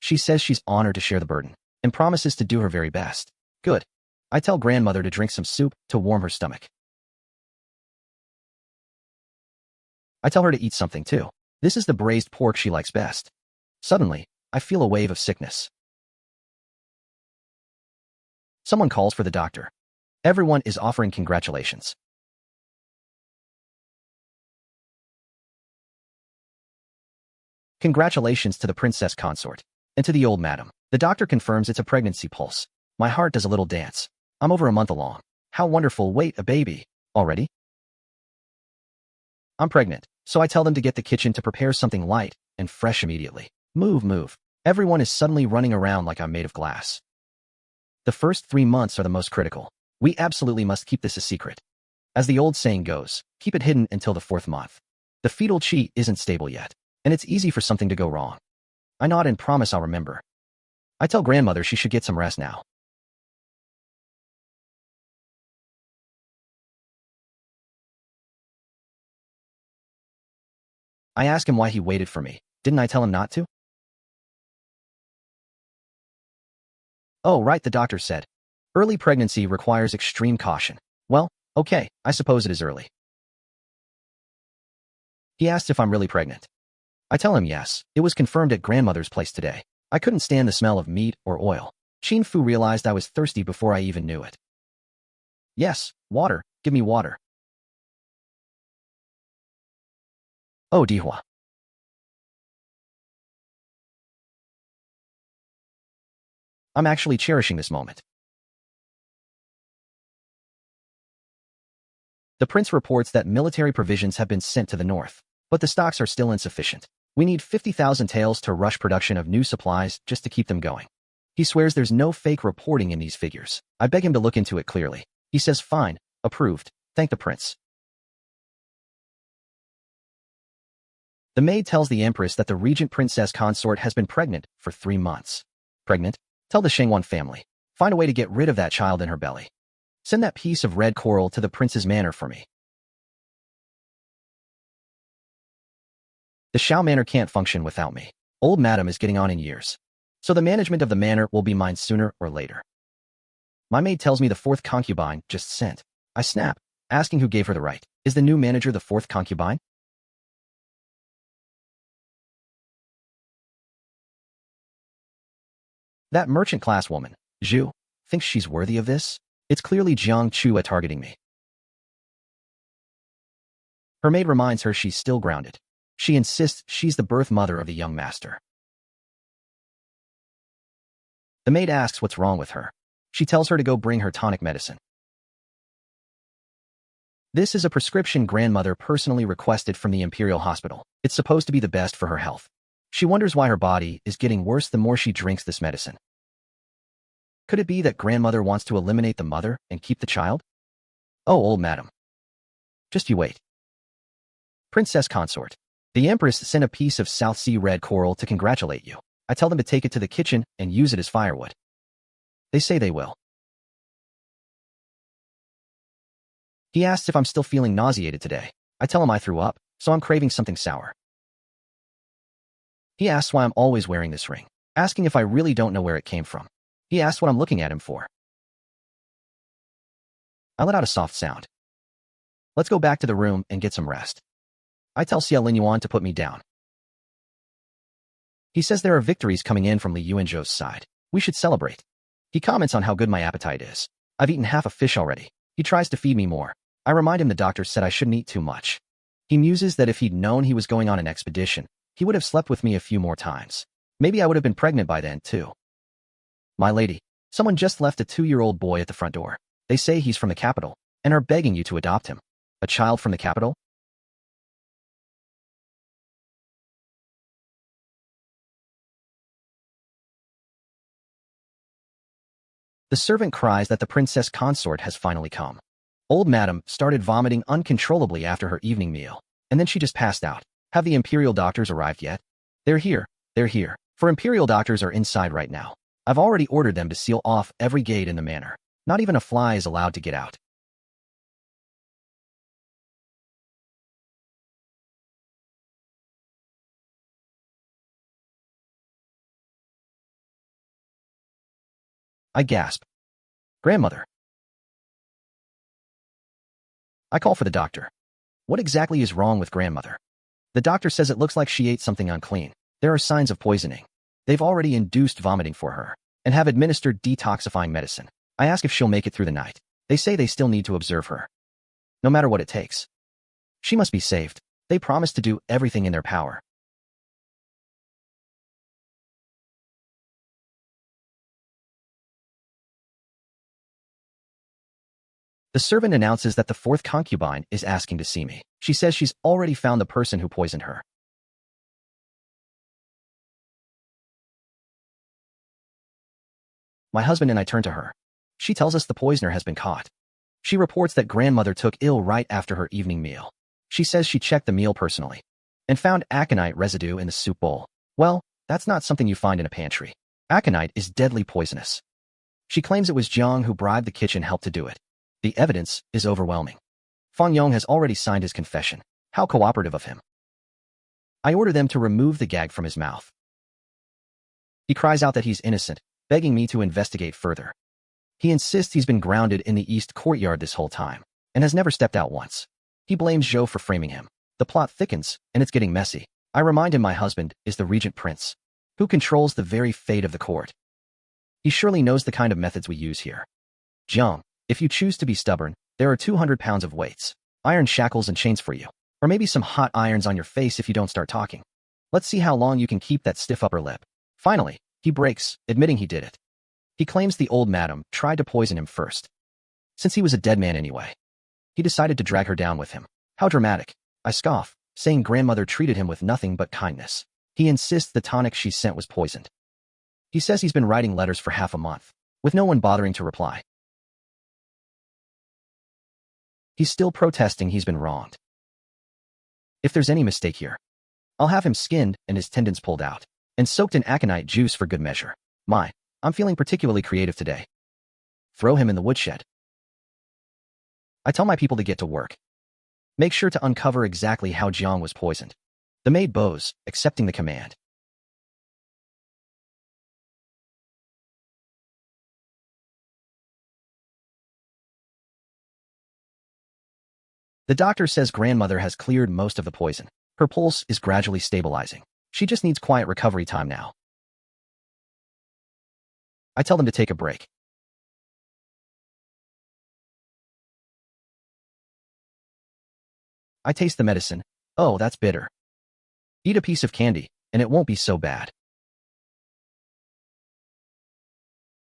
She says she's honored to share the burden, and promises to do her very best. Good. I tell grandmother to drink some soup to warm her stomach. I tell her to eat something too. This is the braised pork she likes best. Suddenly, I feel a wave of sickness. Someone calls for the doctor. Everyone is offering congratulations. Congratulations to the princess consort, and to the old madam. The doctor confirms it's a pregnancy pulse. My heart does a little dance. I'm over a month along. How wonderful, wait, a baby. Already? I'm pregnant, so I tell them to get the kitchen to prepare something light and fresh immediately. Move. Everyone is suddenly running around like I'm made of glass. The first 3 months are the most critical. We absolutely must keep this a secret. As the old saying goes, keep it hidden until the 4th month. The fetal chi isn't stable yet, and it's easy for something to go wrong. I nod and promise I'll remember. I tell grandmother she should get some rest now. I ask him why he waited for me. Didn't I tell him not to? Oh, right, the doctor said. Early pregnancy requires extreme caution. Well, okay, I suppose it is early. He asked if I'm really pregnant. I tell him yes, it was confirmed at grandmother's place today. I couldn't stand the smell of meat or oil. Qin Fu realized I was thirsty before I even knew it. Yes, water, give me water. Oh, Dihua. I'm actually cherishing this moment. The prince reports that military provisions have been sent to the north, but the stocks are still insufficient. We need 50,000 taels to rush production of new supplies just to keep them going. He swears there's no fake reporting in these figures. I beg him to look into it clearly. He says fine, approved, thank the prince. The maid tells the empress that the regent princess consort has been pregnant for 3 months. Pregnant? Tell the Shengwan family. Find a way to get rid of that child in her belly. Send that piece of red coral to the prince's manor for me. The Shao manor can't function without me. Old madam is getting on in years, so the management of the manor will be mine sooner or later. My maid tells me the 4th concubine just sent. I snap, asking who gave her the right. Is the new manager the 4th concubine? That merchant-class woman, Zhu, thinks she's worthy of this? It's clearly Jiang Chuyue targeting me. Her maid reminds her she's still grounded. She insists she's the birth mother of the young master. The maid asks what's wrong with her. She tells her to go bring her tonic medicine. This is a prescription grandmother personally requested from the Imperial Hospital. It's supposed to be the best for her health. She wonders why her body is getting worse the more she drinks this medicine. Could it be that grandmother wants to eliminate the mother and keep the child? Oh, old madam. Just you wait. Princess consort. The empress sent a piece of South Sea red coral to congratulate you. I tell them to take it to the kitchen and use it as firewood. They say they will. He asks if I'm still feeling nauseated today. I tell him I threw up, so I'm craving something sour. He asks why I'm always wearing this ring, asking if I really don't know where it came from. He asks what I'm looking at him for. I let out a soft sound. Let's go back to the room and get some rest. I tell Xie Linyuan to put me down. He says there are victories coming in from Li Yuanzhou's side. We should celebrate. He comments on how good my appetite is. I've eaten half a fish already. He tries to feed me more. I remind him the doctor said I shouldn't eat too much. He muses that if he'd known he was going on an expedition, he would have slept with me a few more times. Maybe I would have been pregnant by then, too. My lady, someone just left a 2-year-old boy at the front door. They say he's from the capital, and are begging you to adopt him. A child from the capital? The servant cries that the princess consort has finally come. Old madam started vomiting uncontrollably after her evening meal, and then she just passed out. Have the imperial doctors arrived yet? They're here. They're here. For imperial doctors are inside right now. I've already ordered them to seal off every gate in the manor. Not even a fly is allowed to get out. I gasp. Grandmother. I call for the doctor. What exactly is wrong with grandmother? The doctor says it looks like she ate something unclean. There are signs of poisoning. They've already induced vomiting for her and have administered detoxifying medicine. I ask if she'll make it through the night. They say they still need to observe her. No matter what it takes. She must be saved. They promise to do everything in their power. The servant announces that the 4th concubine is asking to see me. She says she's already found the person who poisoned her. My husband and I turn to her. She tells us the poisoner has been caught. She reports that grandmother took ill right after her evening meal. She says she checked the meal personally and found aconite residue in the soup bowl. Well, that's not something you find in a pantry. Aconite is deadly poisonous. She claims it was Jiang who bribed the kitchen help to do it. The evidence is overwhelming. Fang Yong has already signed his confession. How cooperative of him. I order them to remove the gag from his mouth. He cries out that he's innocent, begging me to investigate further. He insists he's been grounded in the east courtyard this whole time and has never stepped out once. He blames Zhou for framing him. The plot thickens, and it's getting messy. I remind him my husband is the Regent Prince, who controls the very fate of the court. He surely knows the kind of methods we use here. Jiang, if you choose to be stubborn, there are 200 pounds of weights, iron shackles and chains for you, or maybe some hot irons on your face if you don't start talking. Let's see how long you can keep that stiff upper lip. Finally, he breaks, admitting he did it. He claims the old madam tried to poison him first. Since he was a dead man anyway, he decided to drag her down with him. How dramatic. I scoff, saying grandmother treated him with nothing but kindness. He insists the tonic she sent was poisoned. He says he's been writing letters for half a month, with no one bothering to reply. He's still protesting he's been wronged. If there's any mistake here, I'll have him skinned and his tendons pulled out, and soaked in aconite juice for good measure. I'm feeling particularly creative today. Throw him in the woodshed. I tell my people to get to work. Make sure to uncover exactly how Jiang was poisoned. The maid bows, accepting the command. The doctor says grandmother has cleared most of the poison. Her pulse is gradually stabilizing. She just needs quiet recovery time now. I tell them to take a break. I taste the medicine. Oh, that's bitter. Eat a piece of candy, and it won't be so bad.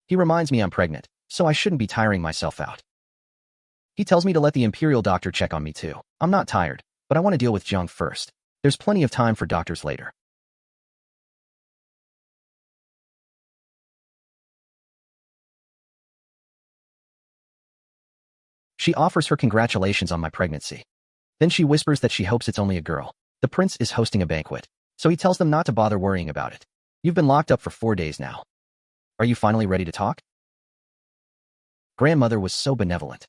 He reminds me I'm pregnant, so I shouldn't be tiring myself out. He tells me to let the imperial doctor check on me too. I'm not tired, but I want to deal with Jiang first. There's plenty of time for doctors later. She offers her congratulations on my pregnancy. Then she whispers that she hopes it's only a girl. The prince is hosting a banquet, so he tells them not to bother worrying about it. You've been locked up for 4 days now. Are you finally ready to talk? Grandmother was so benevolent.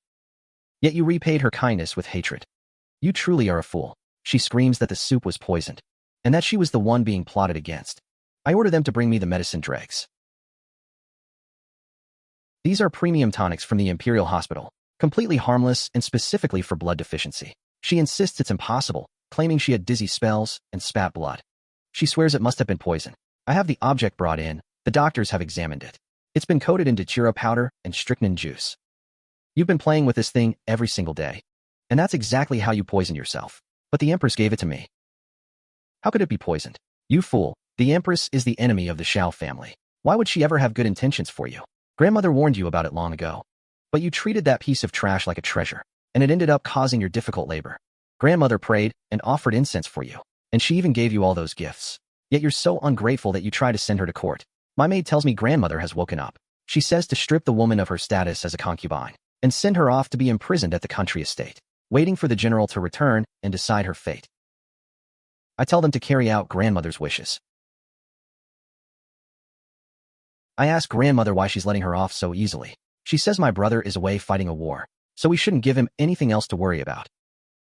Yet you repaid her kindness with hatred. You truly are a fool. She screams that the soup was poisoned, and that she was the one being plotted against. I order them to bring me the medicine dregs. These are premium tonics from the Imperial Hospital, completely harmless and specifically for blood deficiency. She insists it's impossible, claiming she had dizzy spells and spat blood. She swears it must have been poison. I have the object brought in. The doctors have examined it. It's been coated in datura powder and strychnine juice. You've been playing with this thing every single day. And that's exactly how you poison yourself. But the Empress gave it to me. How could it be poisoned? You fool. The Empress is the enemy of the Xiao family. Why would she ever have good intentions for you? Grandmother warned you about it long ago. But you treated that piece of trash like a treasure, and it ended up causing your difficult labor. Grandmother prayed and offered incense for you, and she even gave you all those gifts. Yet you're so ungrateful that you try to send her to court. My maid tells me grandmother has woken up. She says to strip the woman of her status as a concubine and send her off to be imprisoned at the country estate, waiting for the general to return and decide her fate. I tell them to carry out grandmother's wishes. I ask grandmother why she's letting her off so easily. She says my brother is away fighting a war, so we shouldn't give him anything else to worry about.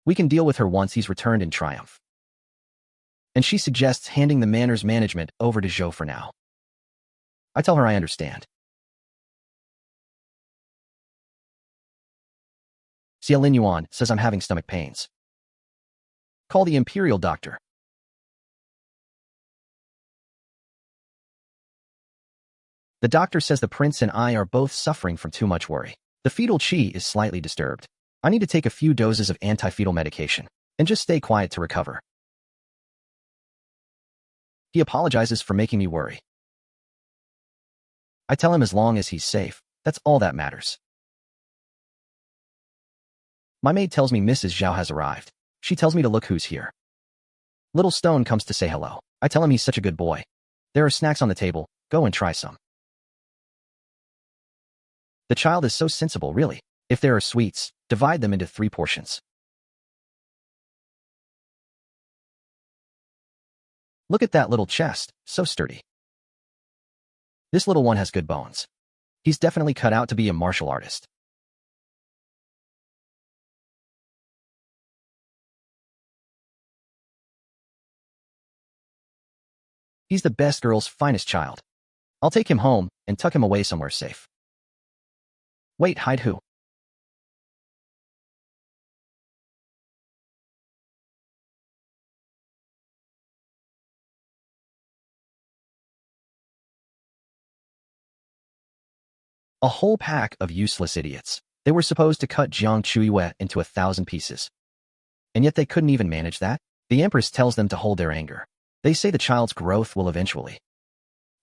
We can deal with her once he's returned in triumph. And she suggests handing the manor's management over to Zhou for now. I tell her I understand. Xie Linyuan says I'm having stomach pains. Call the imperial doctor. The doctor says the prince and I are both suffering from too much worry. The fetal qi is slightly disturbed. I need to take a few doses of anti-fetal medication and just stay quiet to recover. He apologizes for making me worry. I tell him as long as he's safe, that's all that matters. My maid tells me Mrs. Zhao has arrived. She tells me to look who's here. Little Stone comes to say hello. I tell him he's such a good boy. There are snacks on the table. Go and try some. The child is so sensible, really. If there are sweets, divide them into 3 portions. Look at that little chest, so sturdy. This little one has good bones. He's definitely cut out to be a martial artist. He's the best girl's finest child. I'll take him home and tuck him away somewhere safe. Wait, hide who? A whole pack of useless idiots. They were supposed to cut Jiang Chuyue into 1,000 pieces. And yet they couldn't even manage that? The Empress tells them to hold their anger. They say the child's growth will eventually,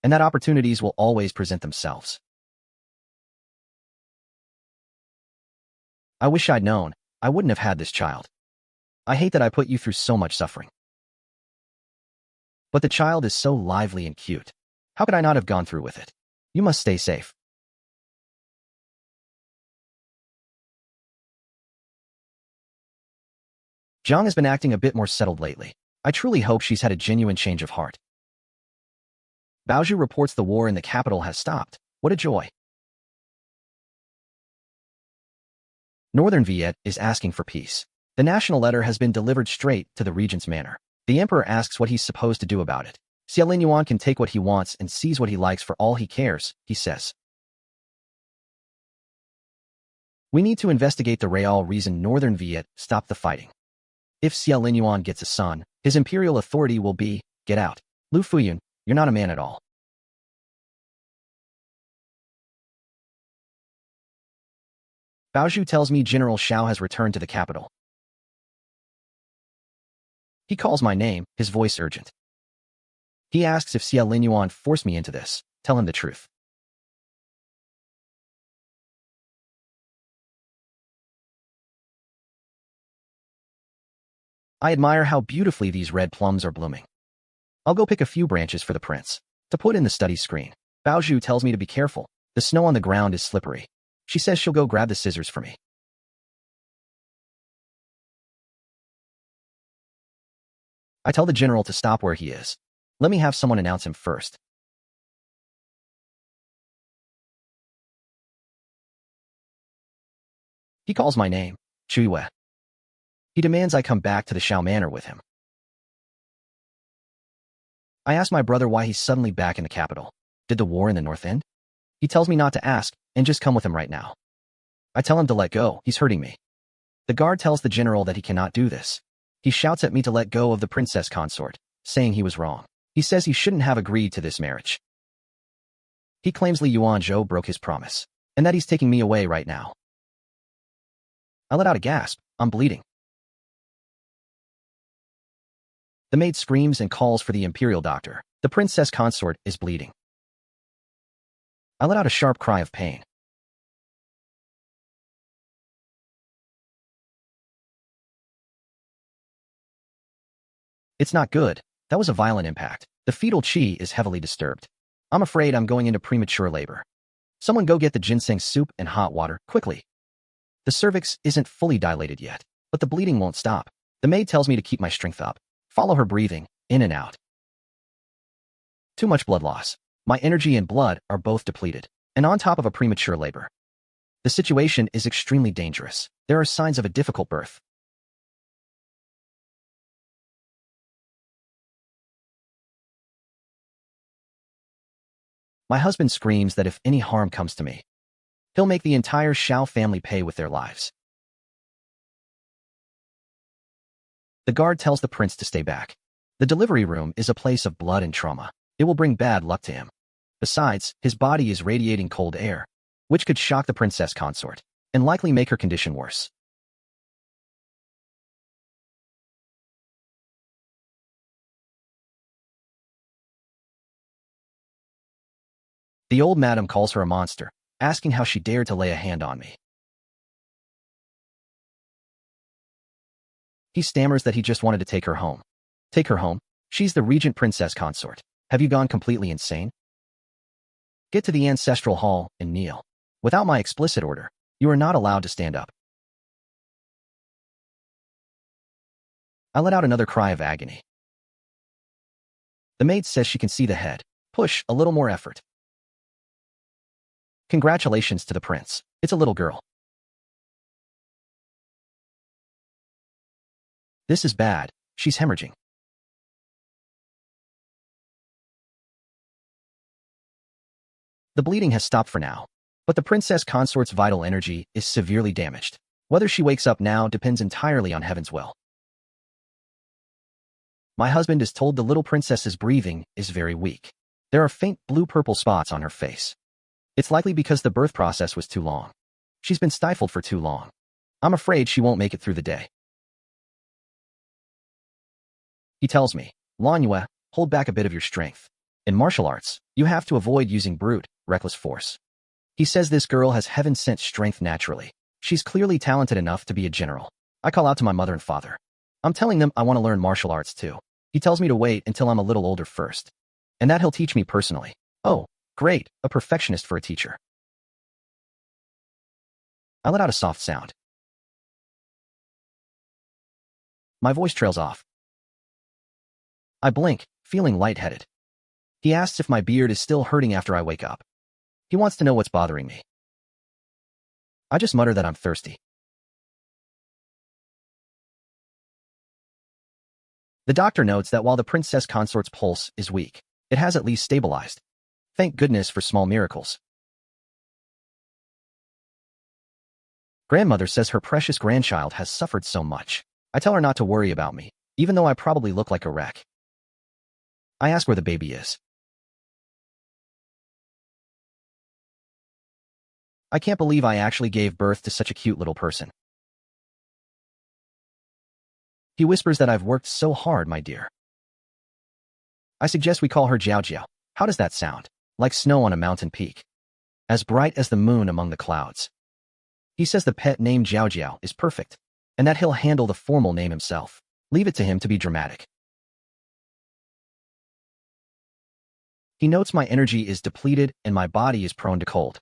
and that opportunities will always present themselves. I wish I'd known. I wouldn't have had this child. I hate that I put you through so much suffering. But the child is so lively and cute. How could I not have gone through with it? You must stay safe. Jiang has been acting a bit more settled lately. I truly hope she's had a genuine change of heart. Baozhu reports the war in the capital has stopped. What a joy. Northern Viet is asking for peace. The national letter has been delivered straight to the regent's manor. The emperor asks what he's supposed to do about it. Xie Linyuan can take what he wants and seize what he likes for all he cares, he says. We need to investigate the real reason Northern Viet stopped the fighting. If Xie Linyuan gets a son, his imperial authority will be, get out. Lu Fuyun, you're not a man at all. Baozhu tells me General Xiao has returned to the capital. He calls my name, his voice urgent. He asks if Xie Linyuan forced me into this. Tell him the truth. I admire how beautifully these red plums are blooming. I'll go pick a few branches for the prince to put in the study screen. Baozhu tells me to be careful. The snow on the ground is slippery. She says she'll go grab the scissors for me. I tell the general to stop where he is. Let me have someone announce him first. He calls my name, Chuyue. He demands I come back to the Xiao Manor with him. I ask my brother why he's suddenly back in the capital. Did the war in the north end? He tells me not to ask, and just come with him right now. I tell him to let go, he's hurting me. The guard tells the general that he cannot do this. He shouts at me to let go of the princess consort, saying he was wrong. He says he shouldn't have agreed to this marriage. He claims Li Yuanzhou broke his promise, and that he's taking me away right now. I let out a gasp. I'm bleeding. The maid screams and calls for the imperial doctor. The princess consort is bleeding. I let out a sharp cry of pain. It's not good. That was a violent impact. The fetal chi is heavily disturbed. I'm afraid I'm going into premature labor. Someone go get the ginseng soup and hot water, quickly. The cervix isn't fully dilated yet, but the bleeding won't stop. The maid tells me to keep my strength up. Follow her breathing, in and out. Too much blood loss. My energy and blood are both depleted, and on top of a premature labor. The situation is extremely dangerous. There are signs of a difficult birth. My husband screams that if any harm comes to me, he'll make the entire Xiao family pay with their lives. The guard tells the prince to stay back. The delivery room is a place of blood and trauma. It will bring bad luck to him. Besides, his body is radiating cold air, which could shock the princess consort and likely make her condition worse. The old madam calls her a monster, asking how she dared to lay a hand on me. He stammers that he just wanted to take her home. Take her home? She's the regent princess consort. Have you gone completely insane? Get to the ancestral hall and kneel. Without my explicit order, you are not allowed to stand up. I let out another cry of agony. The maid says she can see the head. Push, a little more effort. Congratulations to the prince. It's a little girl. This is bad. She's hemorrhaging. The bleeding has stopped for now, but the princess consort's vital energy is severely damaged. Whether she wakes up now depends entirely on heaven's will. My husband is told the little princess's breathing is very weak. There are faint blue-purple spots on her face. It's likely because the birth process was too long. She's been stifled for too long. I'm afraid she won't make it through the day. He tells me, Linyuan, hold back a bit of your strength. In martial arts, you have to avoid using brute, reckless force. He says this girl has heaven-sent strength naturally. She's clearly talented enough to be a general. I call out to my mother and father. I'm telling them I want to learn martial arts too. He tells me to wait until I'm a little older first, and that he'll teach me personally. Oh, great, a perfectionist for a teacher. I let out a soft sound. My voice trails off. I blink, feeling lightheaded. He asks if my beard is still hurting after I wake up. He wants to know what's bothering me. I just mutter that I'm thirsty. The doctor notes that while the princess consort's pulse is weak, it has at least stabilized. Thank goodness for small miracles. Grandmother says her precious grandchild has suffered so much. I tell her not to worry about me, even though I probably look like a wreck. I ask where the baby is. I can't believe I actually gave birth to such a cute little person. He whispers that I've worked so hard, my dear. I suggest we call her Jiao Jiao. How does that sound? Like snow on a mountain peak. As bright as the moon among the clouds. He says the pet name Jiao Jiao is perfect, and that he'll handle the formal name himself. Leave it to him to be dramatic. He notes my energy is depleted and my body is prone to cold.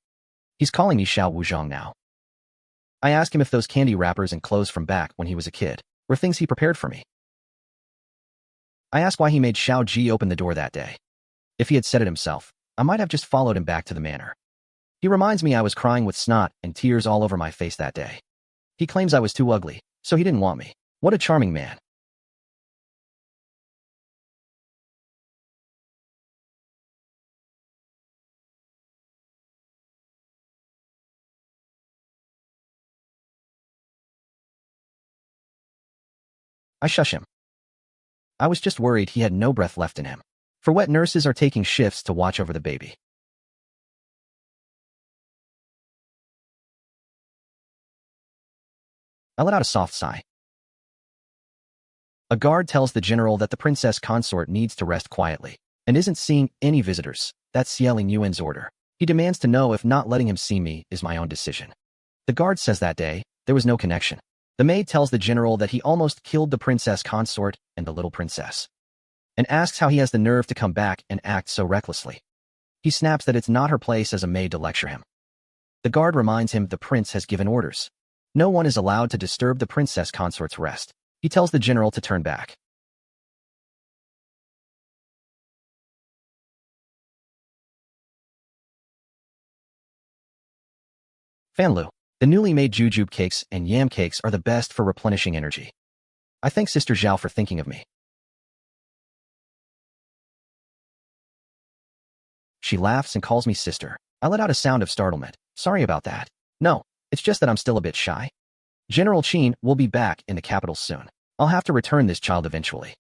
He's calling me Xiao Wuzhong now. I ask him if those candy wrappers and clothes from back when he was a kid were things he prepared for me. I ask why he made Xiao Ji open the door that day. If he had said it himself, I might have just followed him back to the manor. He reminds me I was crying with snot and tears all over my face that day. He claims I was too ugly, so he didn't want me. What a charming man. I shush him. I was just worried he had no breath left in him. For wet nurses are taking shifts to watch over the baby. I let out a soft sigh. A guard tells the general that the princess consort needs to rest quietly and isn't seeing any visitors. That's Xie Linyuan's order. He demands to know if not letting him see me is my own decision. The guard says that day, there was no connection. The maid tells the general that he almost killed the princess consort and the little princess, and asks how he has the nerve to come back and act so recklessly. He snaps that it's not her place as a maid to lecture him. The guard reminds him the prince has given orders. No one is allowed to disturb the princess consort's rest. He tells the general to turn back. Fanlu. The newly made jujube cakes and yam cakes are the best for replenishing energy. I thank Sister Zhao for thinking of me. She laughs and calls me sister. I let out a sound of startlement. Sorry about that. No, it's just that I'm still a bit shy. General Qin will be back in the capital soon. I'll have to return this child eventually.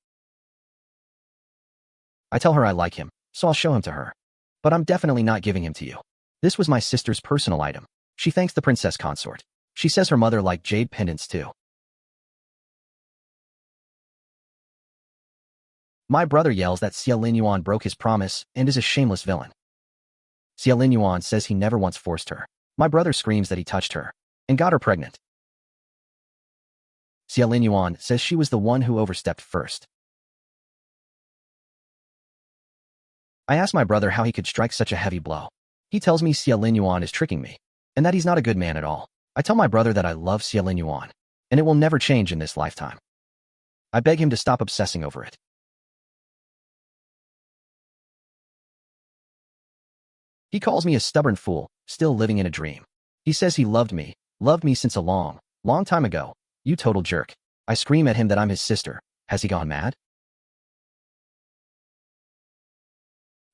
I tell her I like him, so I'll show him to her. But I'm definitely not giving him to you. This was my sister's personal item. She thanks the princess consort. She says her mother liked jade pendants too. My brother yells that Xie Linyuan broke his promise and is a shameless villain. Xie Linyuan says he never once forced her. My brother screams that he touched her and got her pregnant. Xie Linyuan says she was the one who overstepped first. I ask my brother how he could strike such a heavy blow. He tells me Xie Linyuan is tricking me, and that he's not a good man at all. I tell my brother that I love Xie Linyuan, and it will never change in this lifetime. I beg him to stop obsessing over it. He calls me a stubborn fool, still living in a dream. He says he loved me since a long, long time ago. You total jerk. I scream at him that I'm his sister. Has he gone mad?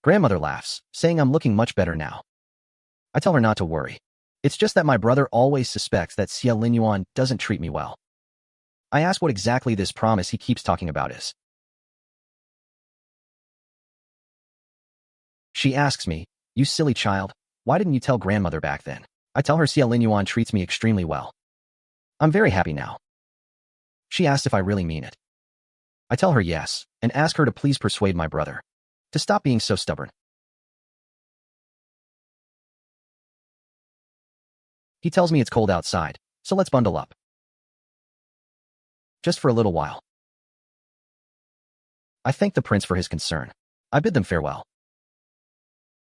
Grandmother laughs, saying I'm looking much better now. I tell her not to worry. It's just that my brother always suspects that Xie Linyuan doesn't treat me well. I ask what exactly this promise he keeps talking about is. She asks me, you silly child, why didn't you tell grandmother back then? I tell her Xie Linyuan treats me extremely well. I'm very happy now. She asks if I really mean it. I tell her yes, and ask her to please persuade my brother to stop being so stubborn. He tells me it's cold outside, so let's bundle up. Just for a little while. I thank the prince for his concern. I bid them farewell.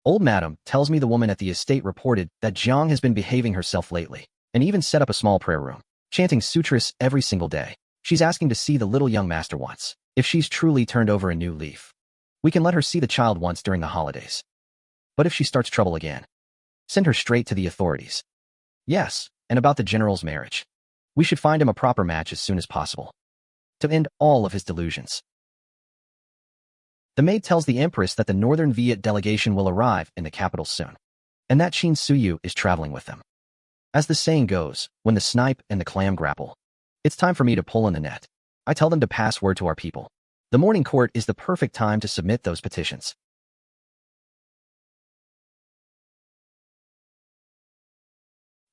Old Madam tells me the woman at the estate reported that Jiang has been behaving herself lately, and even set up a small prayer room, chanting sutras every single day. She's asking to see the little young master once. If she's truly turned over a new leaf, we can let her see the child once during the holidays. But if she starts trouble again, send her straight to the authorities. Yes, and about the general's marriage. We should find him a proper match as soon as possible, to end all of his delusions. The maid tells the empress that the Northern Viet delegation will arrive in the capital soon, and that Jiang Chuyue is traveling with them. As the saying goes, when the snipe and the clam grapple, it's time for me to pull in the net. I tell them to pass word to our people. The morning court is the perfect time to submit those petitions.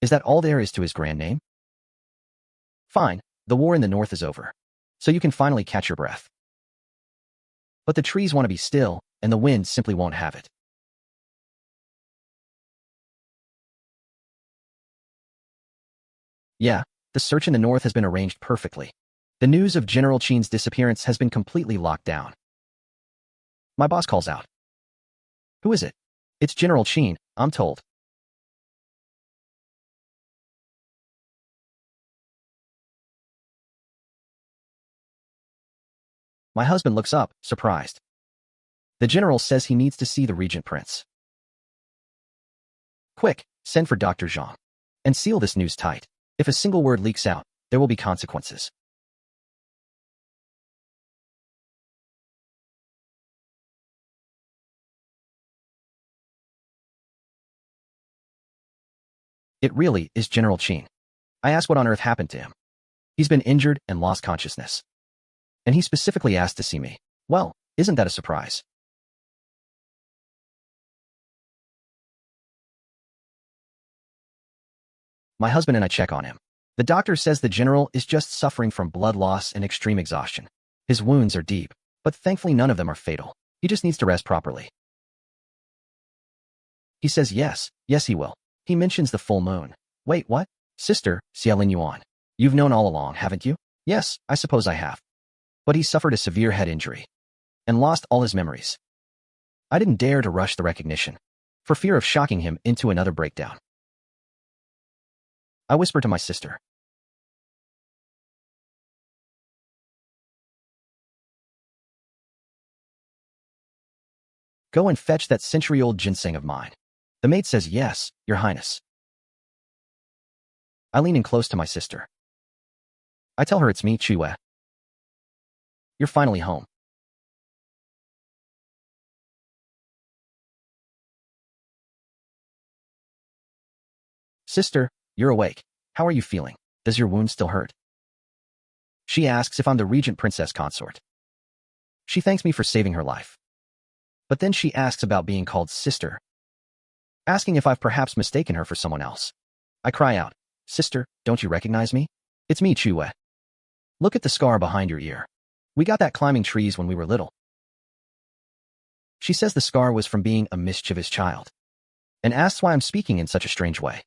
Is that all there is to his grand name? Fine, the war in the north is over, so you can finally catch your breath. But the trees want to be still, and the wind simply won't have it. Yeah, the search in the north has been arranged perfectly. The news of General Qin's disappearance has been completely locked down. My boss calls out. Who is it? It's General Qin, I'm told. My husband looks up, surprised. The general says he needs to see the Regent Prince. Quick, send for Dr. Zhang. And seal this news tight. If a single word leaks out, there will be consequences. It really is General Qin. I ask what on earth happened to him. He's been injured and lost consciousness. And he specifically asked to see me. Well, isn't that a surprise? My husband and I check on him. The doctor says the general is just suffering from blood loss and extreme exhaustion. His wounds are deep, but thankfully none of them are fatal. He just needs to rest properly. He says yes, yes he will. He mentions the full moon. Wait, what? Sister, Xie Linyuan. You've known all along, haven't you? Yes, I suppose I have. But he suffered a severe head injury and lost all his memories. I didn't dare to rush the recognition, for fear of shocking him into another breakdown. I whisper to my sister. Go and fetch that century-old ginseng of mine. The maid says yes, Your Highness. I lean in close to my sister. I tell her it's me, Chuyue. You're finally home. Sister, you're awake. How are you feeling? Does your wound still hurt? She asks if I'm the Regent princess consort. She thanks me for saving her life. But then she asks about being called sister, asking if I've perhaps mistaken her for someone else. I cry out, Sister, don't you recognize me? It's me, Chuyue. Look at the scar behind your ear. We got that climbing trees when we were little. She says the scar was from being a mischievous child, and asks why I'm speaking in such a strange way.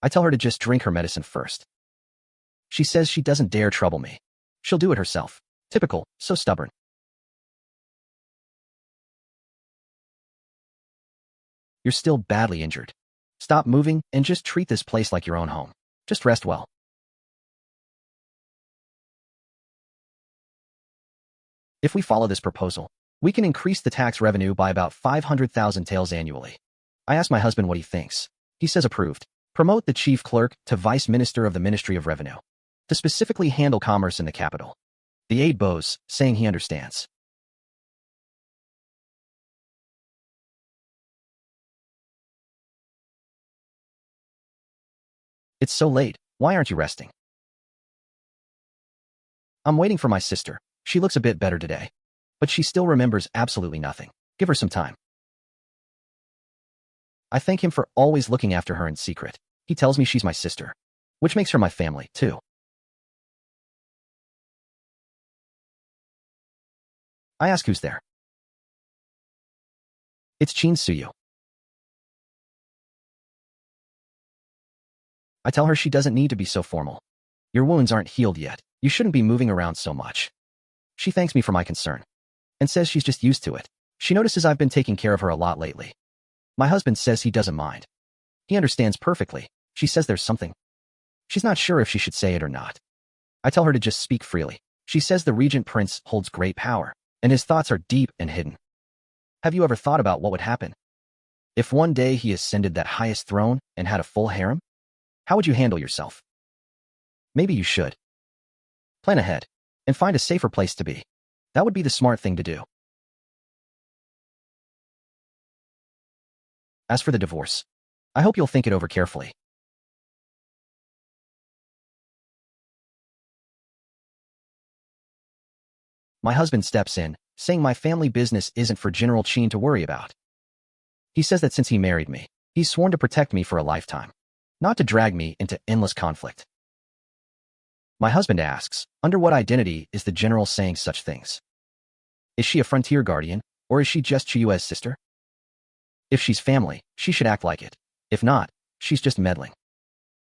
I tell her to just drink her medicine first. She says she doesn't dare trouble me. She'll do it herself. Typical, so stubborn. You're still badly injured. Stop moving and just treat this place like your own home. Just rest well. If we follow this proposal, we can increase the tax revenue by about 500,000 taels annually. I ask my husband what he thinks. He says approved. Promote the chief clerk to vice minister of the Ministry of Revenue, to specifically handle commerce in the capital. The aide bows, saying he understands. It's so late. Why aren't you resting? I'm waiting for my sister. She looks a bit better today, but she still remembers absolutely nothing. Give her some time. I thank him for always looking after her in secret. He tells me she's my sister, which makes her my family, too. I ask who's there. It's Jiang Chuyue. I tell her she doesn't need to be so formal. Your wounds aren't healed yet. You shouldn't be moving around so much. She thanks me for my concern and says she's just used to it. She notices I've been taking care of her a lot lately. My husband says he doesn't mind. He understands perfectly. She says there's something. She's not sure if she should say it or not. I tell her to just speak freely. She says the Regent Prince holds great power, and his thoughts are deep and hidden. Have you ever thought about what would happen if one day he ascended that highest throne and had a full harem? How would you handle yourself? Maybe you should. Plan ahead and find a safer place to be. That would be the smart thing to do. As for the divorce, I hope you'll think it over carefully. My husband steps in, saying my family business isn't for General Qin to worry about. He says that since he married me, he's sworn to protect me for a lifetime, not to drag me into endless conflict. My husband asks, under what identity is the general saying such things? Is she a frontier guardian, or is she just Chuyue's sister? If she's family, she should act like it. If not, she's just meddling.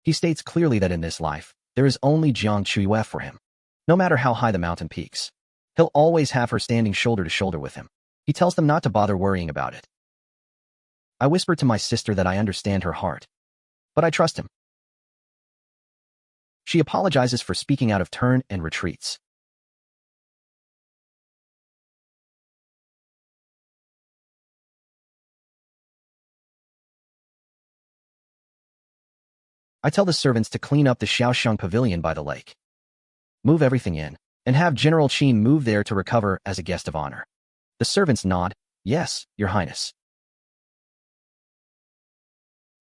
He states clearly that in this life, there is only Jiang Chuyue for him. No matter how high the mountain peaks, he'll always have her standing shoulder to shoulder with him. He tells them not to bother worrying about it. I whisper to my sister that I understand her heart, but I trust him. She apologizes for speaking out of turn and retreats. I tell the servants to clean up the Shaoxiang pavilion by the lake, move everything in, and have General Qin move there to recover as a guest of honor. The servants nod, yes, Your Highness.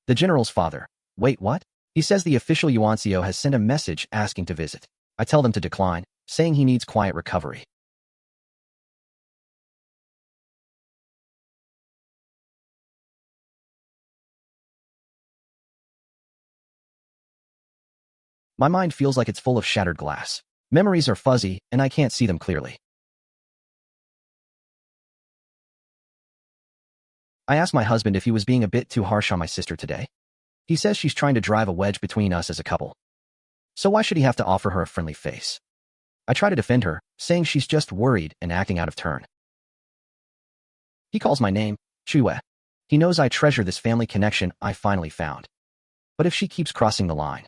The general's father, wait, what? He says the official Yuancio has sent a message asking to visit. I tell them to decline, saying he needs quiet recovery. My mind feels like it's full of shattered glass. Memories are fuzzy, and I can't see them clearly. I asked my husband if he was being a bit too harsh on my sister today. He says she's trying to drive a wedge between us as a couple. So why should he have to offer her a friendly face? I try to defend her, saying she's just worried and acting out of turn. He calls my name, Chuyue. He knows I treasure this family connection I finally found. But if she keeps crossing the line,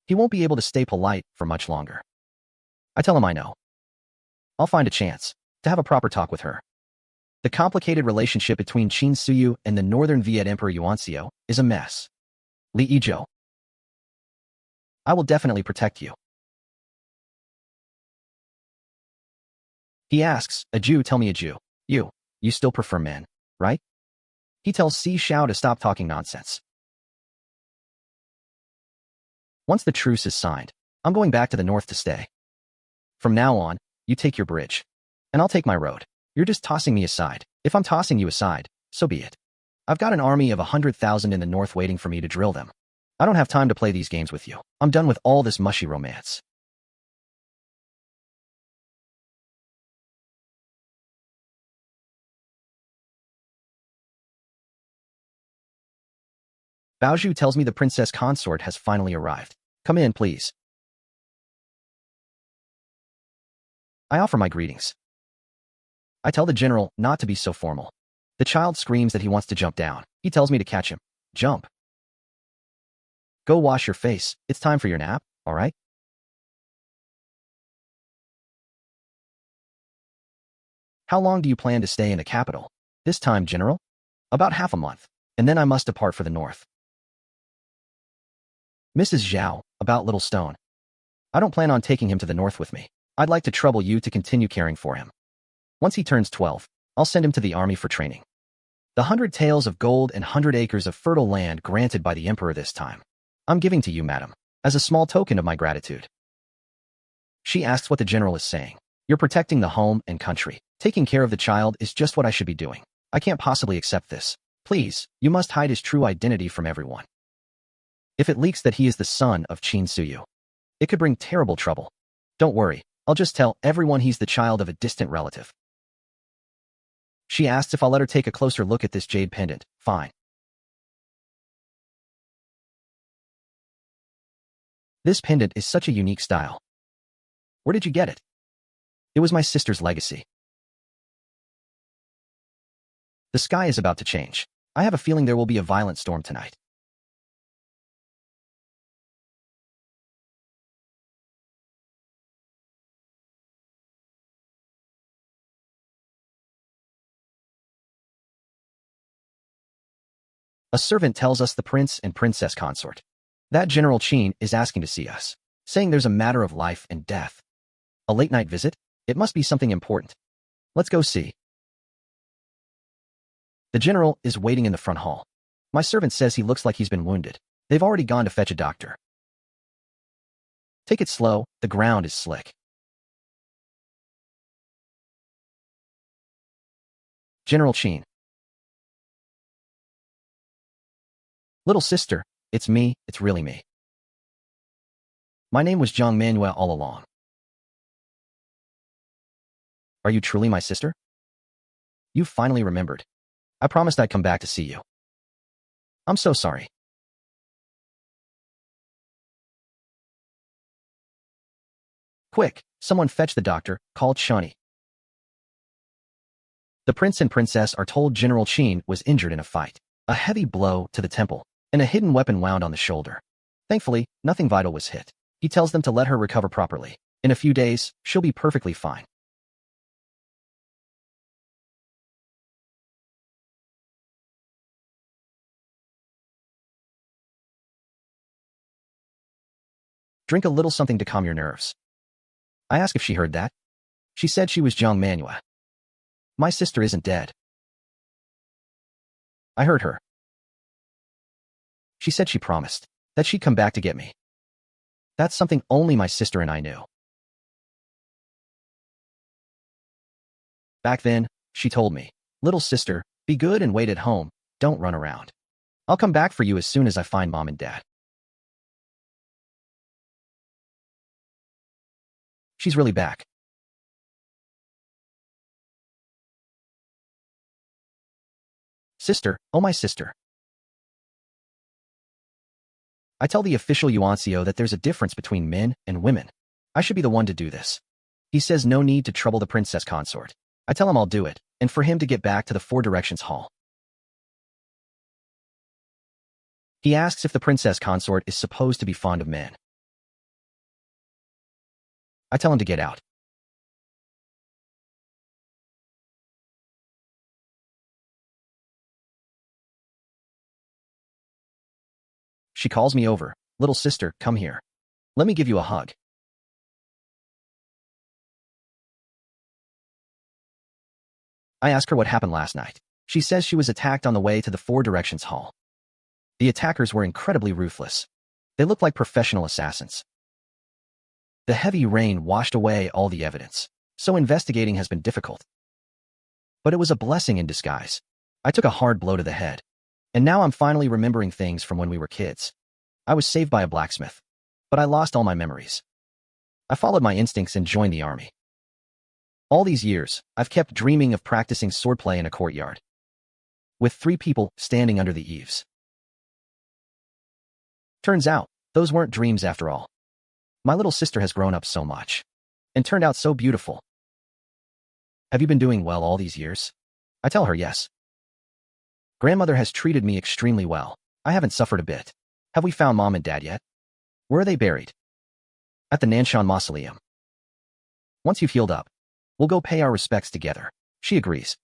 he won't be able to stay polite for much longer. I tell him I know. I'll find a chance to have a proper talk with her. The complicated relationship between Jiang Chuyue and the Northern Viet Emperor Yuanzhou is a mess. Li Yizhou. I will definitely protect you. He asks, a Jew tell me a Jew. You still prefer men, right? He tells Xie Xiao to stop talking nonsense. Once the truce is signed, I'm going back to the north to stay. From now on, you take your bridge, and I'll take my road. You're just tossing me aside. If I'm tossing you aside, so be it. I've got an army of 100,000 in the north waiting for me to drill them. I don't have time to play these games with you. I'm done with all this mushy romance. Baozhu tells me the princess consort has finally arrived. Come in, please. I offer my greetings. I tell the general not to be so formal. The child screams that he wants to jump down. He tells me to catch him. Jump. Go wash your face. It's time for your nap, all right? How long do you plan to stay in the capital? This time, General? About half a month, and then I must depart for the north. Mrs. Zhao, about Little Stone. I don't plan on taking him to the north with me. I'd like to trouble you to continue caring for him. Once he turns 12, I'll send him to the army for training. The 100 taels of gold and 100 acres of fertile land granted by the emperor this time, I'm giving to you, madam, as a small token of my gratitude. She asks what the general is saying. You're protecting the home and country. Taking care of the child is just what I should be doing. I can't possibly accept this. Please, you must hide his true identity from everyone. If it leaks that he is the son of Jiang Chuyue, it could bring terrible trouble. Don't worry, I'll just tell everyone he's the child of a distant relative. She asks if I'll let her take a closer look at this jade pendant. Fine. This pendant is such a unique style. Where did you get it? It was my sister's legacy. The sky is about to change. I have a feeling there will be a violent storm tonight. A servant tells us the prince and princess consort. That General Qin is asking to see us, saying there's a matter of life and death. A late-night visit? It must be something important. Let's go see. The general is waiting in the front hall. My servant says he looks like he's been wounded. They've already gone to fetch a doctor. Take it slow, the ground is slick. General Qin. Little sister, it's me, it's really me. My name was Jiang Manuel all along. Are you truly my sister? You finally remembered. I promised I'd come back to see you. I'm so sorry. Quick, someone fetch the doctor, called Shani. The prince and princess are told General Qin was injured in a fight. A heavy blow to the temple, and a hidden weapon wound on the shoulder. Thankfully, nothing vital was hit. He tells them to let her recover properly. In a few days, she'll be perfectly fine. Drink a little something to calm your nerves. I asked if she heard that. She said she was Jiang Manuel. My sister isn't dead. I heard her. She said she promised that she'd come back to get me. That's something only my sister and I knew. Back then, she told me, little sister, be good and wait at home, don't run around. I'll come back for you as soon as I find mom and dad. She's really back. Sister, oh my sister. I tell the official Yuancio that there's a difference between men and women. I should be the one to do this. He says no need to trouble the princess consort. I tell him I'll do it, and for him to get back to the Four Directions Hall. He asks if the princess consort is supposed to be fond of men. I tell him to get out. She calls me over. Little sister, come here. Let me give you a hug. I ask her what happened last night. She says she was attacked on the way to the Four Directions Hall. The attackers were incredibly ruthless. They looked like professional assassins. The heavy rain washed away all the evidence, so investigating has been difficult. But it was a blessing in disguise. I took a hard blow to the head, and now I'm finally remembering things from when we were kids. I was saved by a blacksmith, but I lost all my memories. I followed my instincts and joined the army. All these years, I've kept dreaming of practicing swordplay in a courtyard, with 3 people standing under the eaves. Turns out, those weren't dreams after all. My little sister has grown up so much, and turned out so beautiful. Have you been doing well all these years? I tell her yes. Grandmother has treated me extremely well. I haven't suffered a bit. Have we found Mom and Dad yet? Where are they buried? At the Nanshan Mausoleum. Once you've healed up, we'll go pay our respects together. She agrees.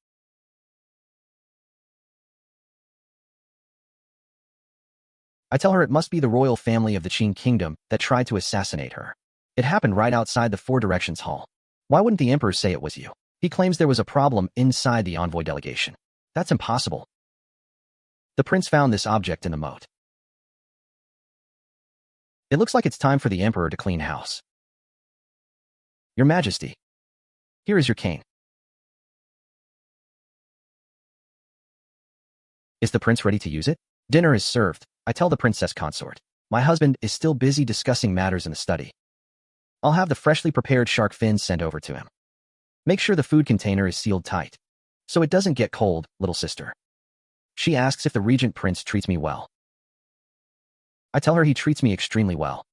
I tell her it must be the royal family of the Qin kingdom that tried to assassinate her. It happened right outside the Four Directions Hall. Why wouldn't the emperor say it was you? He claims there was a problem inside the envoy delegation. That's impossible. The prince found this object in the moat. It looks like it's time for the emperor to clean house. Your Majesty, here is your cane. Is the prince ready to use it? Dinner is served. I tell the princess consort. My husband is still busy discussing matters in the study. I'll have the freshly prepared shark fins sent over to him. Make sure the food container is sealed tight, so it doesn't get cold, little sister. She asks if the regent prince treats me well. I tell her he treats me extremely well.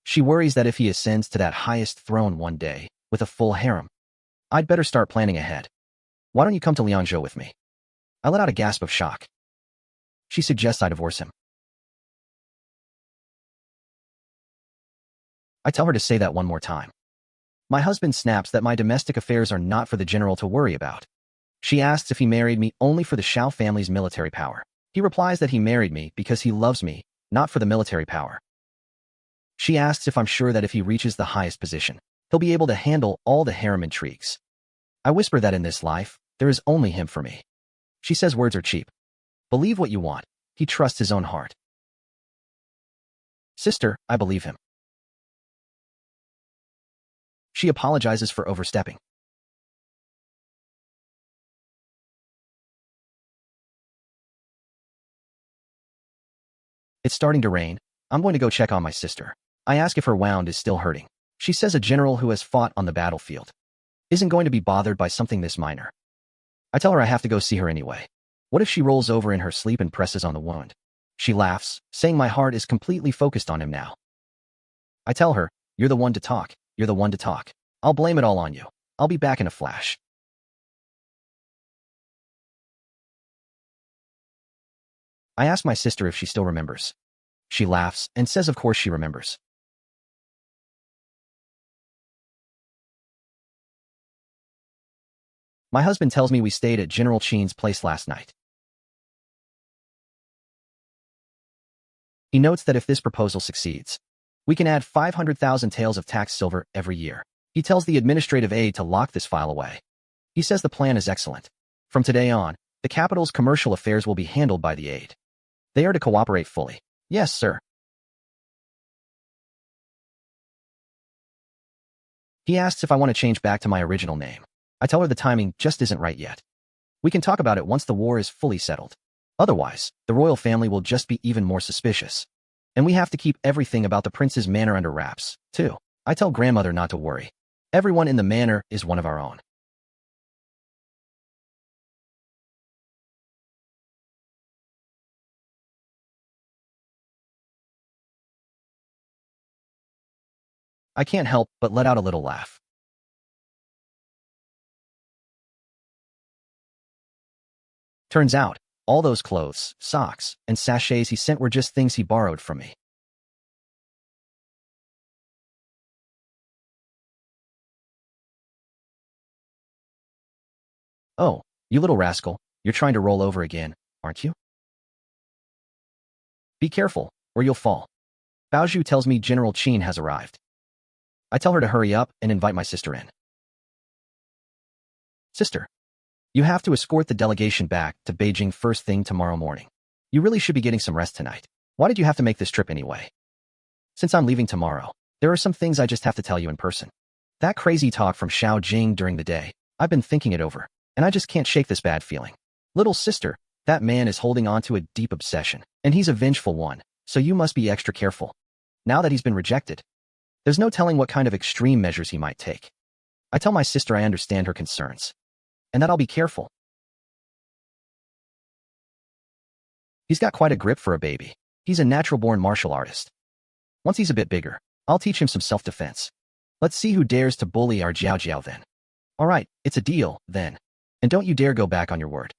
She worries that if he ascends to that highest throne one day, with a full harem, I'd better start planning ahead. Why don't you come to Liangzhou with me? I let out a gasp of shock. She suggests I divorce him. I tell her to say that one more time. My husband snaps that my domestic affairs are not for the general to worry about. She asks if he married me only for the Shao family's military power. He replies that he married me because he loves me, not for the military power. She asks if I'm sure that if he reaches the highest position, he'll be able to handle all the harem intrigues. I whisper that in this life, there is only him for me. She says words are cheap. Believe what you want. He trusts his own heart. Sister, I believe him. She apologizes for overstepping. It's starting to rain. I'm going to go check on my sister. I ask if her wound is still hurting. She says a general who has fought on the battlefield isn't going to be bothered by something this minor. I tell her I have to go see her anyway. What if she rolls over in her sleep and presses on the wound? She laughs, saying my heart is completely focused on him now. I tell her, you're the one to talk. You're the one to talk. I'll blame it all on you. I'll be back in a flash. I ask my sister if she still remembers. She laughs and says of course she remembers. My husband tells me we stayed at General Qin's place last night. He notes that if this proposal succeeds, we can add 500,000 taels of tax silver every year. He tells the administrative aide to lock this file away. He says the plan is excellent. From today on, the capital's commercial affairs will be handled by the aide. They are to cooperate fully. Yes, sir. He asks if I want to change back to my original name. I tell her the timing just isn't right yet. We can talk about it once the war is fully settled. Otherwise, the royal family will just be even more suspicious. And we have to keep everything about the prince's manor under wraps, too. I tell grandmother not to worry. Everyone in the manor is one of our own. I can't help but let out a little laugh. Turns out, all those clothes, socks, and sachets he sent were just things he borrowed from me. Oh, you little rascal, you're trying to roll over again, aren't you? Be careful, or you'll fall. Baozhu tells me General Qin has arrived. I tell her to hurry up and invite my sister in. Sister, you have to escort the delegation back to Beijing first thing tomorrow morning. You really should be getting some rest tonight. Why did you have to make this trip anyway? Since I'm leaving tomorrow, there are some things I just have to tell you in person. That crazy talk from Xiao Jing during the day, I've been thinking it over, and I just can't shake this bad feeling. Little sister, that man is holding on to a deep obsession, and he's a vengeful one, so you must be extra careful. Now that he's been rejected, there's no telling what kind of extreme measures he might take. I tell my sister I understand her concerns, and that I'll be careful. He's got quite a grip for a baby. He's a natural-born martial artist. Once he's a bit bigger, I'll teach him some self-defense. Let's see who dares to bully our Jiao Jiao then. All right, it's a deal, then. And don't you dare go back on your word.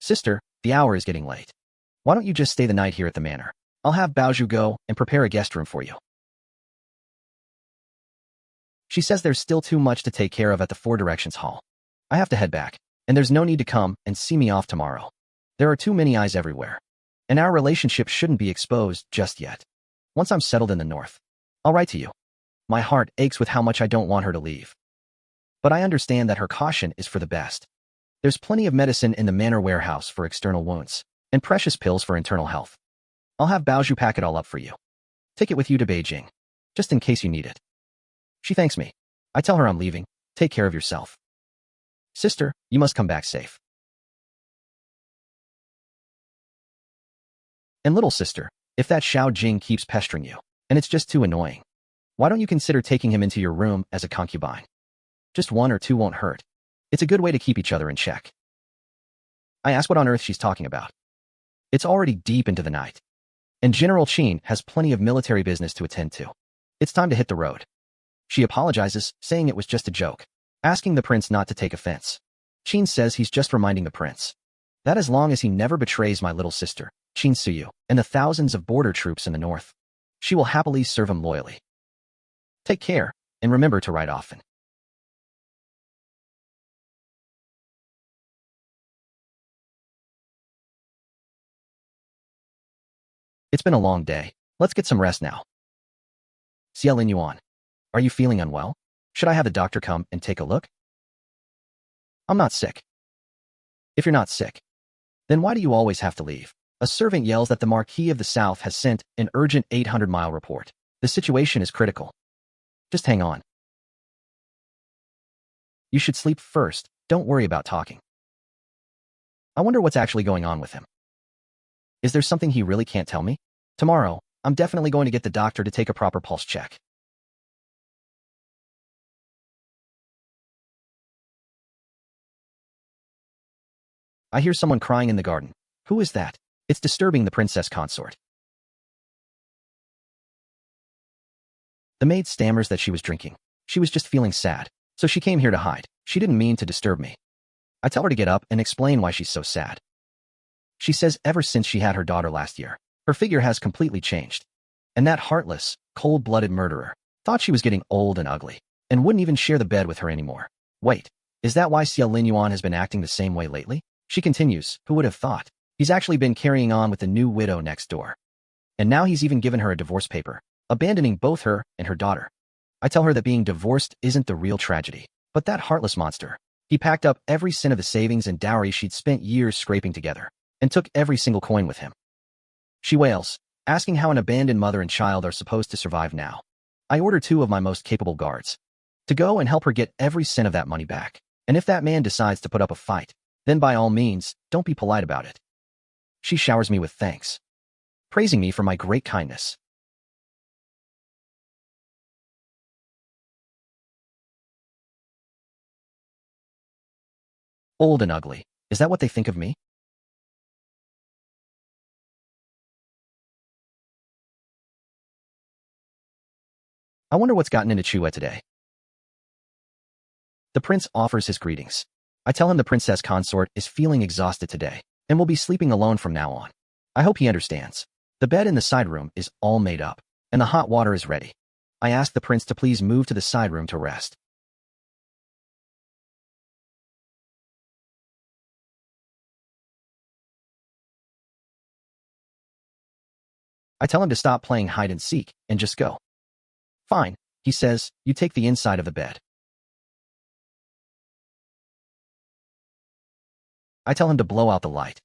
Sister, the hour is getting late. Why don't you just stay the night here at the manor? I'll have Baozhu go and prepare a guest room for you. She says there's still too much to take care of at the Four Directions Hall. I have to head back, and there's no need to come and see me off tomorrow. There are too many eyes everywhere, and our relationship shouldn't be exposed just yet. Once I'm settled in the north, I'll write to you. My heart aches with how much I don't want her to leave. But I understand that her caution is for the best. There's plenty of medicine in the manor warehouse for external wounds, and precious pills for internal health. I'll have Baozhu pack it all up for you. Take it with you to Beijing, just in case you need it. She thanks me. I tell her I'm leaving. Take care of yourself. Sister, you must come back safe. And little sister, if that Xiao Jing keeps pestering you, and it's just too annoying, why don't you consider taking him into your room as a concubine? Just one or two won't hurt. It's a good way to keep each other in check. I ask what on earth she's talking about. It's already deep into the night, and General Qin has plenty of military business to attend to. It's time to hit the road. She apologizes, saying it was just a joke, asking the prince not to take offense. Qin says he's just reminding the prince that as long as he never betrays my little sister, Qin Suyu, and the thousands of border troops in the north, she will happily serve him loyally. Take care, and remember to write often. It's been a long day. Let's get some rest now. Xie Linyuan, are you feeling unwell? Should I have the doctor come and take a look? I'm not sick. If you're not sick, then why do you always have to leave? A servant yells that the Marquis of the South has sent an urgent 800-mile report. The situation is critical. Just hang on. You should sleep first. Don't worry about talking. I wonder what's actually going on with him. Is there something he really can't tell me? Tomorrow, I'm definitely going to get the doctor to take a proper pulse check. I hear someone crying in the garden. Who is that? It's disturbing the princess consort. The maid stammers that she was drinking. She was just feeling sad, so she came here to hide. She didn't mean to disturb me. I tell her to get up and explain why she's so sad. She says ever since she had her daughter last year, her figure has completely changed. And that heartless, cold-blooded murderer thought she was getting old and ugly, and wouldn't even share the bed with her anymore. Wait, is that why Xie Linyuan has been acting the same way lately? She continues, who would have thought? He's actually been carrying on with the new widow next door. And now he's even given her a divorce paper, abandoning both her and her daughter. I tell her that being divorced isn't the real tragedy, but that heartless monster. He packed up every cent of the savings and dowry she'd spent years scraping together, and took every single coin with him. She wails, asking how an abandoned mother and child are supposed to survive now. I order 2 of my most capable guards to go and help her get every cent of that money back. And if that man decides to put up a fight, then by all means, don't be polite about it. She showers me with thanks, praising me for my great kindness. Old and ugly. Is that what they think of me? I wonder what's gotten into Chuyue today. The prince offers his greetings. I tell him the princess consort is feeling exhausted today and will be sleeping alone from now on. I hope he understands. The bed in the side room is all made up, and the hot water is ready. I ask the prince to please move to the side room to rest. I tell him to stop playing hide and seek and just go. Fine, he says, you take the inside of the bed. I tell him to blow out the light.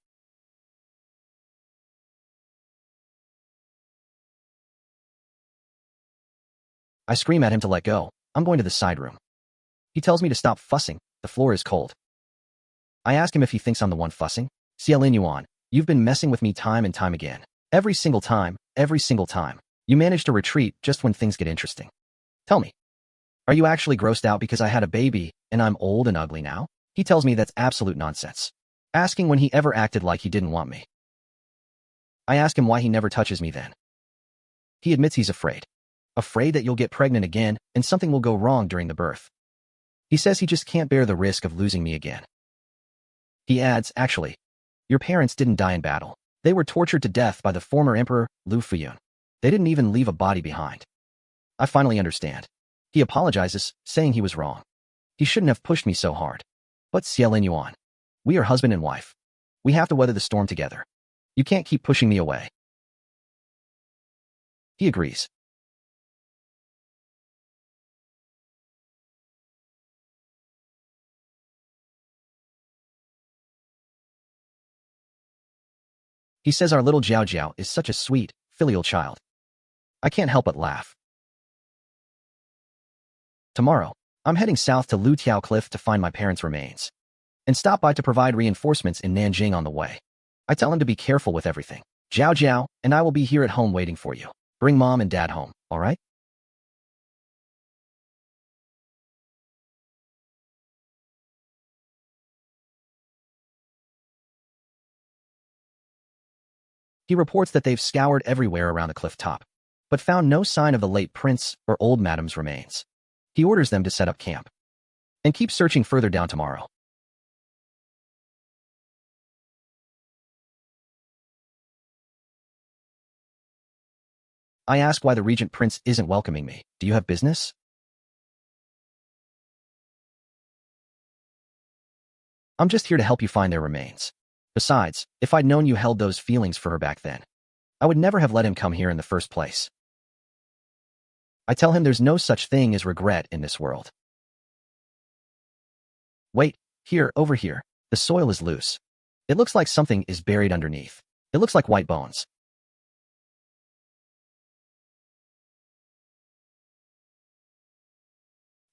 I scream at him to let go. I'm going to the side room. He tells me to stop fussing. The floor is cold. I ask him if he thinks I'm the one fussing. Xie Linyuan, you've been messing with me time and time again. Every single time. You manage to retreat just when things get interesting. Tell me, are you actually grossed out because I had a baby and I'm old and ugly now? He tells me that's absolute nonsense, asking when he ever acted like he didn't want me. I ask him why he never touches me then. He admits he's afraid. Afraid that you'll get pregnant again and something will go wrong during the birth. He says he just can't bear the risk of losing me again. He adds, actually, your parents didn't die in battle. They were tortured to death by the former emperor, Lu Fuyun. They didn't even leave a body behind. I finally understand. He apologizes, saying he was wrong. He shouldn't have pushed me so hard. But Xie Linyuan, we are husband and wife. We have to weather the storm together. You can't keep pushing me away. He agrees. He says our little Jiao Jiao is such a sweet, filial child. I can't help but laugh. Tomorrow, I'm heading south to Lu Tiao Cliff to find my parents' remains and stop by to provide reinforcements in Nanjing on the way. I tell him to be careful with everything. Jiao Jiao and I will be here at home waiting for you. Bring mom and dad home, all right? He reports that they've scoured everywhere around the cliff top, but found no sign of the late prince or old madam's remains. He orders them to set up camp and keep searching further down tomorrow. I ask why the regent prince isn't welcoming me. Do you have business? I'm just here to help you find their remains. Besides, if I'd known you held those feelings for her back then, I would never have let him come here in the first place. I tell him there's no such thing as regret in this world. Wait, over here. The soil is loose. It looks like something is buried underneath. It looks like white bones.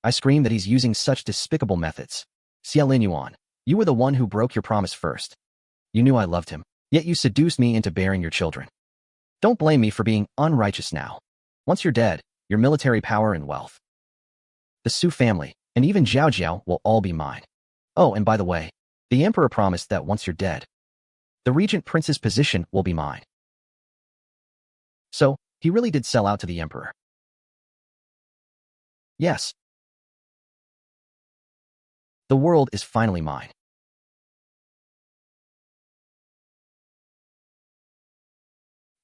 I scream that he's using such despicable methods. Xie Linyuan, you were the one who broke your promise first. You knew I loved him, yet you seduced me into bearing your children. Don't blame me for being unrighteous now. Once you're dead, your military power and wealth, the Su family, and even Jiao Jiao will all be mine. Oh, and by the way, the emperor promised that once you're dead, the regent prince's position will be mine. So, he really did sell out to the emperor. Yes. The world is finally mine.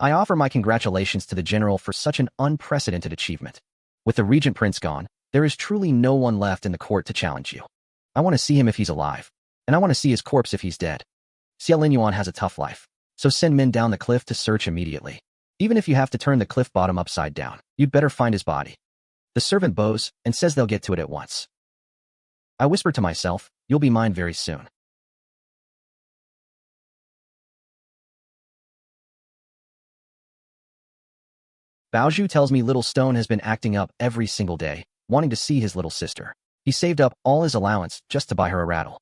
I offer my congratulations to the general for such an unprecedented achievement. With the regent prince gone, there is truly no one left in the court to challenge you. I want to see him if he's alive, and I want to see his corpse if he's dead. Xie Linyuan has a tough life, so send men down the cliff to search immediately. Even if you have to turn the cliff bottom upside down, you'd better find his body. The servant bows and says they'll get to it at once. I whisper to myself, you'll be mine very soon. Baozhu tells me Little Stone has been acting up every single day, wanting to see his little sister. He saved up all his allowance just to buy her a rattle.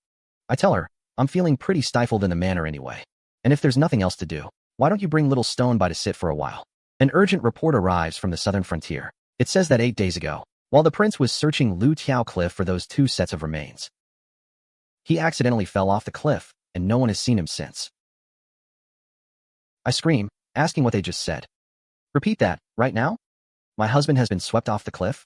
I tell her, I'm feeling pretty stifled in the manor anyway. And if there's nothing else to do, why don't you bring Little Stone by to sit for a while? An urgent report arrives from the southern frontier. It says that 8 days ago, while the prince was searching Lu Tiao Cliff for those 2 sets of remains, He accidentally fell off the cliff, and no one has seen him since. I scream, asking what they just said. Repeat that, right now? My husband has been swept off the cliff?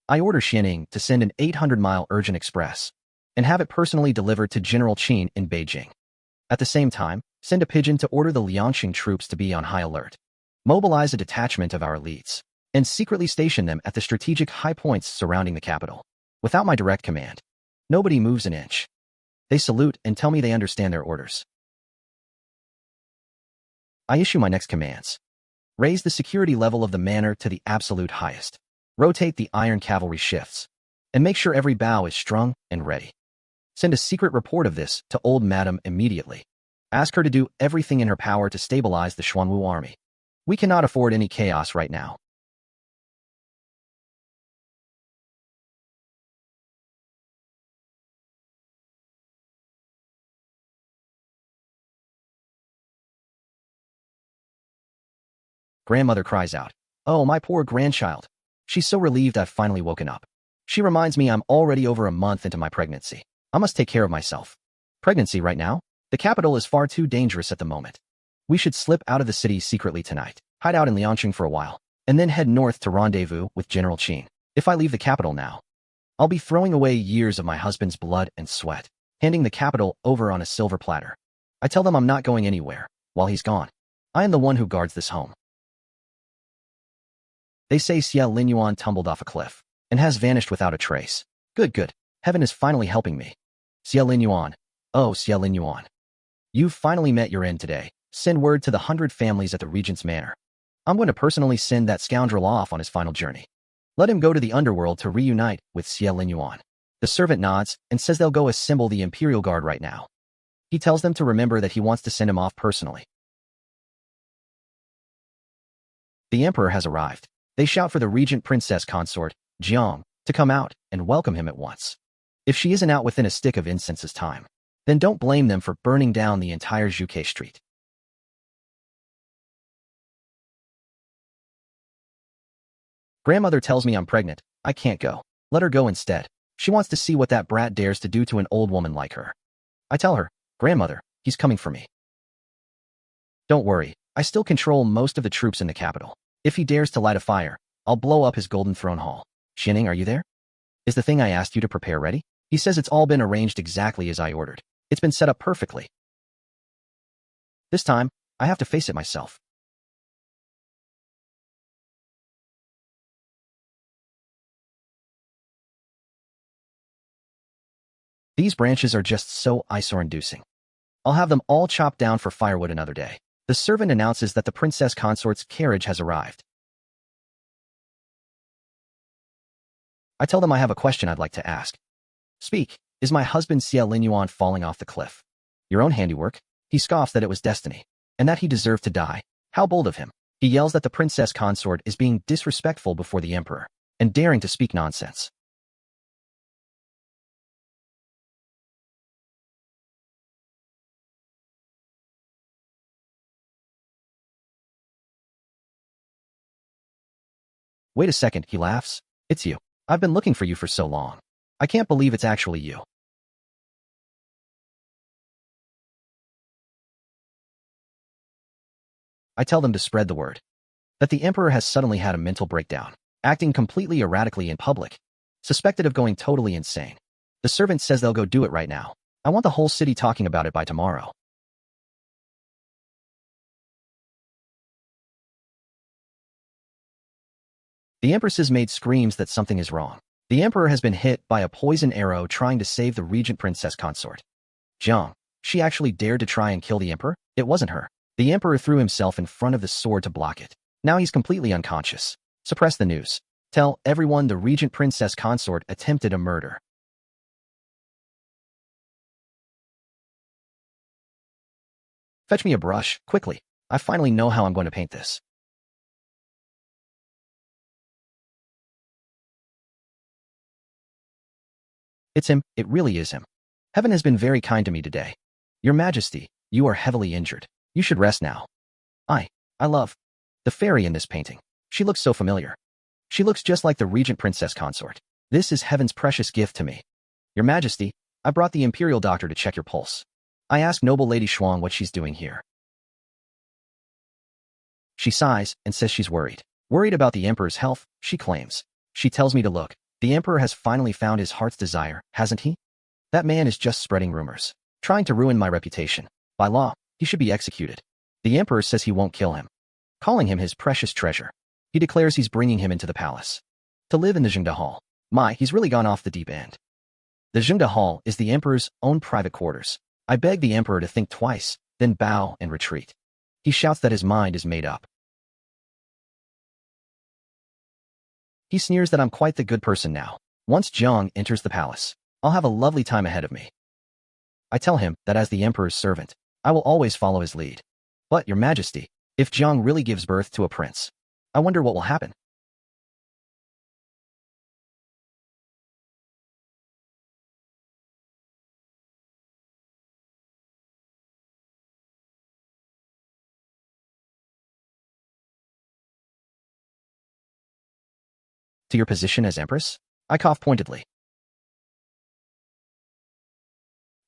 I order Xianing to send an 800-mile urgent express and have it personally delivered to General Qin in Beijing. At the same time, send a pigeon to order the Liangqing troops to be on high alert. Mobilize a detachment of our elites and secretly station them at the strategic high points surrounding the capital. Without my direct command, nobody moves an inch. They salute and tell me they understand their orders. I issue my next commands. Raise the security level of the manor to the absolute highest. Rotate the iron cavalry shifts, and make sure every bow is strung and ready. Send a secret report of this to old madam immediately. Ask her to do everything in her power to stabilize the Xuanwu army. We cannot afford any chaos right now. Grandmother cries out, "Oh, my poor grandchild." She's so relieved I've finally woken up. She reminds me I'm already over a month into my pregnancy. I must take care of myself. Pregnancy right now? The capital is far too dangerous at the moment. We should slip out of the city secretly tonight, hide out in Liangqing for a while, and then head north to rendezvous with General Qin. If I leave the capital now, I'll be throwing away years of my husband's blood and sweat, handing the capital over on a silver platter. I tell them I'm not going anywhere while he's gone. I am the one who guards this home. They say Xie Linyuan tumbled off a cliff and has vanished without a trace. Good, good. Heaven is finally helping me. Xie Linyuan. Oh, Xie Linyuan. You've finally met your end today. Send word to the 100 families at the Regent's manor. I'm going to personally send that scoundrel off on his final journey. Let him go to the underworld to reunite with Xie Linyuan. The servant nods and says they'll go assemble the Imperial Guard right now. He tells them to remember that he wants to send him off personally. The Emperor has arrived. They shout for the Regent Princess Consort, Jiang, to come out and welcome him at once. If she isn't out within a stick of incense's time, then don't blame them for burning down the entire Zhuke street. Grandmother tells me I'm pregnant. I can't go. Let her go instead. She wants to see what that brat dares to do to an old woman like her. I tell her, Grandmother, he's coming for me. Don't worry, I still control most of the troops in the capital. If he dares to light a fire, I'll blow up his golden throne hall. Xianing, are you there? Is the thing I asked you to prepare ready? He says it's all been arranged exactly as I ordered. It's been set up perfectly. This time, I have to face it myself. These branches are just so eyesore-inducing. I'll have them all chopped down for firewood another day. The servant announces that the princess consort's carriage has arrived. I tell them I have a question I'd like to ask. Speak, is my husband Xie Linyuan falling off the cliff? Your own handiwork? He scoffs that it was destiny, and that he deserved to die. How bold of him. He yells that the princess consort is being disrespectful before the emperor, and daring to speak nonsense. Wait a second, he laughs. It's you. I've been looking for you for so long. I can't believe it's actually you. I tell them to spread the word. That the emperor has suddenly had a mental breakdown, acting completely erratically in public, suspected of going totally insane. The servant says they'll go do it right now. I want the whole city talking about it by tomorrow. The empress's maid screams that something is wrong. The emperor has been hit by a poison arrow trying to save the regent princess consort. Jiang, she actually dared to try and kill the emperor? It wasn't her. The emperor threw himself in front of the sword to block it. Now he's completely unconscious. Suppress the news. Tell everyone the regent princess consort attempted a murder. Fetch me a brush, quickly. I finally know how I'm going to paint this. It's him, it really is him. Heaven has been very kind to me today. Your Majesty, you are heavily injured. You should rest now. I, I love the fairy in this painting. She looks so familiar. She looks just like the Regent princess consort. This is heaven's precious gift to me. Your Majesty, I brought the imperial doctor to check your pulse. I asked noble Lady Xuang what she's doing here. She sighs and says she's worried. Worried about the emperor's health, she claims. She tells me to look. The emperor has finally found his heart's desire, hasn't he? That man is just spreading rumors, trying to ruin my reputation. By law, he should be executed. The emperor says he won't kill him, calling him his precious treasure. He declares he's bringing him into the palace to live in the Zhengde Hall. He's really gone off the deep end. The Zhengde Hall is the emperor's own private quarters. I beg the emperor to think twice, then bow and retreat. He shouts that his mind is made up. He sneers that I'm quite the good person now. Once Jiang enters the palace, I'll have a lovely time ahead of me. I tell him that as the emperor's servant, I will always follow his lead. But, Your Majesty, if Jiang really gives birth to a prince, I wonder what will happen. To your position as empress? I cough pointedly.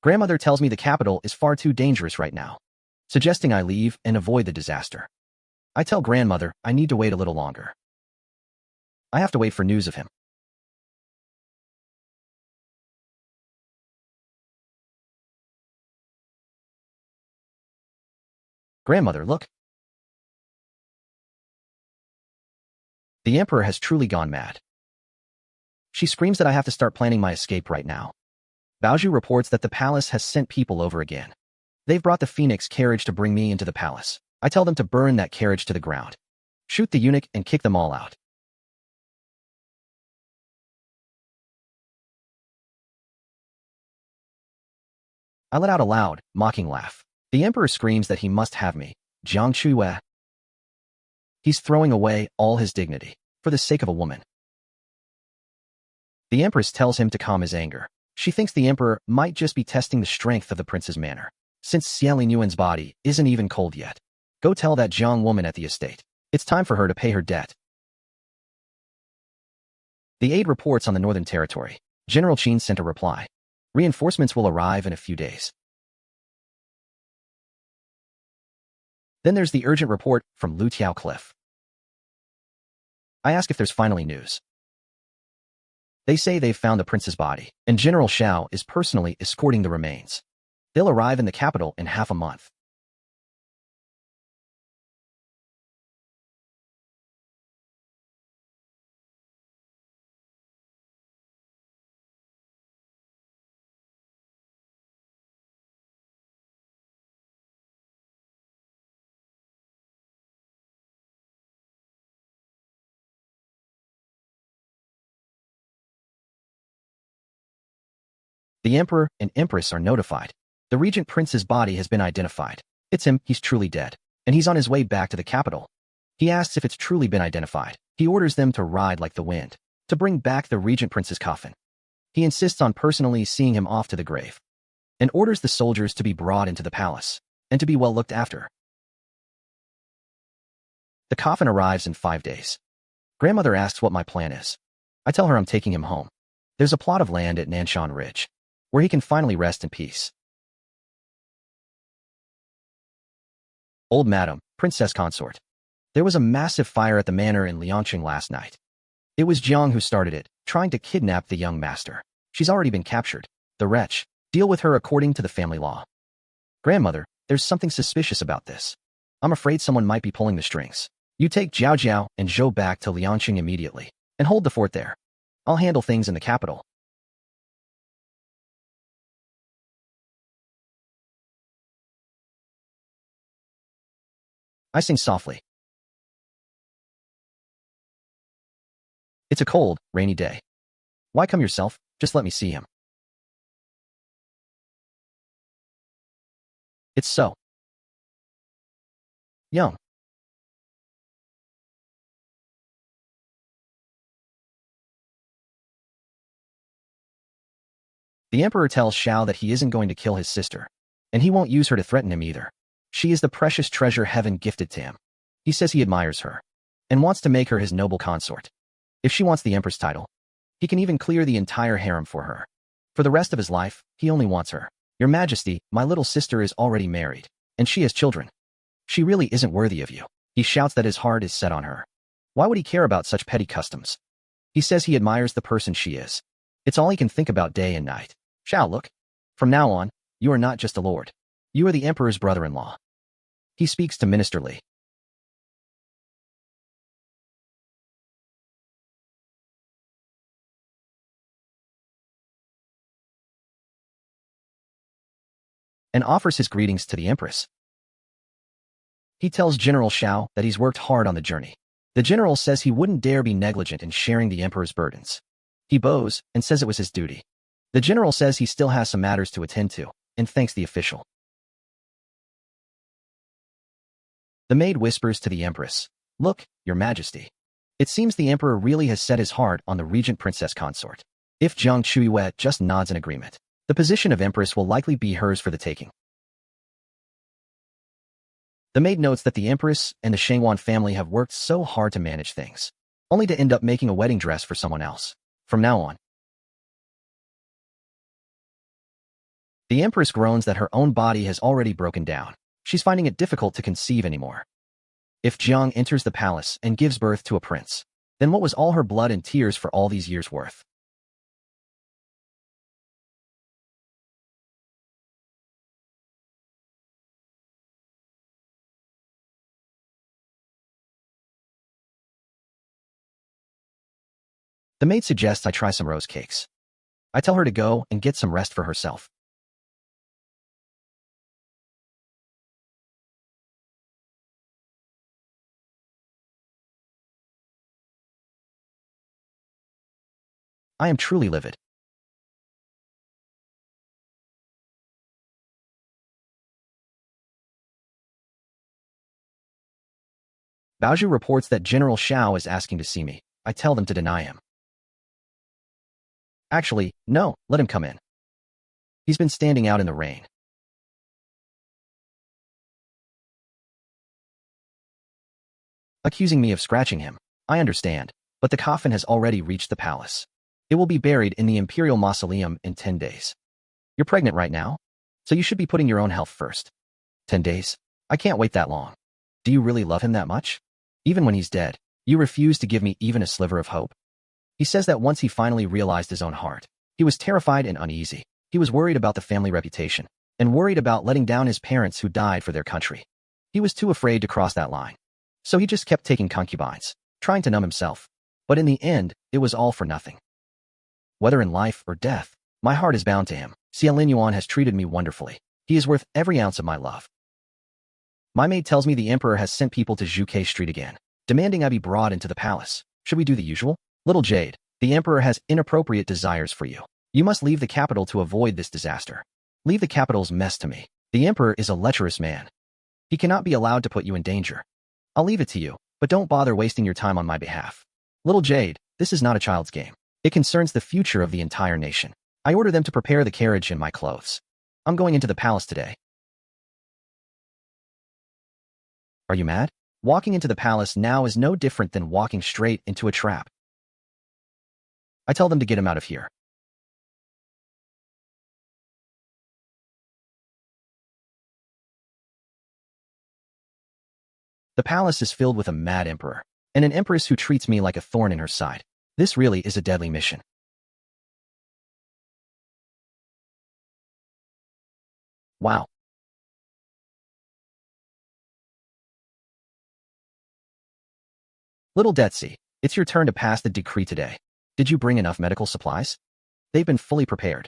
Grandmother tells me the capital is far too dangerous right now, suggesting I leave and avoid the disaster. I tell grandmother I need to wait a little longer. I have to wait for news of him. Grandmother, look. The emperor has truly gone mad. She screams that I have to start planning my escape right now. Baozhu reports that the palace has sent people over again. They've brought the phoenix carriage to bring me into the palace. I tell them to burn that carriage to the ground, shoot the eunuch and kick them all out. I let out a loud, mocking laugh. The emperor screams that he must have me. Jiang Chuyue. He's throwing away all his dignity for the sake of a woman. The empress tells him to calm his anger. She thinks the emperor might just be testing the strength of the prince's manner, since Xie Linyuan's body isn't even cold yet. Go tell that Jiang woman at the estate. It's time for her to pay her debt. The aide reports on the northern territory. General Qin sent a reply. Reinforcements will arrive in a few days. Then there's the urgent report from Lutiao Cliff. I ask if there's finally news. They say they've found the prince's body, and General Xiao is personally escorting the remains. They'll arrive in the capital in half a month. The emperor and empress are notified. The regent prince's body has been identified. It's him, he's truly dead. And he's on his way back to the capital. He asks if it's truly been identified. He orders them to ride like the wind, to bring back the regent prince's coffin. He insists on personally seeing him off to the grave, and orders the soldiers to be brought into the palace, and to be well looked after. The coffin arrives in 5 days. Grandmother asks what my plan is. I tell her I'm taking him home. There's a plot of land at Nanshan Ridge, where he can finally rest in peace. Old Madam, Princess Consort. There was a massive fire at the manor in Liangqing last night. It was Jiang who started it, trying to kidnap the young master. She's already been captured. The wretch. Deal with her according to the family law. Grandmother, there's something suspicious about this. I'm afraid someone might be pulling the strings. You take Jiao Jiao and Zhou back to Liangqing immediately, and hold the fort there. I'll handle things in the capital. I sing softly. It's a cold, rainy day. Why come yourself? Just let me see him. It's so young. The emperor tells Xiao that he isn't going to kill his sister, and he won't use her to threaten him either. She is the precious treasure heaven gifted to him. He says he admires her and wants to make her his noble consort. If she wants the empress title, he can even clear the entire harem for her. For the rest of his life, he only wants her. Your Majesty, my little sister is already married, and she has children. She really isn't worthy of you. He shouts that his heart is set on her. Why would he care about such petty customs? He says he admires the person she is. It's all he can think about day and night. Shao, look. From now on, you are not just a lord. You are the emperor's brother-in-law. He speaks to Minister Li. And offers his greetings to the empress. He tells General Shao that he's worked hard on the journey. The general says he wouldn't dare be negligent in sharing the emperor's burdens. He bows and says it was his duty. The general says he still has some matters to attend to and thanks the official. The maid whispers to the empress, "Look, Your Majesty. It seems the emperor really has set his heart on the regent princess consort." If Jiang Chuyue just nods in agreement, the position of empress will likely be hers for the taking. The maid notes that the empress and the Shangwan family have worked so hard to manage things, only to end up making a wedding dress for someone else. From now on, the empress groans that her own body has already broken down. She's finding it difficult to conceive anymore. If Jiang enters the palace and gives birth to a prince, then what was all her blood and tears for all these years worth? The maid suggests I try some rose cakes. I tell her to go and get some rest for herself. I am truly livid. Baozhu reports that General Shao is asking to see me. I tell them to deny him. Actually, no, let him come in. He's been standing out in the rain. Accusing me of scratching him. I understand, but the coffin has already reached the palace. It will be buried in the imperial mausoleum in 10 days. You're pregnant right now, so you should be putting your own health first. 10 days? I can't wait that long. Do you really love him that much? Even when he's dead, you refuse to give me even a sliver of hope. He says that once he finally realized his own heart, he was terrified and uneasy. He was worried about the family reputation and worried about letting down his parents who died for their country. He was too afraid to cross that line. So he just kept taking concubines, trying to numb himself. But in the end, it was all for nothing. Whether in life or death, my heart is bound to him. Xie Linyuan has treated me wonderfully. He is worth every ounce of my love. My maid tells me the emperor has sent people to Zhuke Street again, demanding I be brought into the palace. Should we do the usual? Little Jade, the emperor has inappropriate desires for you. You must leave the capital to avoid this disaster. Leave the capital's mess to me. The emperor is a lecherous man. He cannot be allowed to put you in danger. I'll leave it to you, but don't bother wasting your time on my behalf. Little Jade, this is not a child's game. It concerns the future of the entire nation. I order them to prepare the carriage and my clothes. I'm going into the palace today. Are you mad? Walking into the palace now is no different than walking straight into a trap. I tell them to get him out of here. The palace is filled with a mad emperor and an empress who treats me like a thorn in her side. This really is a deadly mission. Wow. Little Detsy, it's your turn to pass the decree today. Did you bring enough medical supplies? They've been fully prepared.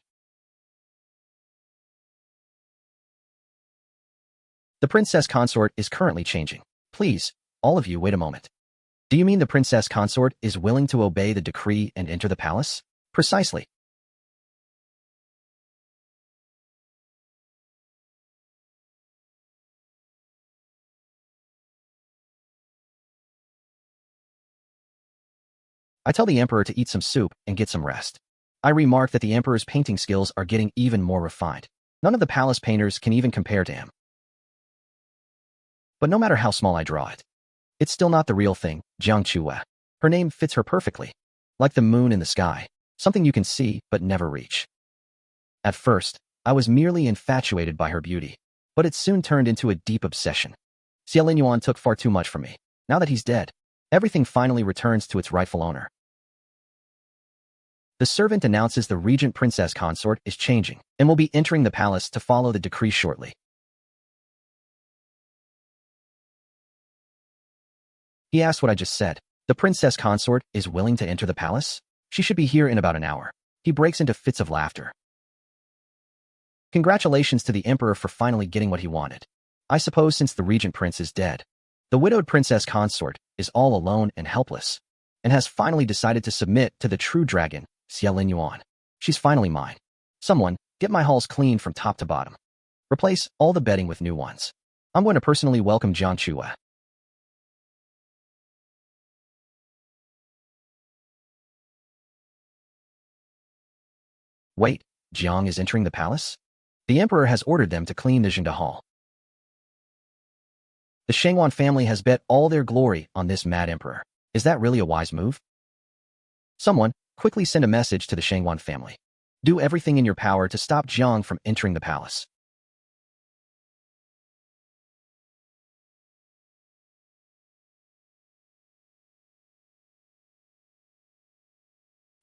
The princess consort is currently changing. Please, all of you, wait a moment. Do you mean the princess consort is willing to obey the decree and enter the palace? Precisely. I tell the emperor to eat some soup and get some rest. I remark that the emperor's painting skills are getting even more refined. None of the palace painters can even compare to him. But no matter how small I draw it, it's still not the real thing, Jiang Chuyue. Her name fits her perfectly. Like the moon in the sky, something you can see but never reach. At first, I was merely infatuated by her beauty, but it soon turned into a deep obsession. Xie Linyuan took far too much from me. Now that he's dead, everything finally returns to its rightful owner. The servant announces the Regent princess consort is changing and will be entering the palace to follow the decree shortly. He asked what I just said. The princess consort is willing to enter the palace? She should be here in about an hour. He breaks into fits of laughter. Congratulations to the emperor for finally getting what he wanted. I suppose since the regent prince is dead, the widowed princess consort is all alone and helpless, and has finally decided to submit to the true dragon, Xie Linyuan. She's finally mine. Someone, get my halls clean from top to bottom. Replace all the bedding with new ones. I'm going to personally welcome Jiang Chuyue. Wait, Jiang is entering the palace? The emperor has ordered them to clean the Zhengde Hall. The Shangwan family has bet all their glory on this mad emperor. Is that really a wise move? Someone, quickly send a message to the Shangwan family. Do everything in your power to stop Jiang from entering the palace.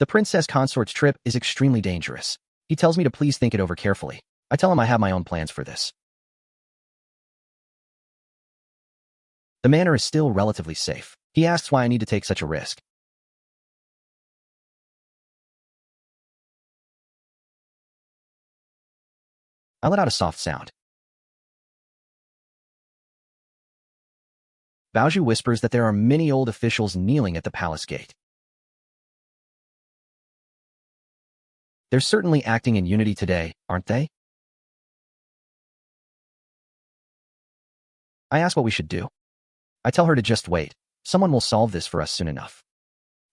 The princess consort's trip is extremely dangerous. He tells me to please think it over carefully. I tell him I have my own plans for this. The manor is still relatively safe. He asks why I need to take such a risk. I let out a soft sound. Baoju whispers that there are many old officials kneeling at the palace gate. They're certainly acting in unity today, aren't they? I ask what we should do. I tell her to just wait. Someone will solve this for us soon enough.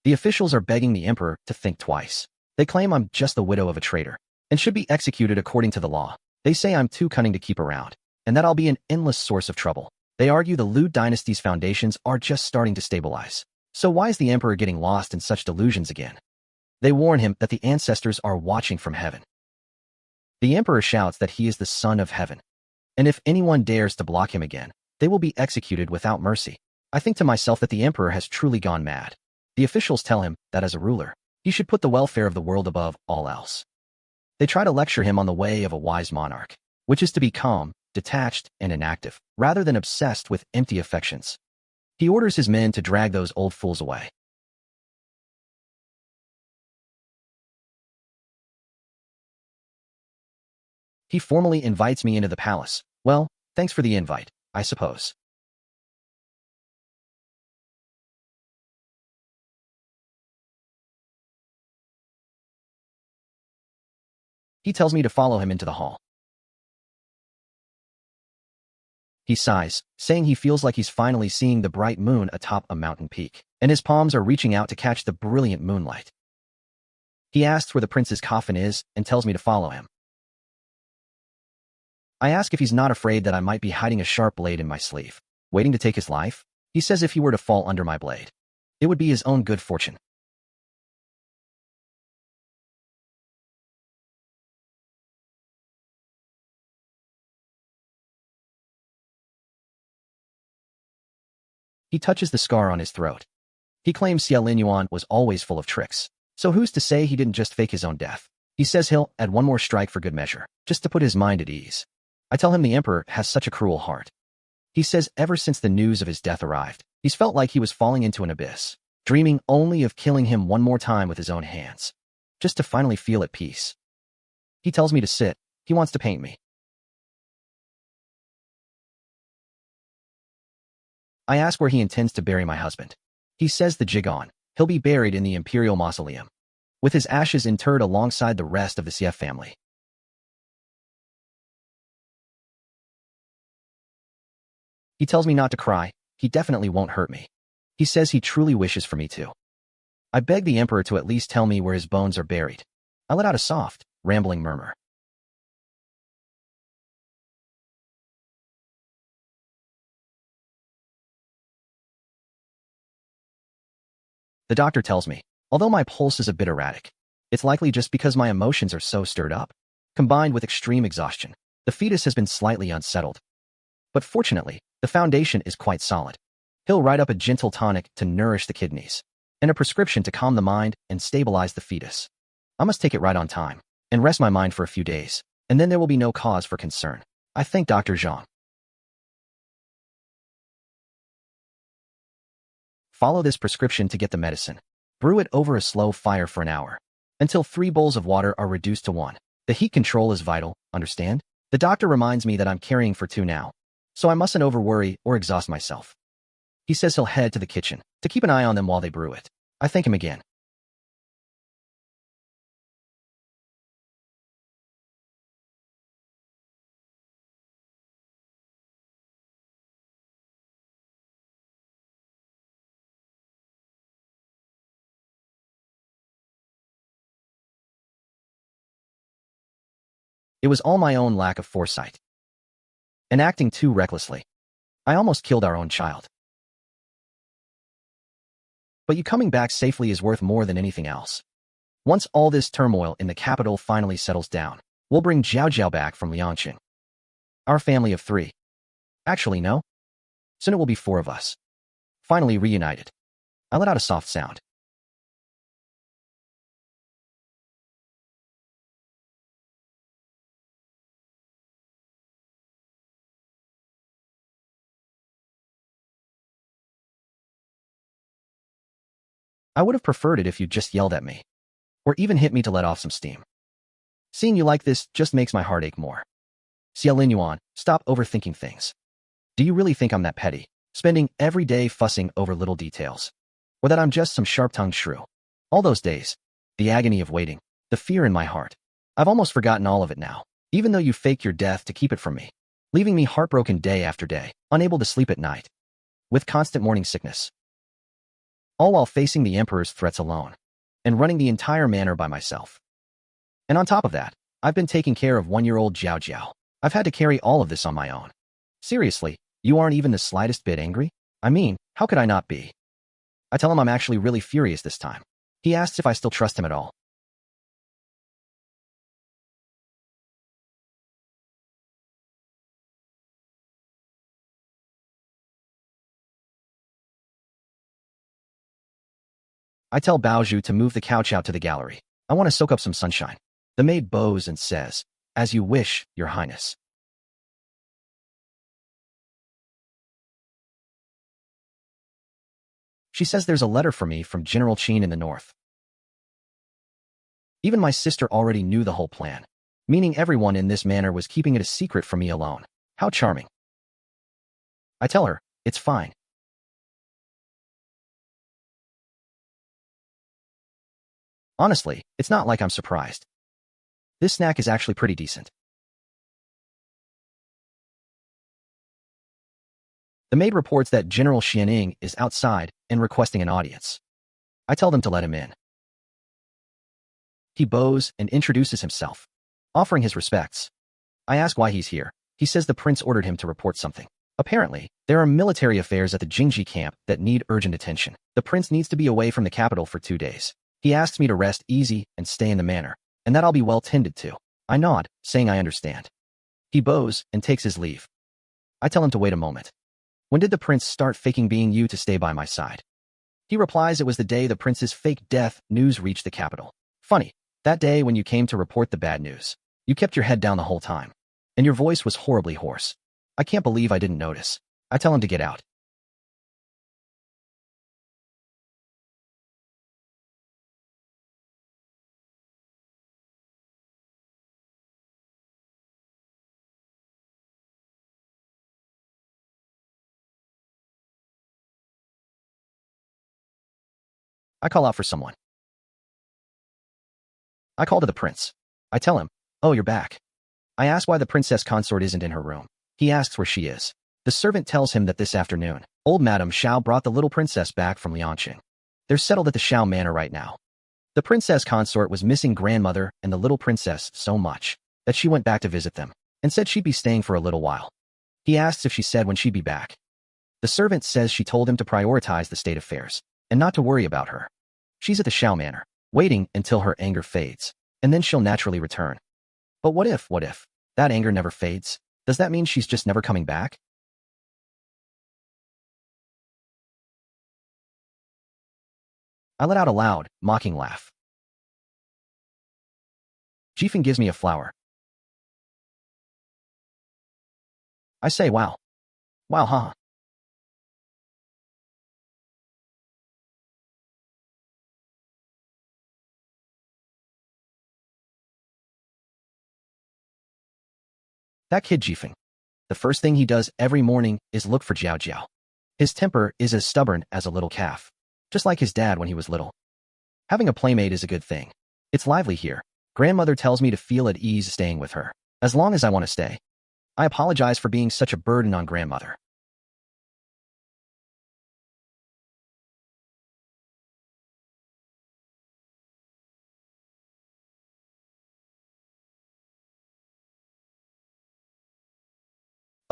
The officials are begging the emperor to think twice. They claim I'm just the widow of a traitor and should be executed according to the law. They say I'm too cunning to keep around and that I'll be an endless source of trouble. They argue the Liu dynasty's foundations are just starting to stabilize. So why is the emperor getting lost in such delusions again? They warn him that the ancestors are watching from heaven. The emperor shouts that he is the son of heaven, and if anyone dares to block him again, they will be executed without mercy. I think to myself that the emperor has truly gone mad. The officials tell him that as a ruler, he should put the welfare of the world above all else. They try to lecture him on the way of a wise monarch, which is to be calm, detached, and inactive, rather than obsessed with empty affections. He orders his men to drag those old fools away. He formally invites me into the palace. Well, thanks for the invite, I suppose. He tells me to follow him into the hall. He sighs, saying he feels like he's finally seeing the bright moon atop a mountain peak, and his palms are reaching out to catch the brilliant moonlight. He asks where the prince's coffin is and tells me to follow him. I ask if he's not afraid that I might be hiding a sharp blade in my sleeve, waiting to take his life. He says if he were to fall under my blade, it would be his own good fortune. He touches the scar on his throat. He claims Xie Linyuan was always full of tricks, so who's to say he didn't just fake his own death? He says he'll add one more strike for good measure, just to put his mind at ease. I tell him the emperor has such a cruel heart. He says ever since the news of his death arrived, he's felt like he was falling into an abyss, dreaming only of killing him one more time with his own hands, just to finally feel at peace. He tells me to sit. He wants to paint me. I ask where he intends to bury my husband. He says the Jigon. He'll be buried in the imperial mausoleum, with his ashes interred alongside the rest of the Xie family. He tells me not to cry. He definitely won't hurt me. He says he truly wishes for me to. I beg the emperor to at least tell me where his bones are buried. I let out a soft, rambling murmur. the doctor tells me, although my pulse is a bit erratic. It's likely just because my emotions are so stirred up. Combined with extreme exhaustion, the fetus has been slightly unsettled. But fortunately, the foundation is quite solid. He'll write up a gentle tonic to nourish the kidneys, and a prescription to calm the mind and stabilize the fetus. I must take it right on time, and rest my mind for a few days, and then there will be no cause for concern. I thank Dr. Jiang. Follow this prescription to get the medicine. Brew it over a slow fire for an hour, until 3 bowls of water are reduced to 1. The heat control is vital, understand? The doctor reminds me that I'm carrying for 2 now, so I mustn't over-worry or exhaust myself. He says he'll head to the kitchen to keep an eye on them while they brew it. I thank him again. It was all my own lack of foresight and acting too recklessly. I almost killed our own child. But you coming back safely is worth more than anything else. Once all this turmoil in the capital finally settles down, we'll bring Jiao back from Liangqing. Our family of 3. Actually, no. Soon it will be 4 of us. Finally reunited. I let out a soft sound. I would have preferred it if you'd just yelled at me, or even hit me to let off some steam. Seeing you like this just makes my heart ache more. Xie Linyuan, stop overthinking things. Do you really think I'm that petty, spending every day fussing over little details? Or that I'm just some sharp-tongued shrew? All those days, the agony of waiting, the fear in my heart. I've almost forgotten all of it now, even though you faked your death to keep it from me, leaving me heartbroken day after day, unable to sleep at night, with constant morning sickness. All while facing the Emperor's threats alone, and running the entire manor by myself. And on top of that, I've been taking care of 1-year-old Jiao. I've had to carry all of this on my own. Seriously, you aren't even the slightest bit angry? I mean, how could I not be? I tell him I'm actually really furious this time. He asks if I still trust him at all. I tell Baozhu to move the couch out to the gallery. I want to soak up some sunshine. The maid bows and says, "As you wish, Your Highness." She says there's a letter for me from General Qin in the north. Even my sister already knew the whole plan, meaning everyone in this manor was keeping it a secret from me alone. How charming. I tell her, it's fine. Honestly, it's not like I'm surprised. This snack is actually pretty decent. The maid reports that General Xianing is outside and requesting an audience. I tell them to let him in. He bows and introduces himself, offering his respects. I ask why he's here. He says the prince ordered him to report something. Apparently, there are military affairs at the Jingji camp that need urgent attention. The prince needs to be away from the capital for 2 days. He asks me to rest easy and stay in the manor, and that I'll be well tended to. I nod, saying I understand. He bows and takes his leave. I tell him to wait a moment. When did the prince start faking being you to stay by my side? He replies it was the day the prince's fake death news reached the capital. Funny, that day when you came to report the bad news, you kept your head down the whole time, and your voice was horribly hoarse. I can't believe I didn't notice. I tell him to get out. I call out for someone. I call to the prince. I tell him, "Oh, you're back." I ask why the princess consort isn't in her room. He asks where she is. The servant tells him that this afternoon, old Madame Xiao brought the little princess back from Liangqing. They're settled at the Xiao Manor right now. The princess consort was missing grandmother and the little princess so much that she went back to visit them and said she'd be staying for a little while. He asks if she said when she'd be back. The servant says she told him to prioritize the state affairs and not to worry about her. She's at the Xiao Manor, waiting until her anger fades, and then she'll naturally return. But what if that anger never fades? Does that mean she's just never coming back? I let out a loud, mocking laugh. Jifeng gives me a flower. I say, wow. Wow, haha. That kid Jifeng. The first thing he does every morning is look for Jiao Jiao. His temper is as stubborn as a little calf, just like his dad when he was little. Having a playmate is a good thing. It's lively here. Grandmother tells me to feel at ease staying with her, as long as I want to stay. I apologize for being such a burden on grandmother.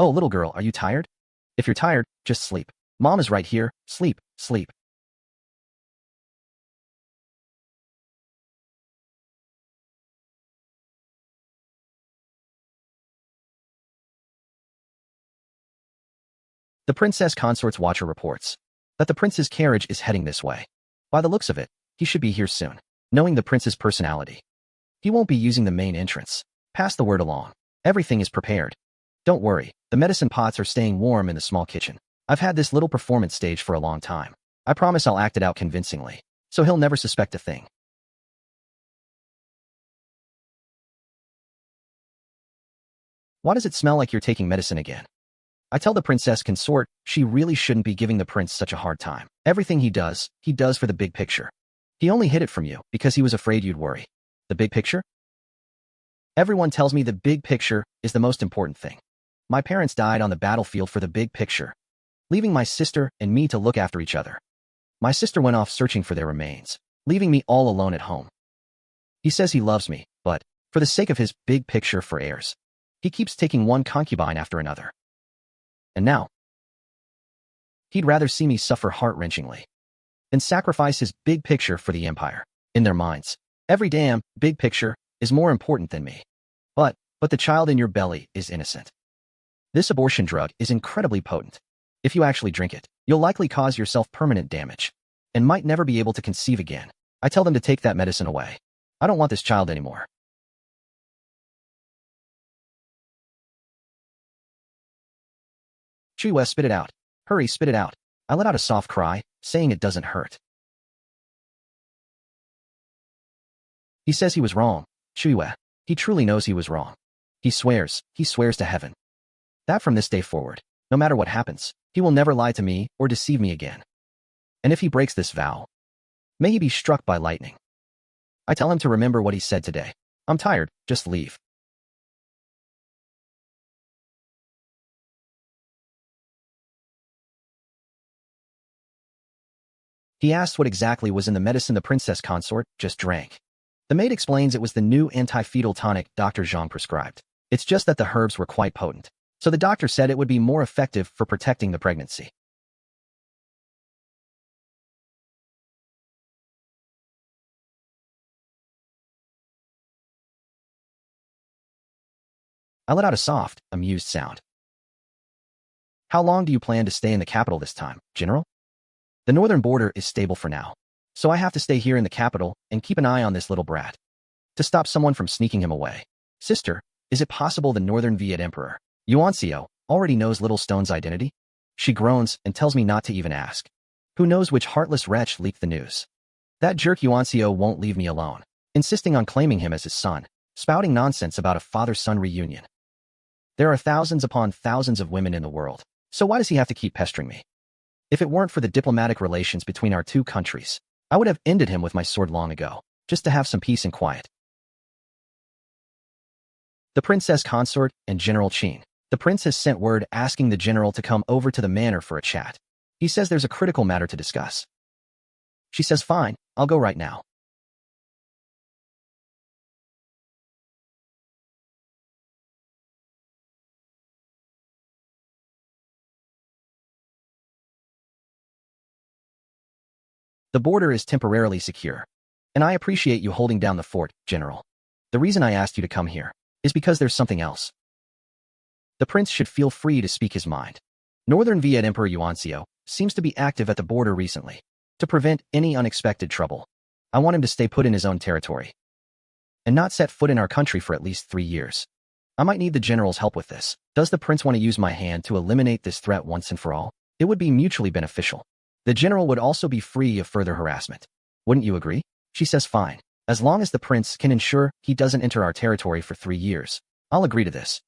Oh, little girl, are you tired? If you're tired, just sleep. Mom is right here. Sleep, sleep. The princess consort's watcher reports that the prince's carriage is heading this way. By the looks of it, he should be here soon. Knowing the prince's personality, he won't be using the main entrance. Pass the word along. Everything is prepared. Don't worry, the medicine pots are staying warm in the small kitchen. I've had this little performance stage for a long time. I promise I'll act it out convincingly, so he'll never suspect a thing. Why does it smell like you're taking medicine again? I tell the princess consort she really shouldn't be giving the prince such a hard time. Everything he does for the big picture. He only hid it from you because he was afraid you'd worry. The big picture? Everyone tells me the big picture is the most important thing. My parents died on the battlefield for the big picture, leaving my sister and me to look after each other. My sister went off searching for their remains, leaving me all alone at home. He says he loves me, but for the sake of his big picture for heirs, he keeps taking one concubine after another. And now, he'd rather see me suffer heart-wrenchingly than sacrifice his big picture for the empire. In their minds, every damn big picture is more important than me. But the child in your belly is innocent. This abortion drug is incredibly potent. If you actually drink it, you'll likely cause yourself permanent damage and might never be able to conceive again. I tell them to take that medicine away. I don't want this child anymore. Chuyue, spit it out. Hurry, spit it out. I let out a soft cry, saying it doesn't hurt. He says he was wrong. Chuyue. He truly knows he was wrong. He swears to heaven, that from this day forward, no matter what happens, he will never lie to me or deceive me again. And if he breaks this vow, may he be struck by lightning. I tell him to remember what he said today. I'm tired, just leave. He asks what exactly was in the medicine the princess consort just drank. The maid explains it was the new anti-fetal tonic Dr. Zhang prescribed. It's just that the herbs were quite potent, so the doctor said it would be more effective for protecting the pregnancy. I let out a soft, amused sound. How long do you plan to stay in the capital this time, General? The northern border is stable for now, so I have to stay here in the capital and keep an eye on this little brat to stop someone from sneaking him away. Sister, is it possible the northern Viet Emperor, Yuanxio, already knows Little Stone's identity? She groans and tells me not to even ask. Who knows which heartless wretch leaked the news? That jerk Yuanxio won't leave me alone, insisting on claiming him as his son, spouting nonsense about a father-son reunion. There are thousands upon thousands of women in the world, so why does he have to keep pestering me? If it weren't for the diplomatic relations between our two countries, I would have ended him with my sword long ago, just to have some peace and quiet. The princess consort and General Qin. The prince has sent word asking the general to come over to the manor for a chat. He says there's a critical matter to discuss. She says, fine, I'll go right now. The border is temporarily secure. And I appreciate you holding down the fort, General. The reason I asked you to come here is because there's something else. The prince should feel free to speak his mind. Northern Viet Emperor Yuanxio seems to be active at the border recently. To prevent any unexpected trouble, I want him to stay put in his own territory and not set foot in our country for at least 3 years. I might need the general's help with this. Does the prince want to use my hand to eliminate this threat once and for all? It would be mutually beneficial. The general would also be free of further harassment. Wouldn't you agree? She says fine. As long as the prince can ensure he doesn't enter our territory for 3 years, I'll agree to this.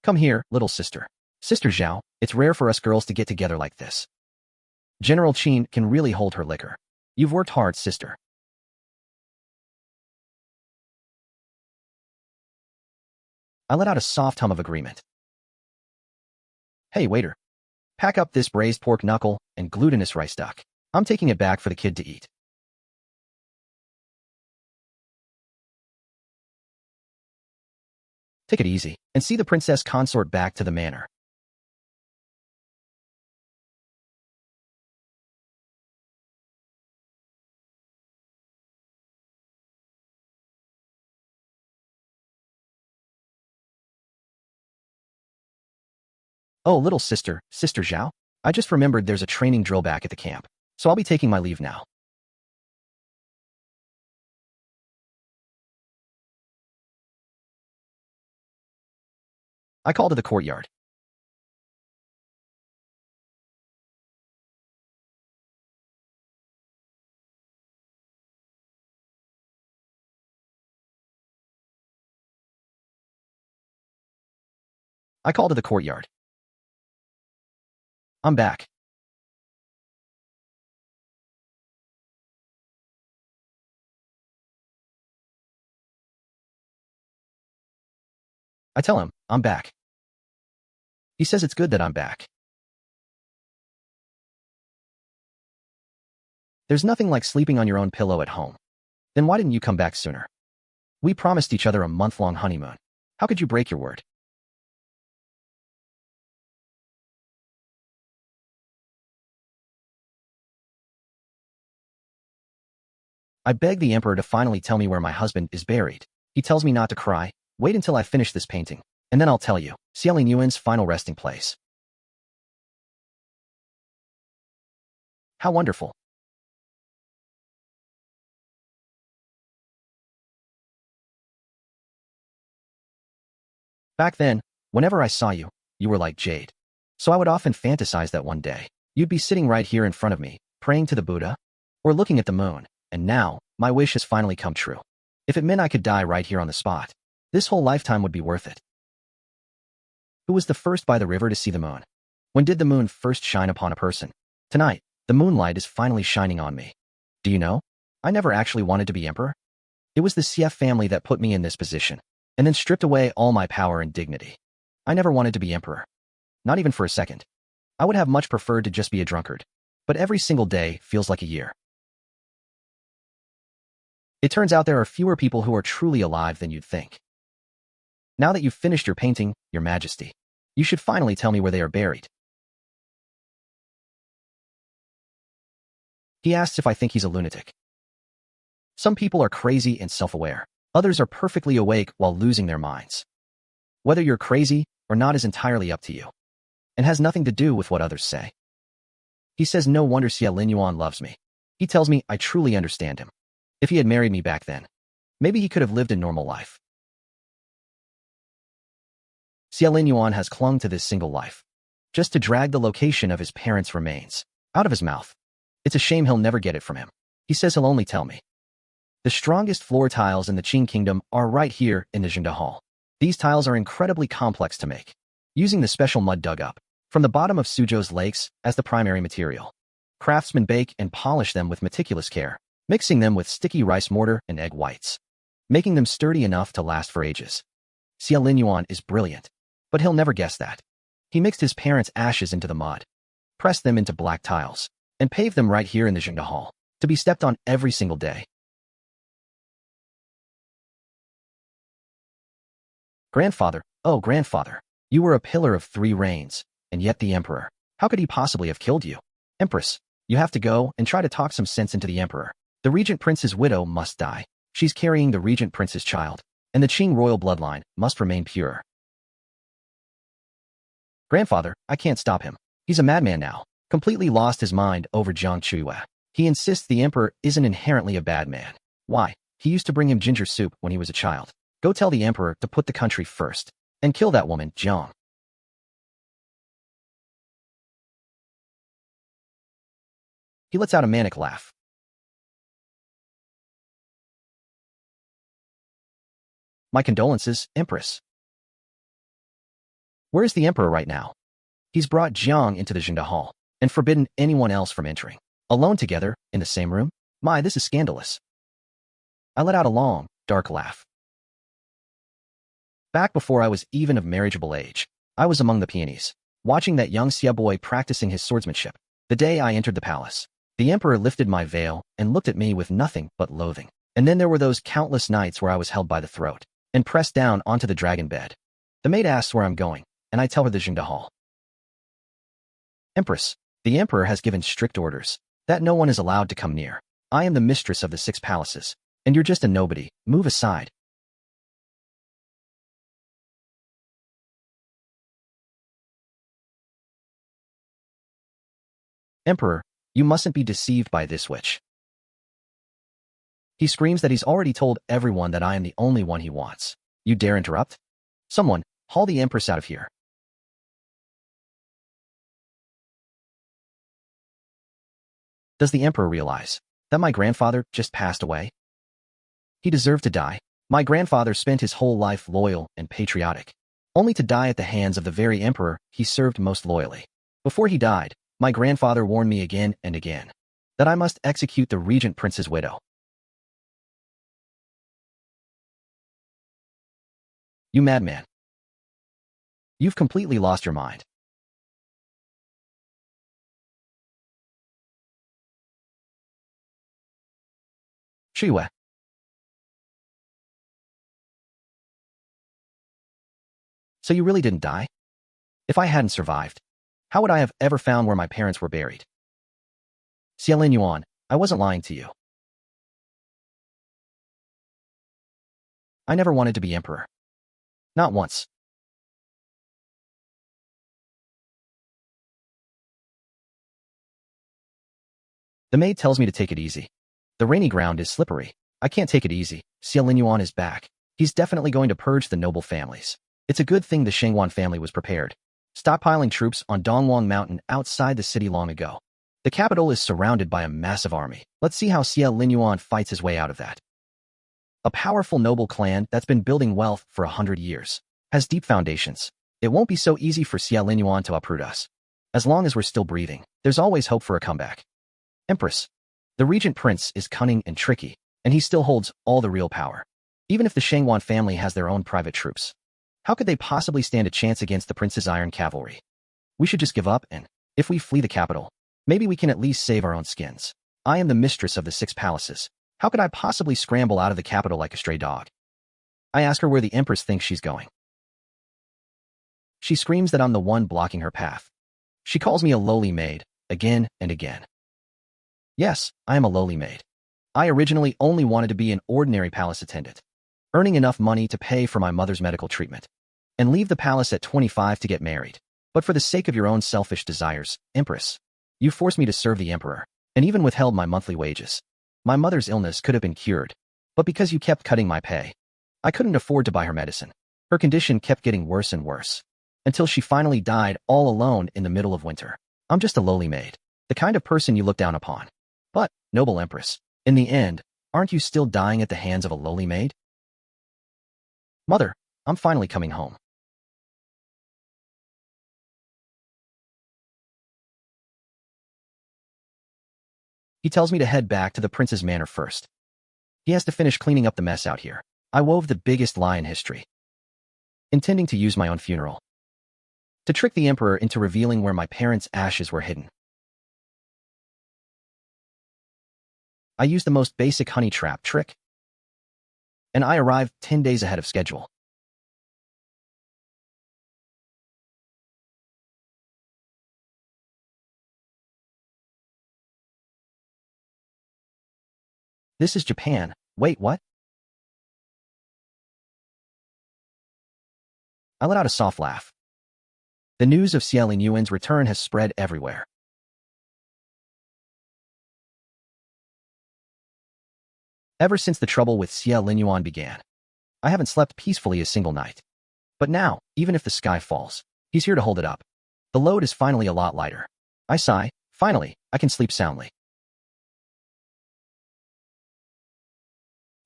Come here, little sister. Sister Zhao, it's rare for us girls to get together like this. General Qin can really hold her liquor. You've worked hard, sister. I let out a soft hum of agreement. Hey, waiter. Pack up this braised pork knuckle and glutinous rice duck. I'm taking it back for the kid to eat. Take it easy and see the princess consort back to the manor. Oh, little sister, Sister Zhao. I just remembered there's a training drill back at the camp, so I'll be taking my leave now. I call to the courtyard. I call to the courtyard. I'm back. I tell him, I'm back. He says it's good that I'm back. There's nothing like sleeping on your own pillow at home. Then why didn't you come back sooner? We promised each other a month-long honeymoon. How could you break your word? I beg the emperor to finally tell me where my husband is buried. He tells me not to cry. Wait until I finish this painting, and then I'll tell you. Xie Linyuan's final resting place. How wonderful. Back then, whenever I saw you, you were like jade. So I would often fantasize that one day, you'd be sitting right here in front of me, praying to the Buddha, or looking at the moon, and now, my wish has finally come true. If it meant I could die right here on the spot, this whole lifetime would be worth it. Who was the first by the river to see the moon? When did the moon first shine upon a person? Tonight, the moonlight is finally shining on me. Do you know? I never actually wanted to be emperor. It was the Xie family that put me in this position, and then stripped away all my power and dignity. I never wanted to be emperor. Not even for a second. I would have much preferred to just be a drunkard. But every single day feels like a year. It turns out there are fewer people who are truly alive than you'd think. Now that you've finished your painting, Your Majesty, you should finally tell me where they are buried. He asks if I think he's a lunatic. Some people are crazy and self-aware. Others are perfectly awake while losing their minds. Whether you're crazy or not is entirely up to you, and has nothing to do with what others say. He says no wonder Xie Linyuan loves me. He tells me I truly understand him. If he had married me back then, maybe he could have lived a normal life. Xie Linyuan has clung to this single life, just to drag the location of his parents' remains out of his mouth. It's a shame he'll never get it from him. He says he'll only tell me. The strongest floor tiles in the Qing kingdom are right here in the Zhengde Hall. These tiles are incredibly complex to make, using the special mud dug up from the bottom of Suzhou's lakes as the primary material. Craftsmen bake and polish them with meticulous care, mixing them with sticky rice mortar and egg whites, making them sturdy enough to last for ages. Xie Linyuan is brilliant, but he'll never guess that. He mixed his parents' ashes into the mud, pressed them into black tiles, and paved them right here in the Zhengde Hall, to be stepped on every single day. Grandfather, oh grandfather, you were a pillar of 3 reigns, and yet the emperor. How could he possibly have killed you? Empress, you have to go and try to talk some sense into the emperor. The regent prince's widow must die. She's carrying the regent prince's child, and the Qing royal bloodline must remain pure. Grandfather, I can't stop him. He's a madman now, completely lost his mind over Jiang Chuyue. He insists the emperor isn't inherently a bad man. Why? He used to bring him ginger soup when he was a child. Go tell the emperor to put the country first and kill that woman, Jiang. He lets out a manic laugh. My condolences, Empress. Where is the emperor right now? He's brought Jiang into the Zhenda Hall and forbidden anyone else from entering. Alone together, in the same room? My, this is scandalous. I let out a long, dark laugh. Back before I was even of marriageable age, I was among the peonies, watching that young Xie boy practicing his swordsmanship. The day I entered the palace, the emperor lifted my veil and looked at me with nothing but loathing. And then there were those countless nights where I was held by the throat and pressed down onto the dragon bed. The maid asks where I'm going, and I tell her the Zhenda Hall. Empress, the emperor has given strict orders that no one is allowed to come near. I am the mistress of the 6 palaces, and you're just a nobody. Move aside. Emperor, you mustn't be deceived by this witch. He screams that he's already told everyone that I am the only one he wants. You dare interrupt? Someone, haul the empress out of here. Does the emperor realize that my grandfather just passed away? He deserved to die. My grandfather spent his whole life loyal and patriotic, only to die at the hands of the very emperor he served most loyally. Before he died, my grandfather warned me again and again that I must execute the regent prince's widow. You madman. You've completely lost your mind. Chuyue. So you really didn't die? If I hadn't survived, how would I have ever found where my parents were buried? Xie Linyuan, I wasn't lying to you. I never wanted to be emperor. Not once. The maid tells me to take it easy. The rainy ground is slippery. I can't take it easy. Xie Linyuan is back. He's definitely going to purge the noble families. It's a good thing the Shengwan family was prepared, stockpiling troops on Dongwang Mountain outside the city long ago. The capital is surrounded by a massive army. Let's see how Xie Linyuan fights his way out of that. A powerful noble clan that's been building wealth for 100 years has deep foundations. It won't be so easy for Xie Linyuan to uproot us. As long as we're still breathing, there's always hope for a comeback. Empress, the regent prince is cunning and tricky, and he still holds all the real power. Even if the Shengwan family has their own private troops, how could they possibly stand a chance against the prince's iron cavalry? We should just give up, and if we flee the capital, maybe we can at least save our own skins. I am the mistress of the 6 palaces. How could I possibly scramble out of the capital like a stray dog? I ask her where the empress thinks she's going. She screams that I'm the one blocking her path. She calls me a lowly maid, again and again. Yes, I am a lowly maid. I originally only wanted to be an ordinary palace attendant, earning enough money to pay for my mother's medical treatment, and leave the palace at 25 to get married. But for the sake of your own selfish desires, Empress, you forced me to serve the emperor, and even withheld my monthly wages. My mother's illness could have been cured, but because you kept cutting my pay, I couldn't afford to buy her medicine. Her condition kept getting worse and worse, until she finally died all alone in the middle of winter. I'm just a lowly maid, the kind of person you look down upon. But, noble empress, in the end, aren't you still dying at the hands of a lowly maid? Mother, I'm finally coming home. He tells me to head back to the prince's manor first. He has to finish cleaning up the mess out here. I wove the biggest lie in history, intending to use my own funeral to trick the emperor into revealing where my parents' ashes were hidden. I used the most basic honey trap trick, and I arrived 10 days ahead of schedule. This is Japan. Wait, what? I let out a soft laugh. The news of Xie Linyuan's return has spread everywhere. Ever since the trouble with Xie Linyuan began, I haven't slept peacefully a single night. But now, even if the sky falls, he's here to hold it up. The load is finally a lot lighter. I sigh. Finally, I can sleep soundly.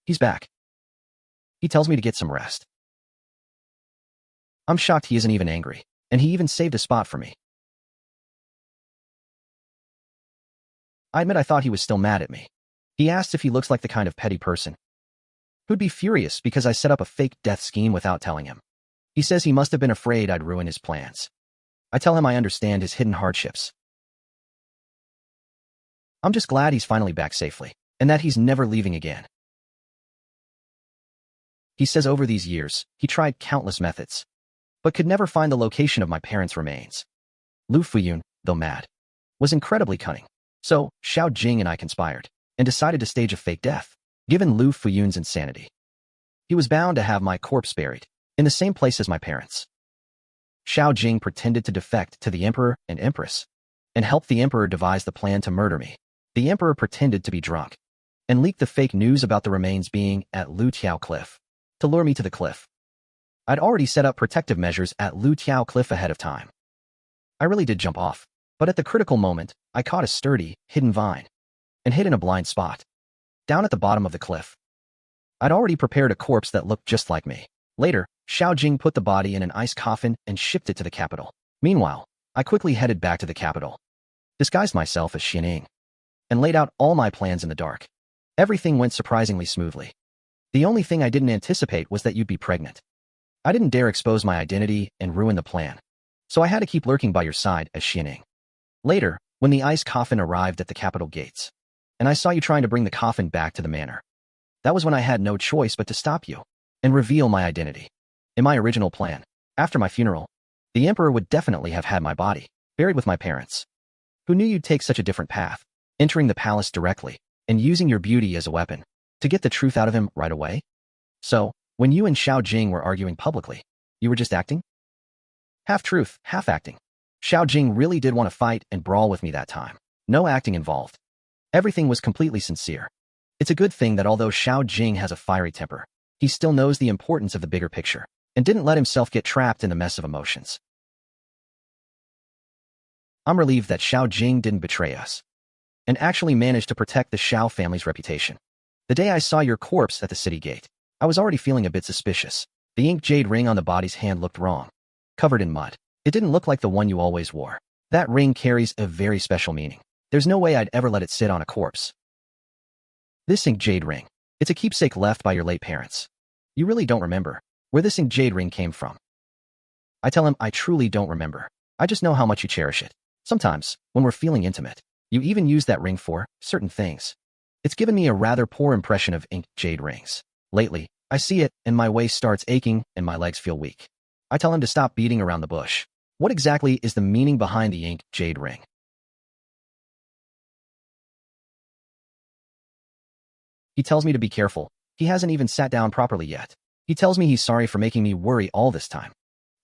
He's back. He tells me to get some rest. I'm shocked he isn't even angry, and he even saved a spot for me. I admit I thought he was still mad at me. He asks if he looks like the kind of petty person who'd be furious because I set up a fake death scheme without telling him. He says he must have been afraid I'd ruin his plans. I tell him I understand his hidden hardships. I'm just glad he's finally back safely, and that he's never leaving again. He says over these years, he tried countless methods, but could never find the location of my parents' remains. Lu Fuyun, though mad, was incredibly cunning. So, Xiao Jing and I conspired, and decided to stage a fake death. Given Lu Fuyun's insanity, he was bound to have my corpse buried in the same place as my parents. Xiao Jing pretended to defect to the emperor and empress, and helped the emperor devise the plan to murder me. The emperor pretended to be drunk, and leaked the fake news about the remains being at Lu Tiao Cliff, to lure me to the cliff. I'd already set up protective measures at Lu Tiao Cliff ahead of time. I really did jump off, but at the critical moment, I caught a sturdy, hidden vine, and hid in a blind spot, down at the bottom of the cliff. I'd already prepared a corpse that looked just like me. Later, Xiao Jing put the body in an ice coffin and shipped it to the capital. Meanwhile, I quickly headed back to the capital, disguised myself as Xianing, and laid out all my plans in the dark. Everything went surprisingly smoothly. The only thing I didn't anticipate was that you'd be pregnant. I didn't dare expose my identity and ruin the plan, so I had to keep lurking by your side as Xianing. Later, when the ice coffin arrived at the capital gates, and I saw you trying to bring the coffin back to the manor, that was when I had no choice but to stop you and reveal my identity. In my original plan, after my funeral, the emperor would definitely have had my body buried with my parents. Who knew you'd take such a different path, entering the palace directly and using your beauty as a weapon to get the truth out of him right away? So, when you and Xiao Jing were arguing publicly, you were just acting? Half truth, half acting. Xiao Jing really did want to fight and brawl with me that time. No acting involved. Everything was completely sincere. It's a good thing that although Xiao Jing has a fiery temper, he still knows the importance of the bigger picture and didn't let himself get trapped in the mess of emotions. I'm relieved that Xiao Jing didn't betray us and actually managed to protect the Xiao family's reputation. The day I saw your corpse at the city gate, I was already feeling a bit suspicious. The ink jade ring on the body's hand looked wrong, covered in mud. It didn't look like the one you always wore. That ring carries a very special meaning. There's no way I'd ever let it sit on a corpse. This ink jade ring, it's a keepsake left by your late parents. You really don't remember where this ink jade ring came from. I tell him I truly don't remember. I just know how much you cherish it. Sometimes, when we're feeling intimate, you even use that ring for certain things. It's given me a rather poor impression of ink jade rings. Lately, I see it and my waist starts aching and my legs feel weak. I tell him to stop beating around the bush. What exactly is the meaning behind the ink jade ring? He tells me to be careful. He hasn't even sat down properly yet. He tells me he's sorry for making me worry all this time.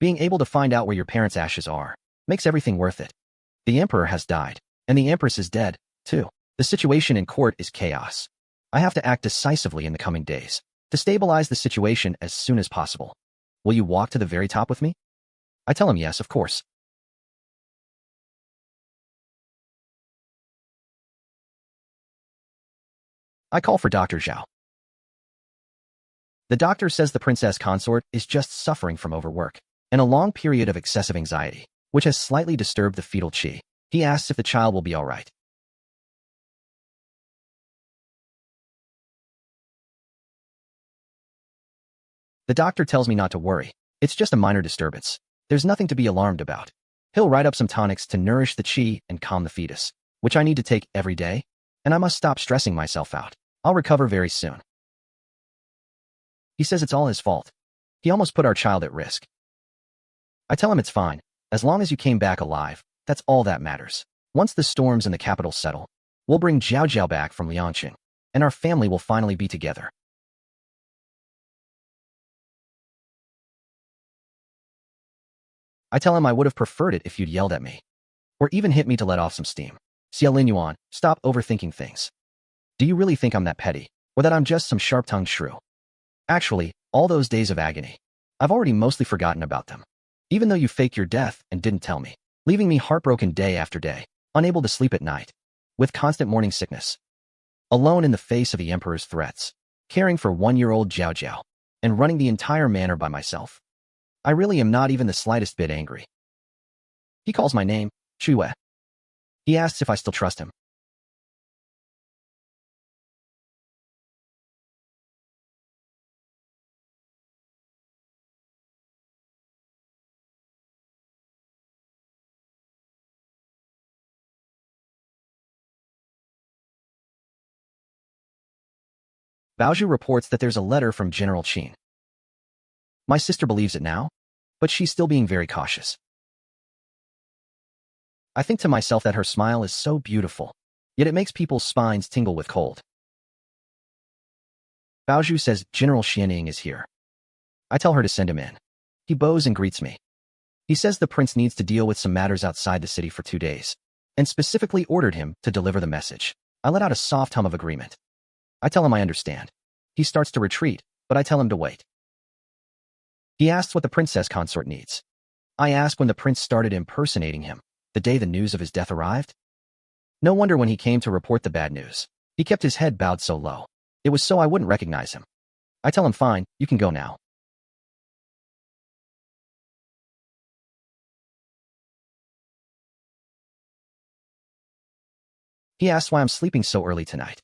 Being able to find out where your parents' ashes are makes everything worth it. The emperor has died, and the empress is dead, too. The situation in court is chaos. I have to act decisively in the coming days to stabilize the situation as soon as possible. Will you walk to the very top with me? I tell him yes, of course. I call for Dr. Zhao. The doctor says the princess consort is just suffering from overwork and a long period of excessive anxiety, which has slightly disturbed the fetal qi. He asks if the child will be all right. The doctor tells me not to worry. It's just a minor disturbance. There's nothing to be alarmed about. He'll write up some tonics to nourish the qi and calm the fetus, which I need to take every day, and I must stop stressing myself out. I'll recover very soon. He says it's all his fault. He almost put our child at risk. I tell him it's fine. As long as you came back alive, that's all that matters. Once the storms in the capital settle, we'll bring Jiao Jiao back from Liangqing. and our family will finally be together. I tell him I would have preferred it if you'd yelled at me, or even hit me to let off some steam. Xie Linyuan, stop overthinking things. Do you really think I'm that petty, or that I'm just some sharp-tongued shrew? Actually, all those days of agony, I've already mostly forgotten about them. Even though you faked your death and didn't tell me, leaving me heartbroken day after day, unable to sleep at night, with constant morning sickness, alone in the face of the emperor's threats, caring for 1-year-old Jiao Jiao, and running the entire manor by myself. I really am not even the slightest bit angry. He calls my name, Chuyue. He asks if I still trust him. Baozhu reports that there's a letter from General Qin. My sister believes it now, but she's still being very cautious. I think to myself that her smile is so beautiful, yet it makes people's spines tingle with cold. Baozhu says General Xianing is here. I tell her to send him in. He bows and greets me. He says the prince needs to deal with some matters outside the city for 2 days, and specifically ordered him to deliver the message. I let out a soft hum of agreement. I tell him I understand. He starts to retreat, but I tell him to wait. He asks what the princess consort needs. I ask when the prince started impersonating him, the day the news of his death arrived. No wonder when he came to report the bad news, he kept his head bowed so low. It was so I wouldn't recognize him. I tell him fine, you can go now. He asks why I'm sleeping so early tonight.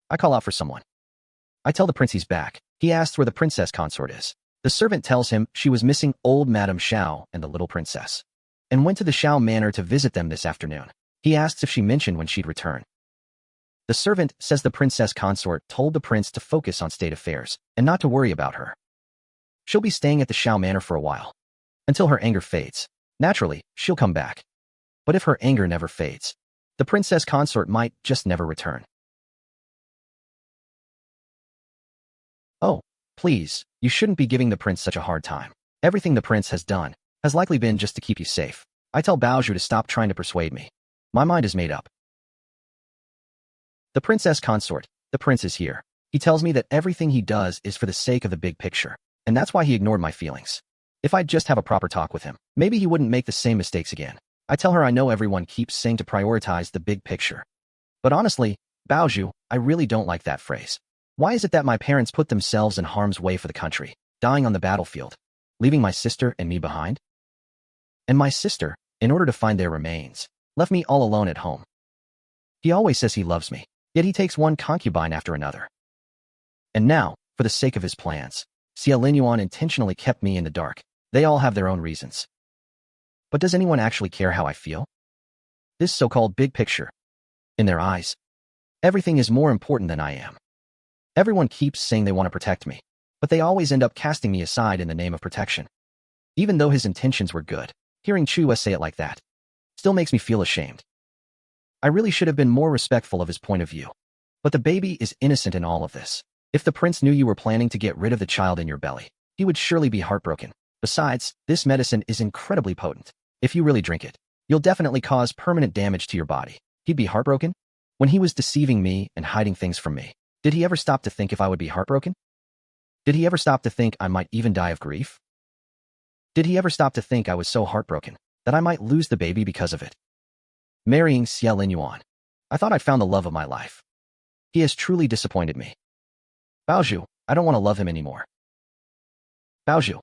I call out for someone. I tell the prince he's back. He asks where the princess consort is. The servant tells him she was missing old Madame Xiao and the little princess, and went to the Xiao manor to visit them this afternoon. He asks if she mentioned when she'd return. The servant says the princess consort told the prince to focus on state affairs and not to worry about her. She'll be staying at the Xiao manor for a while, until her anger fades. Naturally, she'll come back. But if her anger never fades, the princess consort might just never return. Oh, please, you shouldn't be giving the prince such a hard time. Everything the prince has done has likely been just to keep you safe. I tell Baozhu to stop trying to persuade me. My mind is made up. The princess consort, the prince is here. He tells me that everything he does is for the sake of the big picture, and that's why he ignored my feelings. If I'd just have a proper talk with him, maybe he wouldn't make the same mistakes again. I tell her I know everyone keeps saying to prioritize the big picture. But honestly, Baozhu, I really don't like that phrase. Why is it that my parents put themselves in harm's way for the country, dying on the battlefield, leaving my sister and me behind? And my sister, in order to find their remains, left me all alone at home. He always says he loves me, yet he takes one concubine after another. And now, for the sake of his plans, Xie Linyuan intentionally kept me in the dark. They all have their own reasons. But does anyone actually care how I feel? This so-called big picture. In their eyes, everything is more important than I am. Everyone keeps saying they want to protect me, but they always end up casting me aside in the name of protection. Even though his intentions were good, hearing Chuyue say it like that still makes me feel ashamed. I really should have been more respectful of his point of view. But the baby is innocent in all of this. If the prince knew you were planning to get rid of the child in your belly, he would surely be heartbroken. Besides, this medicine is incredibly potent. If you really drink it, you'll definitely cause permanent damage to your body. He'd be heartbroken? When he was deceiving me and hiding things from me, did he ever stop to think if I would be heartbroken? Did he ever stop to think I might even die of grief? Did he ever stop to think I was so heartbroken that I might lose the baby because of it? Marrying Xie Linyuan. I thought I'd found the love of my life. He has truly disappointed me. Baozhu, I don't want to love him anymore. Baozhu.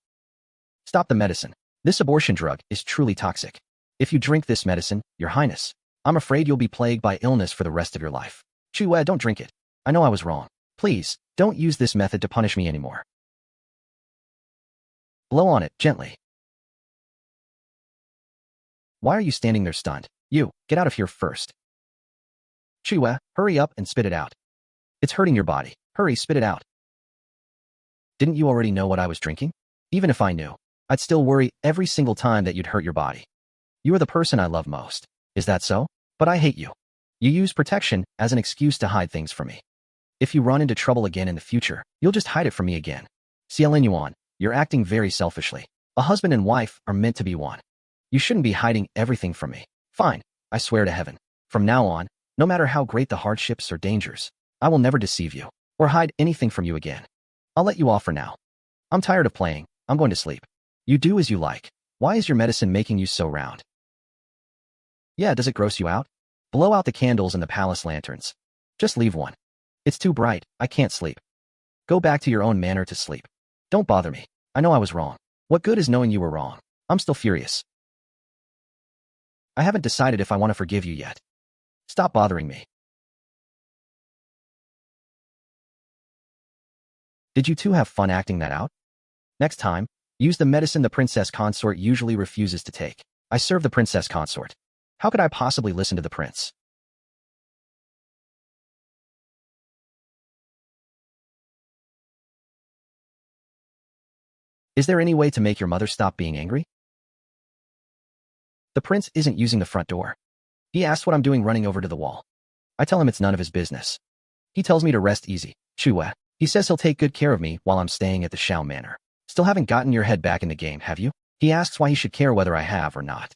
Stop the medicine. This abortion drug is truly toxic. If you drink this medicine, Your Highness, I'm afraid you'll be plagued by illness for the rest of your life. Chuyue, don't drink it. I know I was wrong. Please, don't use this method to punish me anymore. Blow on it, gently. Why are you standing there stunned? You, get out of here first. Chuyue, hurry up and spit it out. It's hurting your body. Hurry, spit it out. Didn't you already know what I was drinking? Even if I knew, I'd still worry every single time that you'd hurt your body. You are the person I love most. Is that so? But I hate you. You use protection as an excuse to hide things from me. If you run into trouble again in the future, you'll just hide it from me again. Xie Linyuan, you're acting very selfishly. A husband and wife are meant to be one. You shouldn't be hiding everything from me. Fine, I swear to heaven. From now on, no matter how great the hardships or dangers, I will never deceive you or hide anything from you again. I'll let you off for now. I'm tired of playing. I'm going to sleep. You do as you like. Why is your medicine making you so round? Yeah, does it gross you out? Blow out the candles and the palace lanterns. Just leave one. It's too bright. I can't sleep. Go back to your own manor to sleep. Don't bother me. I know I was wrong. What good is knowing you were wrong? I'm still furious. I haven't decided if I want to forgive you yet. Stop bothering me. Did you two have fun acting that out? Next time, use the medicine the princess consort usually refuses to take. I serve the princess consort. How could I possibly listen to the prince? Is there any way to make your mother stop being angry? The prince isn't using the front door. He asks what I'm doing running over to the wall. I tell him it's none of his business. He tells me to rest easy. Chuyue. He says he'll take good care of me while I'm staying at the Shao Manor. Still haven't gotten your head back in the game, have you? He asks why he should care whether I have or not.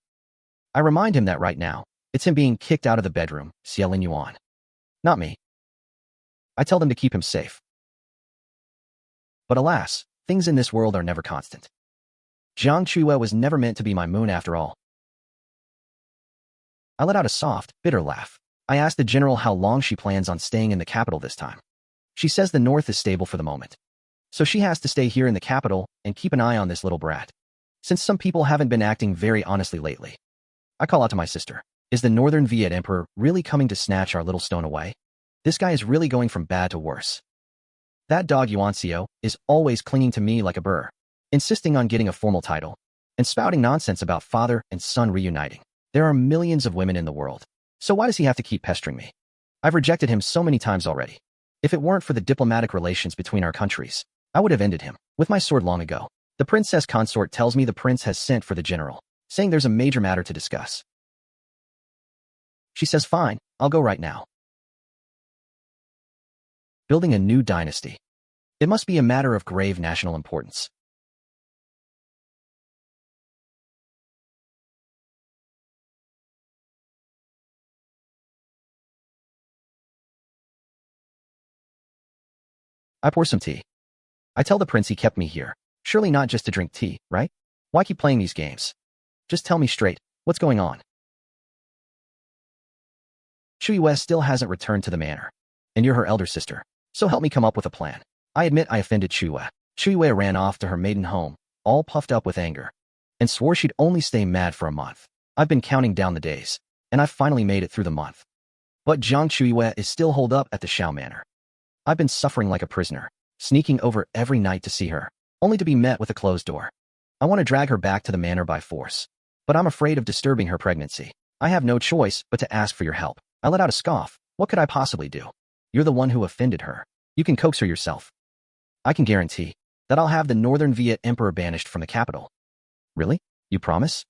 I remind him that right now, it's him being kicked out of the bedroom, Xie Linyuan. Not me. I tell them to keep him safe. But alas, things in this world are never constant. Jiang Chuyue was never meant to be my moon after all. I let out a soft, bitter laugh. I asked the general how long she plans on staying in the capital this time. She says the north is stable for the moment. So she has to stay here in the capital and keep an eye on this little brat. Since some people haven't been acting very honestly lately. I call out to my sister. Is the Northern Viet Emperor really coming to snatch our little stone away? This guy is really going from bad to worse. That dog Yuancio is always clinging to me like a burr, insisting on getting a formal title, and spouting nonsense about father and son reuniting. There are millions of women in the world, so why does he have to keep pestering me? I've rejected him so many times already. If it weren't for the diplomatic relations between our countries, I would have ended him with my sword long ago. The princess consort tells me the prince has sent for the general, saying there's a major matter to discuss. She says, fine, I'll go right now. Building a new dynasty. It must be a matter of grave national importance. I pour some tea. I tell the prince he kept me here. Surely not just to drink tea, right? Why keep playing these games? Just tell me straight, what's going on? Chuyue still hasn't returned to the manor, and you're her elder sister, so help me come up with a plan. I admit I offended Chuyue. Chuyue ran off to her maiden home, all puffed up with anger, and swore she'd only stay mad for a month. I've been counting down the days, and I've finally made it through the month. But Jiang Chuyue is still holed up at the Shao Manor. I've been suffering like a prisoner, sneaking over every night to see her, only to be met with a closed door. I want to drag her back to the manor by force, but I'm afraid of disturbing her pregnancy. I have no choice but to ask for your help. I let out a scoff. What could I possibly do? You're the one who offended her. You can coax her yourself. I can guarantee that I'll have the Northern Viet Emperor banished from the capital. Really? You promise?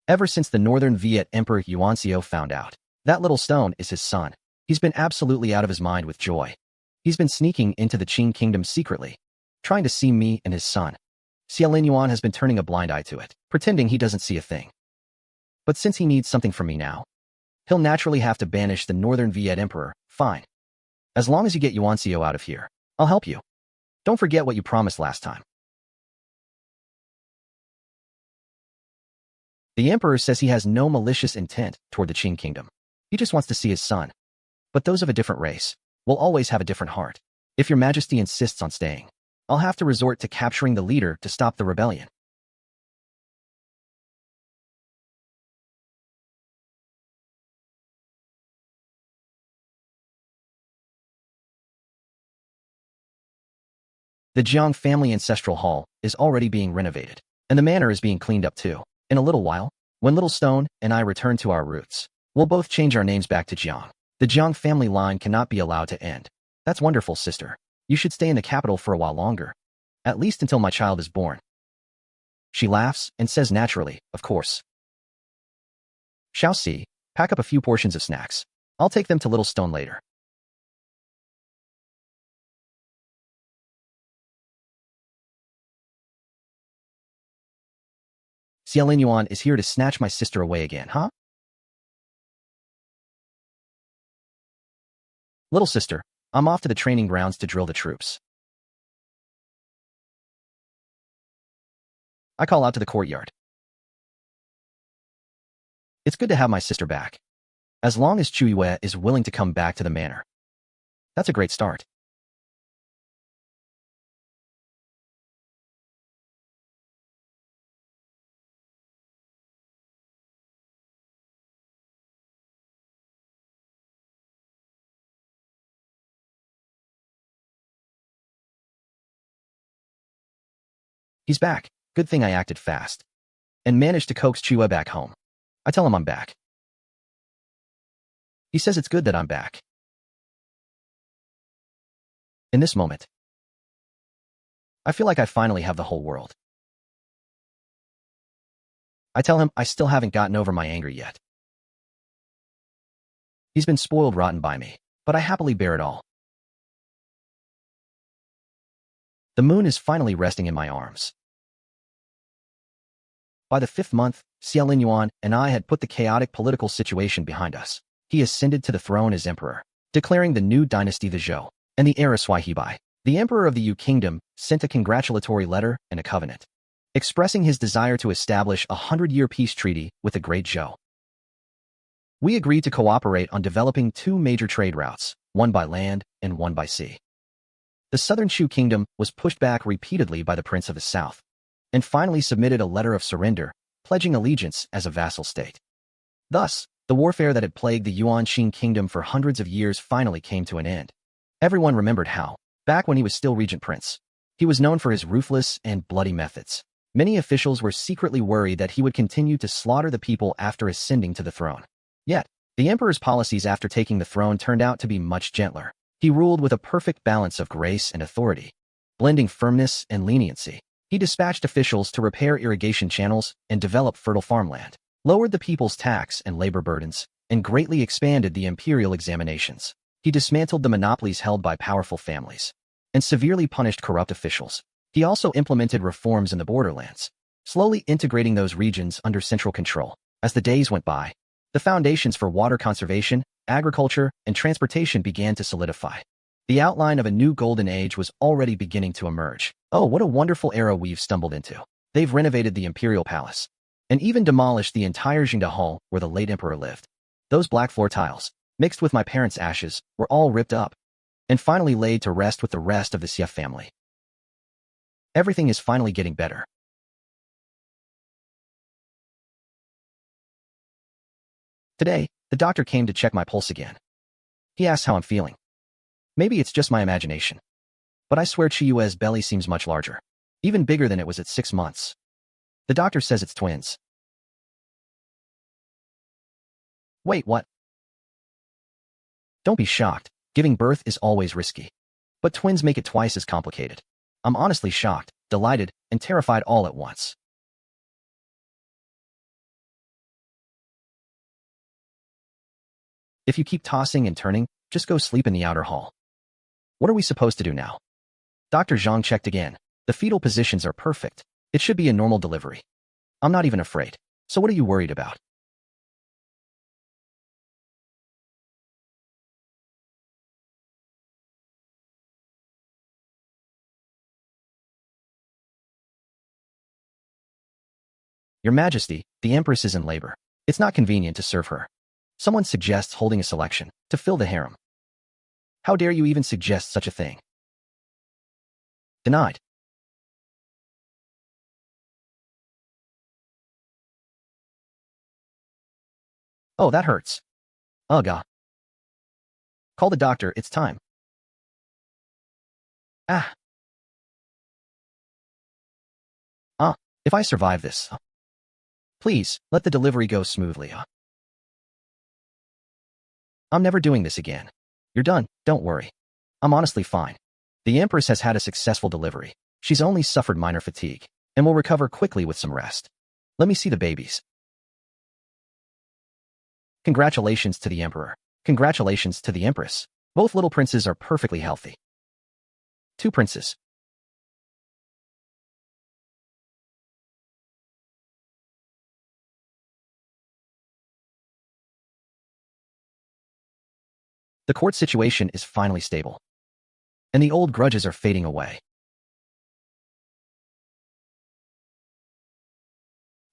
Ever since the Northern Viet Emperor Yuancio found out that little stone is his son, he's been absolutely out of his mind with joy. He's been sneaking into the Qing kingdom secretly, trying to see me and his son. Xie Linyuan has been turning a blind eye to it, pretending he doesn't see a thing. But since he needs something from me now, he'll naturally have to banish the Northern Viet Emperor. Fine. As long as you get Yuancio out of here, I'll help you. Don't forget what you promised last time. The Emperor says he has no malicious intent toward the Qing kingdom. He just wants to see his son. But those of a different race will always have a different heart. If your majesty insists on staying, I'll have to resort to capturing the leader to stop the rebellion. The Jiang family ancestral hall is already being renovated, and the manor is being cleaned up too. In a little while, when Little Stone and I return to our roots, we'll both change our names back to Jiang. The Jiang family line cannot be allowed to end. That's wonderful, sister. You should stay in the capital for a while longer, at least until my child is born. She laughs and says naturally, of course. Shao Si, pack up a few portions of snacks. I'll take them to Little Stone later. Xie Linyuan is here to snatch my sister away again, huh? Little sister, I'm off to the training grounds to drill the troops. I call out to the courtyard. It's good to have my sister back. As long as Chuyue is willing to come back to the manor. That's a great start. He's back. Good thing I acted fast. And managed to coax Chuyue back home. I tell him I'm back. He says it's good that I'm back. In this moment, I feel like I finally have the whole world. I tell him I still haven't gotten over my anger yet. He's been spoiled rotten by me, but I happily bear it all. The moon is finally resting in my arms. By the 5th month, Xie Linyuan and I had put the chaotic political situation behind us. He ascended to the throne as emperor, declaring the new dynasty the Zhou, and the era Swaihibai. The emperor of the Yu kingdom sent a congratulatory letter and a covenant, expressing his desire to establish a 100-year peace treaty with the great Zhou. We agreed to cooperate on developing 2 major trade routes, one by land and one by sea. The southern Shu kingdom was pushed back repeatedly by the prince of the south, and finally submitted a letter of surrender, pledging allegiance as a vassal state. Thus, the warfare that had plagued the Yuan-Qing kingdom for hundreds of years finally came to an end. Everyone remembered how, back when he was still regent prince, he was known for his ruthless and bloody methods. Many officials were secretly worried that he would continue to slaughter the people after ascending to the throne. Yet, the emperor's policies after taking the throne turned out to be much gentler. He ruled with a perfect balance of grace and authority, blending firmness and leniency. He dispatched officials to repair irrigation channels and develop fertile farmland, lowered the people's tax and labor burdens, and greatly expanded the imperial examinations. He dismantled the monopolies held by powerful families and severely punished corrupt officials. He also implemented reforms in the borderlands, slowly integrating those regions under central control. As the days went by, the foundations for water conservation, agriculture, and transportation began to solidify. The outline of a new golden age was already beginning to emerge. Oh, what a wonderful era we've stumbled into. They've renovated the imperial palace and even demolished the entire Jingda Hall where the late emperor lived. Those black floor tiles, mixed with my parents' ashes, were all ripped up and finally laid to rest with the rest of the Xie family. Everything is finally getting better. Today, the doctor came to check my pulse again. He asked how I'm feeling. Maybe it's just my imagination, but I swear Chuyue's belly seems much larger, even bigger than it was at 6 months. The doctor says it's twins. Wait, what? Don't be shocked. Giving birth is always risky. But twins make it twice as complicated. I'm honestly shocked, delighted, and terrified all at once. If you keep tossing and turning, just go sleep in the outer hall. What are we supposed to do now? Dr. Zhang checked again. The fetal positions are perfect. It should be a normal delivery. I'm not even afraid. So what are you worried about? Your Majesty, the Empress is in labor. It's not convenient to serve her. Someone suggests holding a selection to fill the harem. How dare you even suggest such a thing? Denied. Oh, that hurts. Ugh. Call the doctor, it's time. Ah. If I survive this, please, let the delivery go smoothly. I'm never doing this again. You're done, don't worry. I'm honestly fine. The Empress has had a successful delivery. She's only suffered minor fatigue, and will recover quickly with some rest. Let me see the babies. Congratulations to the Emperor. Congratulations to the Empress. Both little princes are perfectly healthy. 2 princes. The court situation is finally stable, and the old grudges are fading away.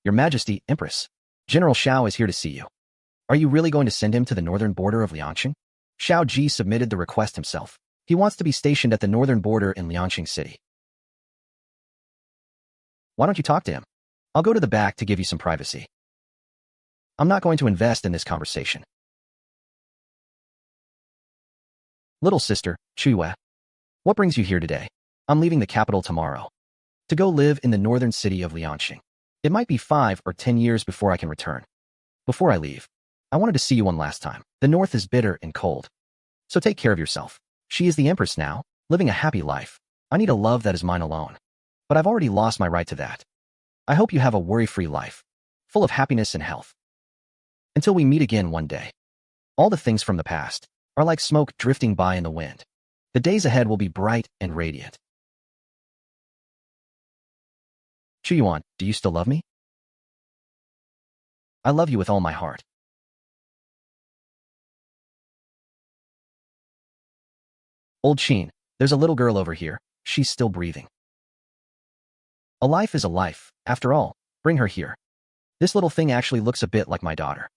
Your Majesty, Empress, General Xiao is here to see you. Are you really going to send him to the northern border of Liangqing? Xiao Ji submitted the request himself. He wants to be stationed at the northern border in Liangqing City. Why don't you talk to him? I'll go to the back to give you some privacy. I'm not going to invest in this conversation. Little sister, Chuyue, what brings you here today? I'm leaving the capital tomorrow to go live in the northern city of Liangqing. It might be 5 or 10 years before I can return. Before I leave, I wanted to see you one last time. The north is bitter and cold, so take care of yourself. She is the Empress now, living a happy life. I need a love that is mine alone, but I've already lost my right to that. I hope you have a worry-free life, full of happiness and health. Until we meet again one day. All the things from the past are like smoke drifting by in the wind. The days ahead will be bright and radiant. Chuyuan, do you still love me? I love you with all my heart. Old Qin, there's a little girl over here. She's still breathing. A life is a life, after all. Bring her here. This little thing actually looks a bit like my daughter.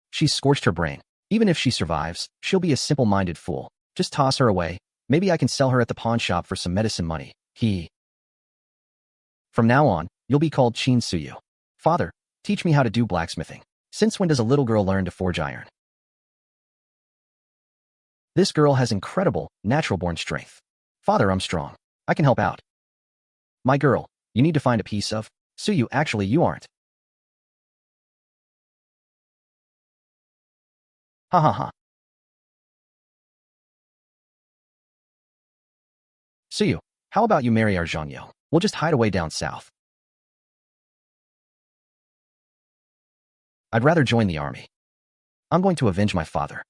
She's scorched her brain. Even if she survives, she'll be a simple-minded fool. Just toss her away. Maybe I can sell her at the pawn shop for some medicine money. From now on, you'll be called Qin Suyu. Father, teach me how to do blacksmithing. Since when does a little girl learn to forge iron? This girl has incredible, natural-born strength. Father, I'm strong. I can help out. My girl, you need to find a piece of Suyu. Actually, you aren't. Ha ha ha. Suyu, how about you marry our Zhangyo? We'll just hide away down south. I'd rather join the army. I'm going to avenge my father.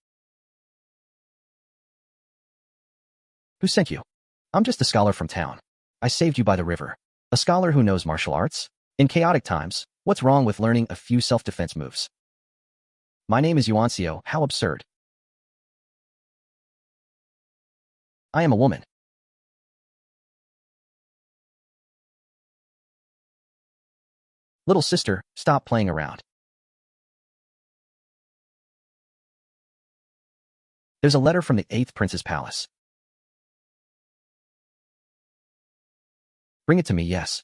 Who sent you? I'm just a scholar from town. I saved you by the river. A scholar who knows martial arts? In chaotic times, what's wrong with learning a few self-defense moves? My name is Yuancio. How absurd. I am a woman. Little sister, stop playing around. There's a letter from the 8th Prince's palace. Bring it to me, yes.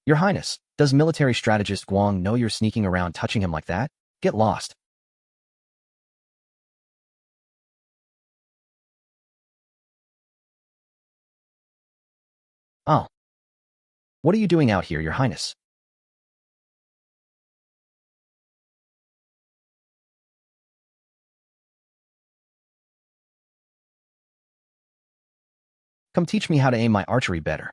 Your Highness, does military strategist Guang know you're sneaking around touching him like that? Get lost. Oh. What are you doing out here, Your Highness? Come teach me how to aim my archery better.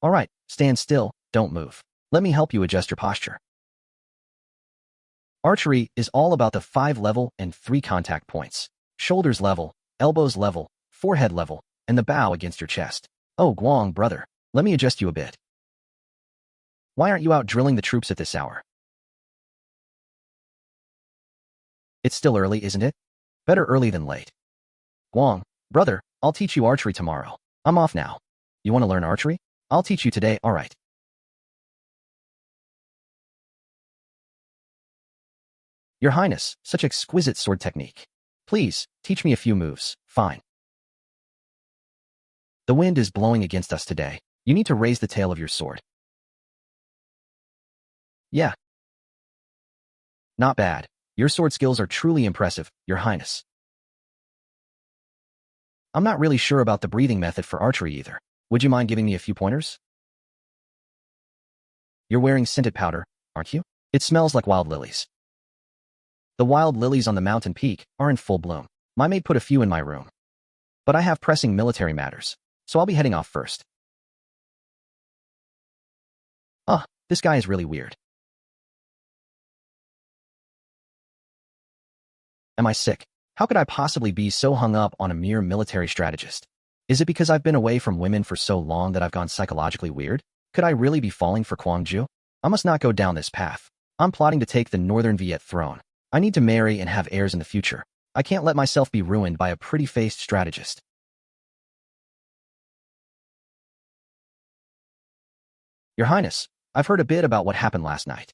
All right, stand still, don't move. Let me help you adjust your posture. Archery is all about the 5 level and 3 contact points. Shoulders level, elbows level, forehead level, and the bow against your chest. Oh, Guang, brother, let me adjust you a bit. Why aren't you out drilling the troops at this hour? It's still early, isn't it? Better early than late. Guang, brother, I'll teach you archery tomorrow. I'm off now. You want to learn archery? I'll teach you today, all right. Your Highness, such exquisite sword technique. Please, teach me a few moves. Fine. The wind is blowing against us today. You need to raise the tail of your sword. Yeah. Not bad. Your sword skills are truly impressive, Your Highness. I'm not really sure about the breathing method for archery either. Would you mind giving me a few pointers? You're wearing scented powder, aren't you? It smells like wild lilies. The wild lilies on the mountain peak are in full bloom. My maid put a few in my room. But I have pressing military matters, so I'll be heading off first. This guy is really weird. Am I sick? How could I possibly be so hung up on a mere military strategist? Is it because I've been away from women for so long that I've gone psychologically weird? Could I really be falling for Jiang Chuyue? I must not go down this path. I'm plotting to take the Northern Viet throne. I need to marry and have heirs in the future. I can't let myself be ruined by a pretty-faced strategist. Your Highness, I've heard a bit about what happened last night.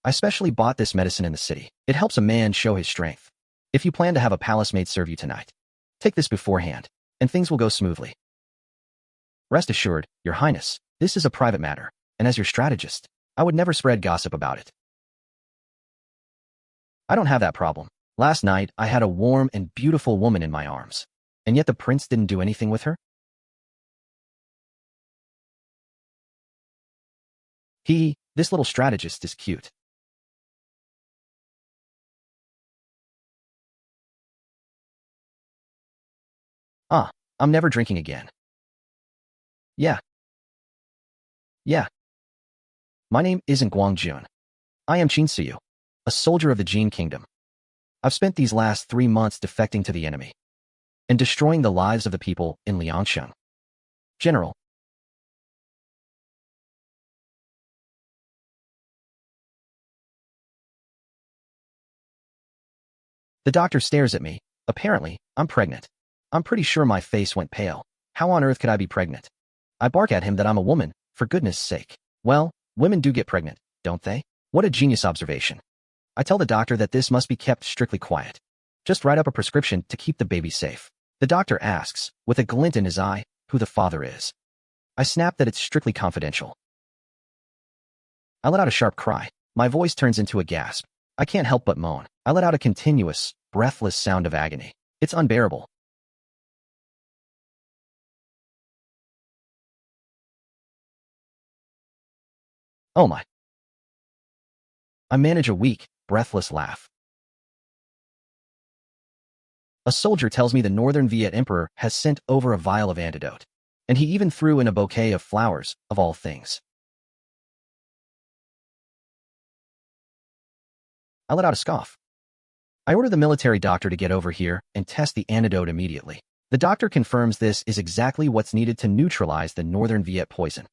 I specially bought this medicine in the city. It helps a man show his strength. If you plan to have a palace maid serve you tonight, take this beforehand, and things will go smoothly. Rest assured, Your Highness, this is a private matter, and as your strategist, I would never spread gossip about it. I don't have that problem. Last night, I had a warm and beautiful woman in my arms, and yet the prince didn't do anything with her? This little strategist is cute. I'm never drinking again. Yeah. My name isn't Jiang Chuyue. I am Jiang Chuyue, a soldier of the Jin Kingdom. I've spent these last 3 months defecting to the enemy and destroying the lives of the people in Liangshan. General. The doctor stares at me. Apparently, I'm pregnant. I'm pretty sure my face went pale. How on earth could I be pregnant? I bark at him that I'm a woman, for goodness sake. Well, women do get pregnant, don't they? What a genius observation. I tell the doctor that this must be kept strictly quiet. Just write up a prescription to keep the baby safe. The doctor asks, with a glint in his eye, who the father is. I snap that it's strictly confidential. I let out a sharp cry. My voice turns into a gasp. I can't help but moan. I let out a continuous, breathless sound of agony. It's unbearable. Oh my. I manage a weak, breathless laugh. A soldier tells me the Northern Viet Emperor has sent over a vial of antidote, and he even threw in a bouquet of flowers, of all things. I let out a scoff. I order the military doctor to get over here and test the antidote immediately. The doctor confirms this is exactly what's needed to neutralize the Northern Viet poison.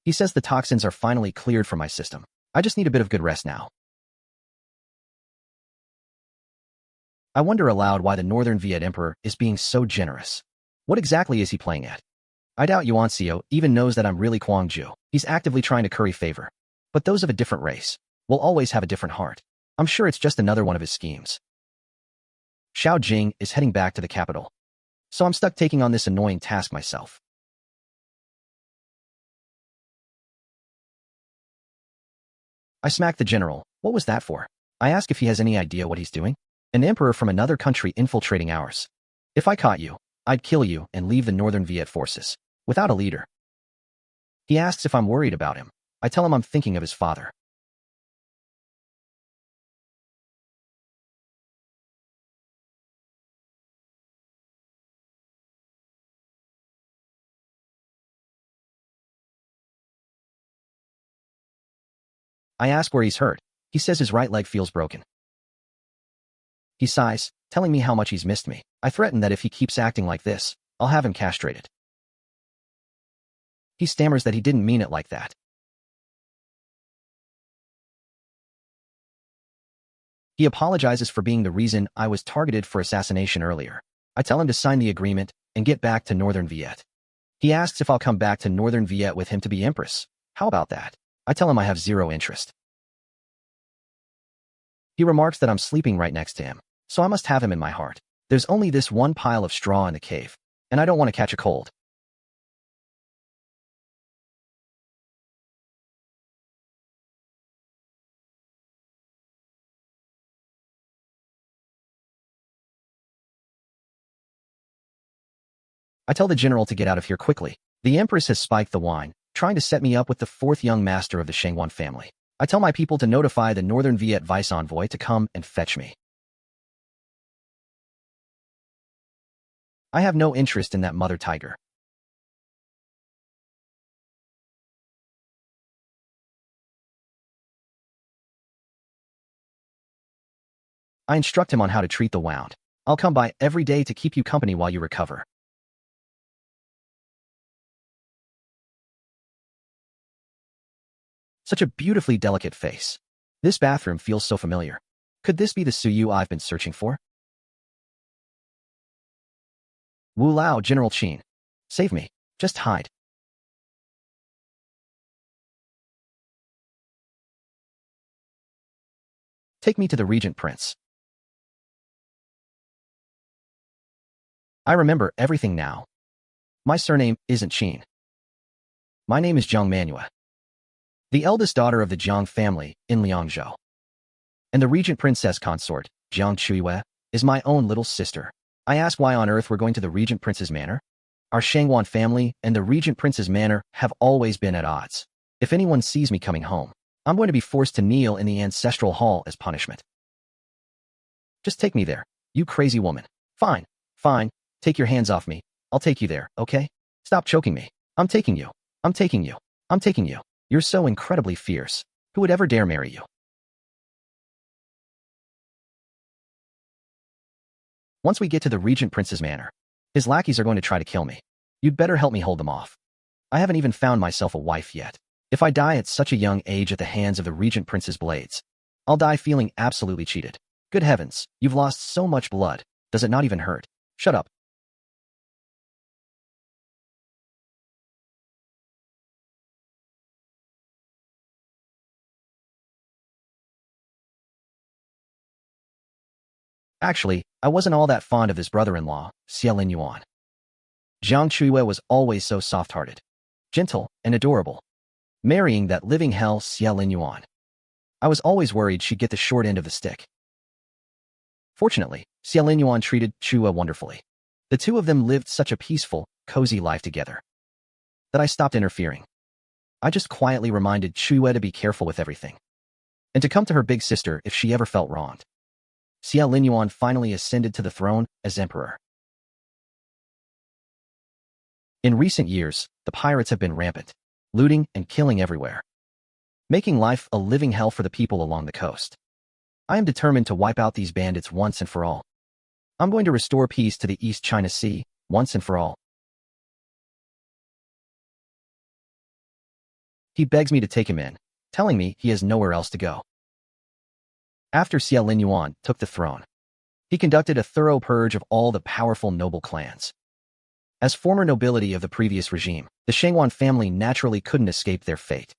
He says the toxins are finally cleared from my system. I just need a bit of good rest now. I wonder aloud why the Northern Viet Emperor is being so generous. What exactly is he playing at? I doubt Yuan Xio even knows that I'm really Jiang Chuyue. He's actively trying to curry favor. But those of a different race will always have a different heart. I'm sure it's just another one of his schemes. Xiao Jing is heading back to the capital, so I'm stuck taking on this annoying task myself. I smack the general. What was that for? I ask if he has any idea what he's doing. An emperor from another country infiltrating ours. If I caught you, I'd kill you and leave the Northern Viet forces without a leader. He asks if I'm worried about him. I tell him I'm thinking of his father. I ask where he's hurt. He says his right leg feels broken. He sighs, telling me how much he's missed me. I threaten that if he keeps acting like this, I'll have him castrated. He stammers that he didn't mean it like that. He apologizes for being the reason I was targeted for assassination earlier. I tell him to sign the agreement and get back to Northern Viet. He asks if I'll come back to Northern Viet with him to be empress. How about that? I tell him I have zero interest. He remarks that I'm sleeping right next to him, so I must have him in my heart. There's only this one pile of straw in the cave, and I don't want to catch a cold. I tell the general to get out of here quickly. The empress has spiked the wine, trying to set me up with the fourth young master of the Shangwan family. I tell my people to notify the Northern Viet vice envoy to come and fetch me. I have no interest in that mother tiger. I instruct him on how to treat the wound. I'll come by every day to keep you company while you recover. Such a beautifully delicate face. This bathroom feels so familiar. Could this be the Suyu I've been searching for? Wu Lao, General Qin. Save me. Just hide. Take me to the Regent Prince. I remember everything now. My surname isn't Qin. My name is Jiang Manua, the eldest daughter of the Jiang family in Liangzhou. And the Regent Princess consort, Jiang Chuyue, is my own little sister. I ask why on earth we're going to the Regent Prince's manor? Our Shangwan family and the Regent Prince's manor have always been at odds. If anyone sees me coming home, I'm going to be forced to kneel in the ancestral hall as punishment. Just take me there, you crazy woman. Fine, fine, take your hands off me. I'll take you there, okay? Stop choking me. I'm taking you. I'm taking you. I'm taking you. You're so incredibly fierce. Who would ever dare marry you? Once we get to the Regent Prince's manor, his lackeys are going to try to kill me. You'd better help me hold them off. I haven't even found myself a wife yet. If I die at such a young age at the hands of the Regent Prince's blades, I'll die feeling absolutely cheated. Good heavens, you've lost so much blood. Does it not even hurt? Shut up. Actually, I wasn't all that fond of his brother-in-law, Xie Linyuan. Jiang Chuyue was always so soft-hearted, gentle, and adorable. Marrying that living hell Xie Linyuan, I was always worried she'd get the short end of the stick. Fortunately, Xie Linyuan treated Chuyue wonderfully. The two of them lived such a peaceful, cozy life together that I stopped interfering. I just quietly reminded Chuyue to be careful with everything and to come to her big sister if she ever felt wronged. Xie Linyuan finally ascended to the throne as emperor. In recent years, the pirates have been rampant, looting and killing everywhere, making life a living hell for the people along the coast. I am determined to wipe out these bandits once and for all. I'm going to restore peace to the East China Sea once and for all. He begs me to take him in, telling me he has nowhere else to go. After Xie Linyuan took the throne, he conducted a thorough purge of all the powerful noble clans. As former nobility of the previous regime, the Shangwan family naturally couldn't escape their fate.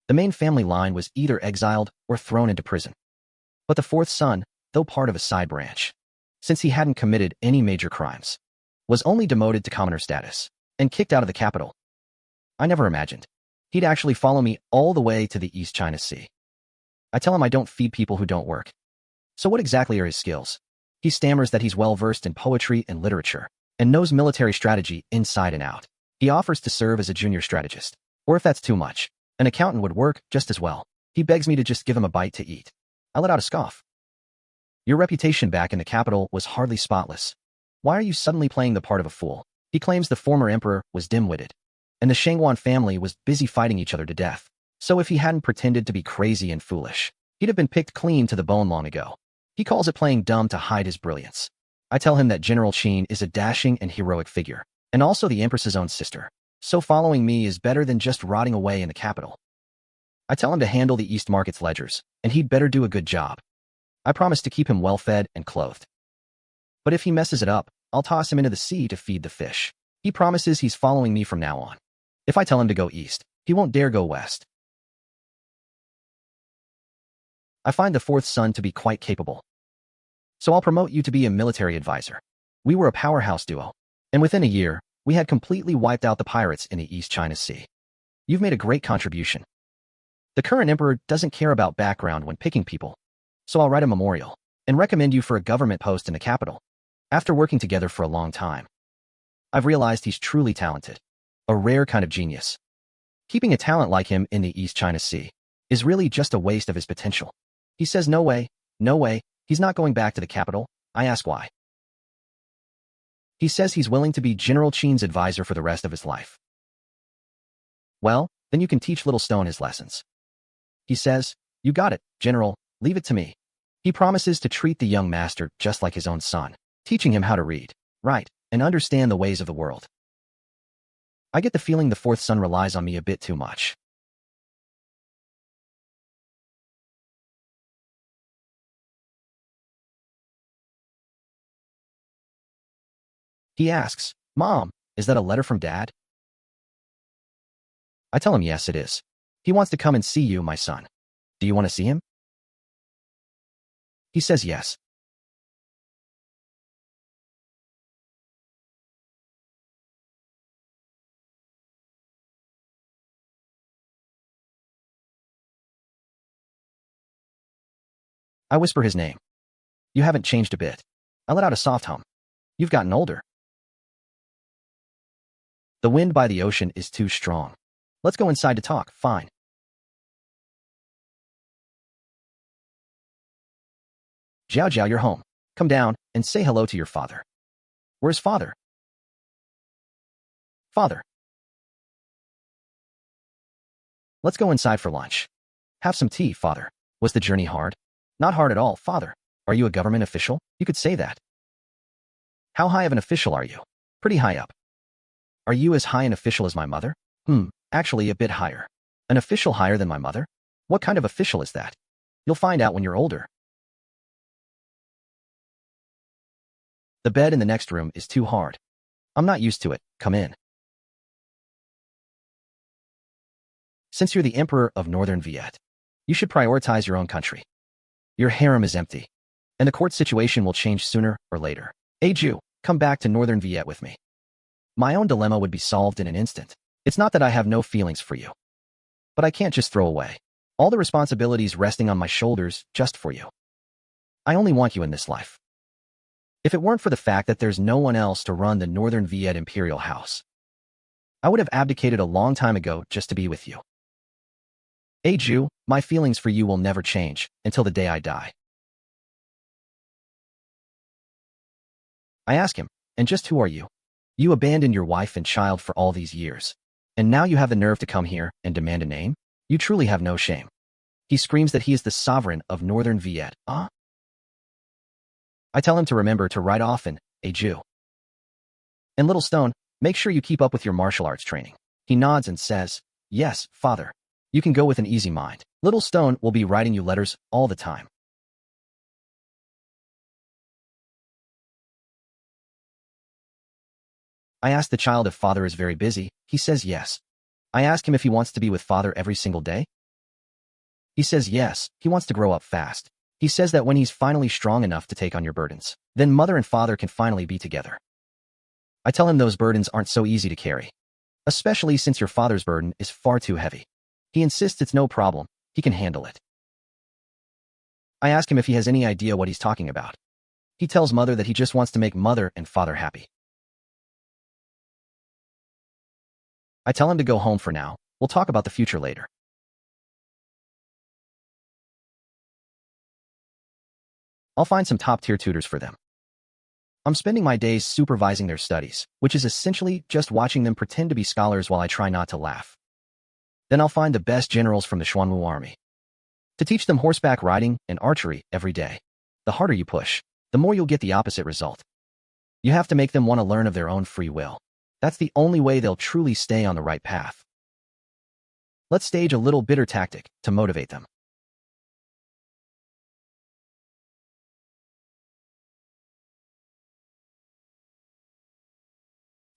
The main family line was either exiled or thrown into prison. But the fourth son, though part of a side branch, since he hadn't committed any major crimes, was only demoted to commoner status and kicked out of the capital. I never imagined he'd actually follow me all the way to the East China Sea. I tell him I don't feed people who don't work. So what exactly are his skills? He stammers that he's well-versed in poetry and literature and knows military strategy inside and out. He offers to serve as a junior strategist. Or if that's too much, an accountant would work just as well. He begs me to just give him a bite to eat. I let out a scoff. Your reputation back in the capital was hardly spotless. Why are you suddenly playing the part of a fool? He claims the former emperor was dim-witted, and the Shangwan family was busy fighting each other to death. So if he hadn't pretended to be crazy and foolish, he'd have been picked clean to the bone long ago. He calls it playing dumb to hide his brilliance. I tell him that General Qin is a dashing and heroic figure, and also the Empress's own sister. So following me is better than just rotting away in the capital. I tell him to handle the East Market's ledgers, and he'd better do a good job. I promise to keep him well-fed and clothed. But if he messes it up, I'll toss him into the sea to feed the fish. He promises he's following me from now on. If I tell him to go east, he won't dare go west. I find the fourth son to be quite capable. So I'll promote you to be a military advisor. We were a powerhouse duo, and within a year, we had completely wiped out the pirates in the East China Sea. You've made a great contribution. The current emperor doesn't care about background when picking people, so I'll write a memorial and recommend you for a government post in the capital. After working together for a long time, I've realized he's truly talented, a rare kind of genius. Keeping a talent like him in the East China Sea is really just a waste of his potential. He says no way, he's not going back to the capital. I ask why. He says he's willing to be General Qin's advisor for the rest of his life. Well, then you can teach Little Stone his lessons. He says, you got it, General, leave it to me. He promises to treat the young master just like his own son, teaching him how to read, write, and understand the ways of the world. I get the feeling the fourth son relies on me a bit too much. He asks, Mom, is that a letter from Dad? I tell him yes, it is. He wants to come and see you, my son. Do you want to see him? He says yes. I whisper his name. You haven't changed a bit. I let out a soft hum. You've gotten older. The wind by the ocean is too strong. Let's go inside to talk, fine. Jiao Jiao, you're home. Come down and say hello to your father. Where's father? Father. Let's go inside for lunch. Have some tea, father. Was the journey hard? Not hard at all, father. Are you a government official? You could say that. How high of an official are you? Pretty high up. Are you as high an official as my mother? Actually a bit higher. An official higher than my mother? What kind of official is that? You'll find out when you're older. The bed in the next room is too hard. I'm not used to it. Come in. Since you're the emperor of Northern Viet, you should prioritize your own country. Your harem is empty, and the court situation will change sooner or later. Hey Jew, come back to Northern Viet with me. My own dilemma would be solved in an instant. It's not that I have no feelings for you, but I can't just throw away all the responsibilities resting on my shoulders just for you. I only want you in this life. If it weren't for the fact that there's no one else to run the Northern Viet Imperial House, I would have abdicated a long time ago just to be with you. Hey Jew, my feelings for you will never change until the day I die. I ask him, and just who are you? You abandoned your wife and child for all these years, and now you have the nerve to come here and demand a name? You truly have no shame. He screams that he is the sovereign of Northern Viet. I tell him to remember to write often, a Jew. And Little Stone, make sure you keep up with your martial arts training. He nods and says, yes, father. You can go with an easy mind. Little Stone will be writing you letters all the time. I ask the child if father is very busy. He says yes. I ask him if he wants to be with father every single day. He says yes, he wants to grow up fast. He says that when he's finally strong enough to take on your burdens, then mother and father can finally be together. I tell him those burdens aren't so easy to carry, especially since your father's burden is far too heavy. He insists it's no problem, he can handle it. I ask him if he has any idea what he's talking about. He tells mother that he just wants to make mother and father happy. I tell him to go home for now. We'll talk about the future later. I'll find some top-tier tutors for them. I'm spending my days supervising their studies, which is essentially just watching them pretend to be scholars while I try not to laugh. Then I'll find the best generals from the Xuanwu army to teach them horseback riding and archery every day. The harder you push, the more you'll get the opposite result. You have to make them want to learn of their own free will. That's the only way they'll truly stay on the right path. Let's stage a little bitter tactic to motivate them.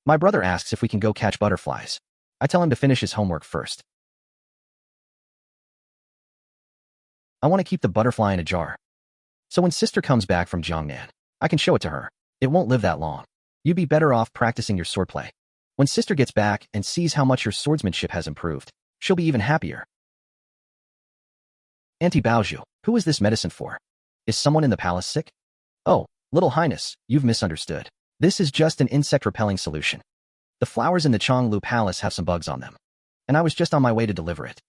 My brother asks if we can go catch butterflies. I tell him to finish his homework first. I want to keep the butterfly in a jar, so when sister comes back from Jiangnan, I can show it to her. It won't live that long. You'd be better off practicing your swordplay. When sister gets back and sees how much your swordsmanship has improved, she'll be even happier. Auntie Baozhu, who is this medicine for? Is someone in the palace sick? Oh, Little Highness, you've misunderstood. This is just an insect-repelling solution. The flowers in the Chonglu Palace have some bugs on them, and I was just on my way to deliver it.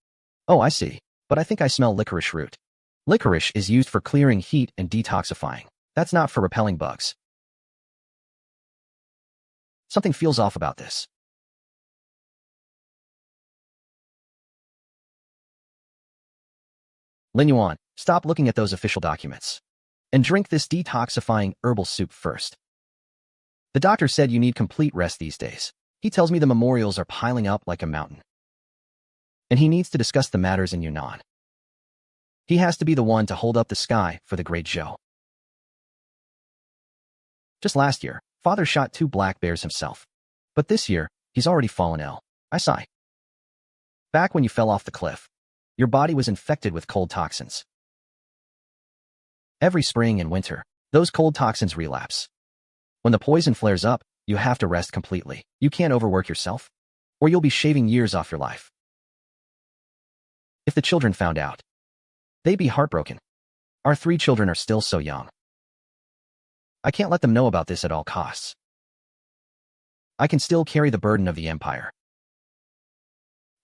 Oh, I see. But I think I smell licorice root. Licorice is used for clearing heat and detoxifying. That's not for repelling bugs. Something feels off about this. Linyuan, stop looking at those official documents. And drink this detoxifying herbal soup first. The doctor said you need complete rest these days. He tells me the memorials are piling up like a mountain. And he needs to discuss the matters in Yunnan. He has to be the one to hold up the sky for the great Zhou. Just last year, father shot 2 black bears himself. But this year, he's already fallen ill. I sigh. Back when you fell off the cliff, your body was infected with cold toxins. Every spring and winter, those cold toxins relapse. When the poison flares up, you have to rest completely. You can't overwork yourself, or you'll be shaving years off your life. If the children found out, they'd be heartbroken. Our 3 children are still so young. I can't let them know about this at all costs. I can still carry the burden of the empire.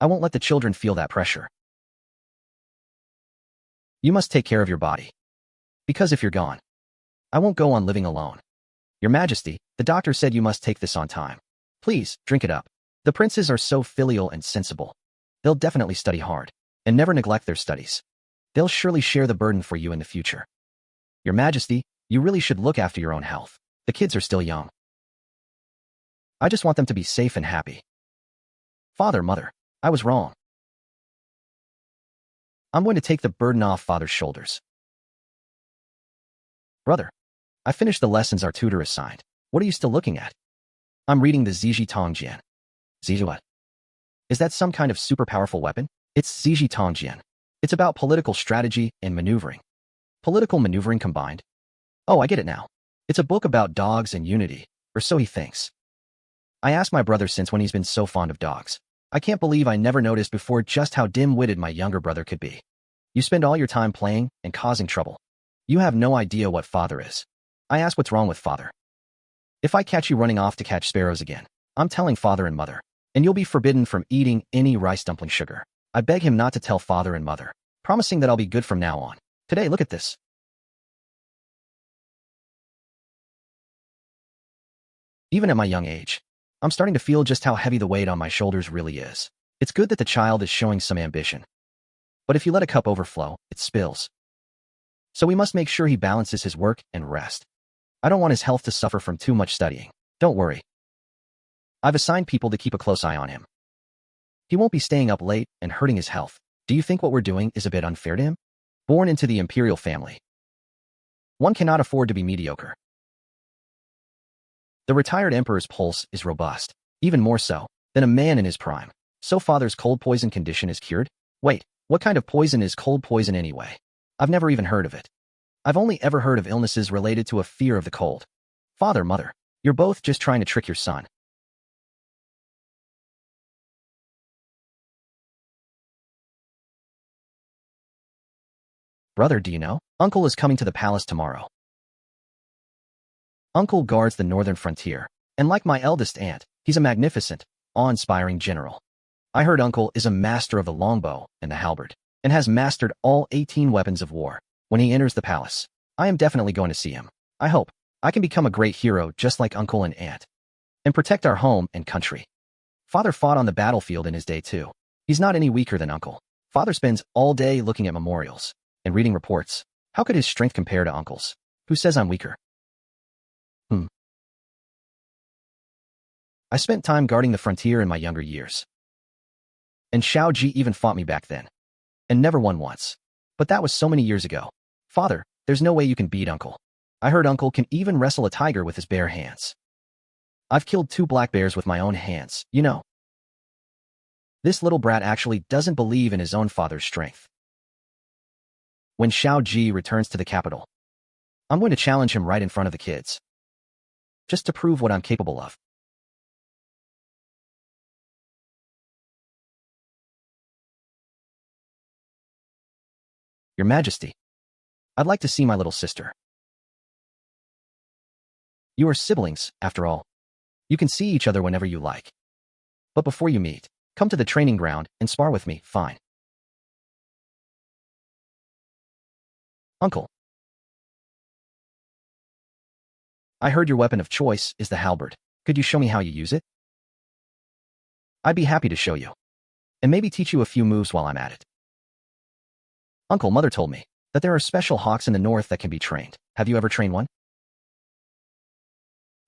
I won't let the children feel that pressure. You must take care of your body. Because if you're gone, I won't go on living alone. Your Majesty, the doctor said you must take this on time. Please, drink it up. The princes are so filial and sensible. They'll definitely study hard, and never neglect their studies. They'll surely share the burden for you in the future. Your Majesty, you really should look after your own health. The kids are still young. I just want them to be safe and happy. Father, mother, I was wrong. I'm going to take the burden off father's shoulders. Brother, I finished the lessons our tutor assigned. What are you still looking at? I'm reading the Ziji Tongjian. Ziji what? Is that some kind of super powerful weapon? It's Ziji Tongjian. It's about political strategy and maneuvering. Political maneuvering combined? Oh, I get it now. It's a book about dogs and unity, or so he thinks. I asked my brother since when he's been so fond of dogs. I can't believe I never noticed before just how dim-witted my younger brother could be. You spend all your time playing and causing trouble. You have no idea what father is. I ask what's wrong with father. If I catch you running off to catch sparrows again, I'm telling father and mother, and you'll be forbidden from eating any rice dumpling sugar. I beg him not to tell father and mother, promising that I'll be good from now on. Today, look at this. Even at my young age, I'm starting to feel just how heavy the weight on my shoulders really is. It's good that the child is showing some ambition. But if you let a cup overflow, it spills. So we must make sure he balances his work and rest. I don't want his health to suffer from too much studying. Don't worry. I've assigned people to keep a close eye on him. He won't be staying up late and hurting his health. Do you think what we're doing is a bit unfair to him? Born into the imperial family, one cannot afford to be mediocre. The retired emperor's pulse is robust, even more so than a man in his prime. So father's cold poison condition is cured? Wait, what kind of poison is cold poison anyway? I've never even heard of it. I've only ever heard of illnesses related to a fear of the cold. Father, mother, you're both just trying to trick your son. Brother, do you know? Uncle is coming to the palace tomorrow. Uncle guards the northern frontier, and like my eldest aunt, he's a magnificent, awe-inspiring general. I heard Uncle is a master of the longbow and the halberd, and has mastered all 18 weapons of war. When he enters the palace, I am definitely going to see him. I hope I can become a great hero just like Uncle and Aunt, and protect our home and country. Father fought on the battlefield in his day too. He's not any weaker than Uncle. Father spends all day looking at memorials and reading reports. How could his strength compare to Uncle's? Who says I'm weaker? I spent time guarding the frontier in my younger years. And Xiao Ji even fought me back then. And never won once. But that was so many years ago. Father, there's no way you can beat Uncle. I heard Uncle can even wrestle a tiger with his bare hands. I've killed 2 black bears with my own hands, you know. This little brat actually doesn't believe in his own father's strength. When Xiao Ji returns to the capital, I'm going to challenge him right in front of the kids. Just to prove what I'm capable of. Your Majesty, I'd like to see my little sister. You are siblings, after all. You can see each other whenever you like. But before you meet, come to the training ground and spar with me, fine. Uncle. I heard your weapon of choice is the halberd. Could you show me how you use it? I'd be happy to show you. And maybe teach you a few moves while I'm at it. Mother told me that there are special hawks in the north that can be trained. Have you ever trained one?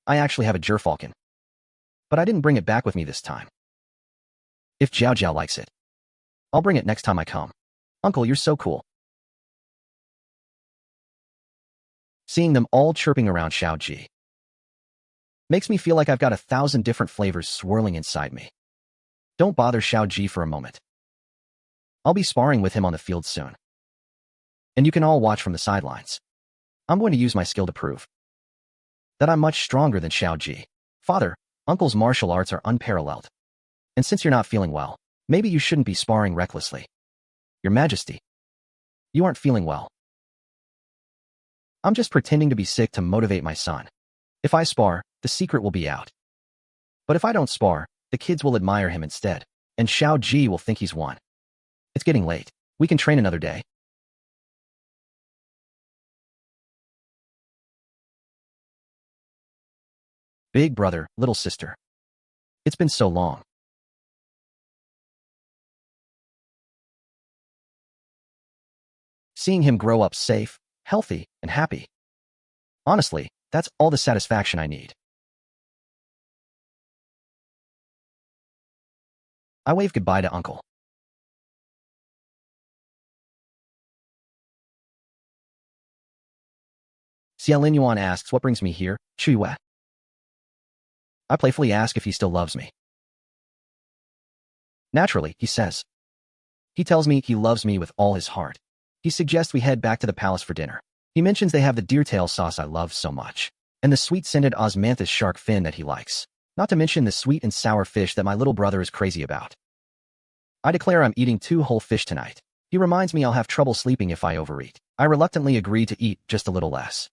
I actually have a gerfalcon, but I didn't bring it back with me this time. If Jiao likes it, I'll bring it next time I come. Uncle, you're so cool. Seeing them all chirping around Xiaoji makes me feel like I've got 1,000 different flavors swirling inside me. Don't bother Xiaoji for a moment. I'll be sparring with him on the field soon, and you can all watch from the sidelines. I'm going to use my skill to prove that I'm much stronger than Xiaoji. Father, Uncle's martial arts are unparalleled. And since you're not feeling well, maybe you shouldn't be sparring recklessly. Your Majesty, you aren't feeling well. I'm just pretending to be sick to motivate my son. If I spar, the secret will be out. But if I don't spar, the kids will admire him instead, and Xiaoji will think he's won. It's getting late. We can train another day. Big brother, little sister. It's been so long. Seeing him grow up safe, healthy, and happy. Honestly, that's all the satisfaction I need. I wave goodbye to Uncle. Xie Linyuan asks what brings me here, Chuyue. I playfully ask if he still loves me. Naturally, he says. He tells me he loves me with all his heart. He suggests we head back to the palace for dinner. He mentions they have the deertail sauce I love so much, and the sweet-scented osmanthus shark fin that he likes, not to mention the sweet and sour fish that my little brother is crazy about. I declare I'm eating 2 whole fish tonight. He reminds me I'll have trouble sleeping if I overeat. I reluctantly agree to eat just a little less.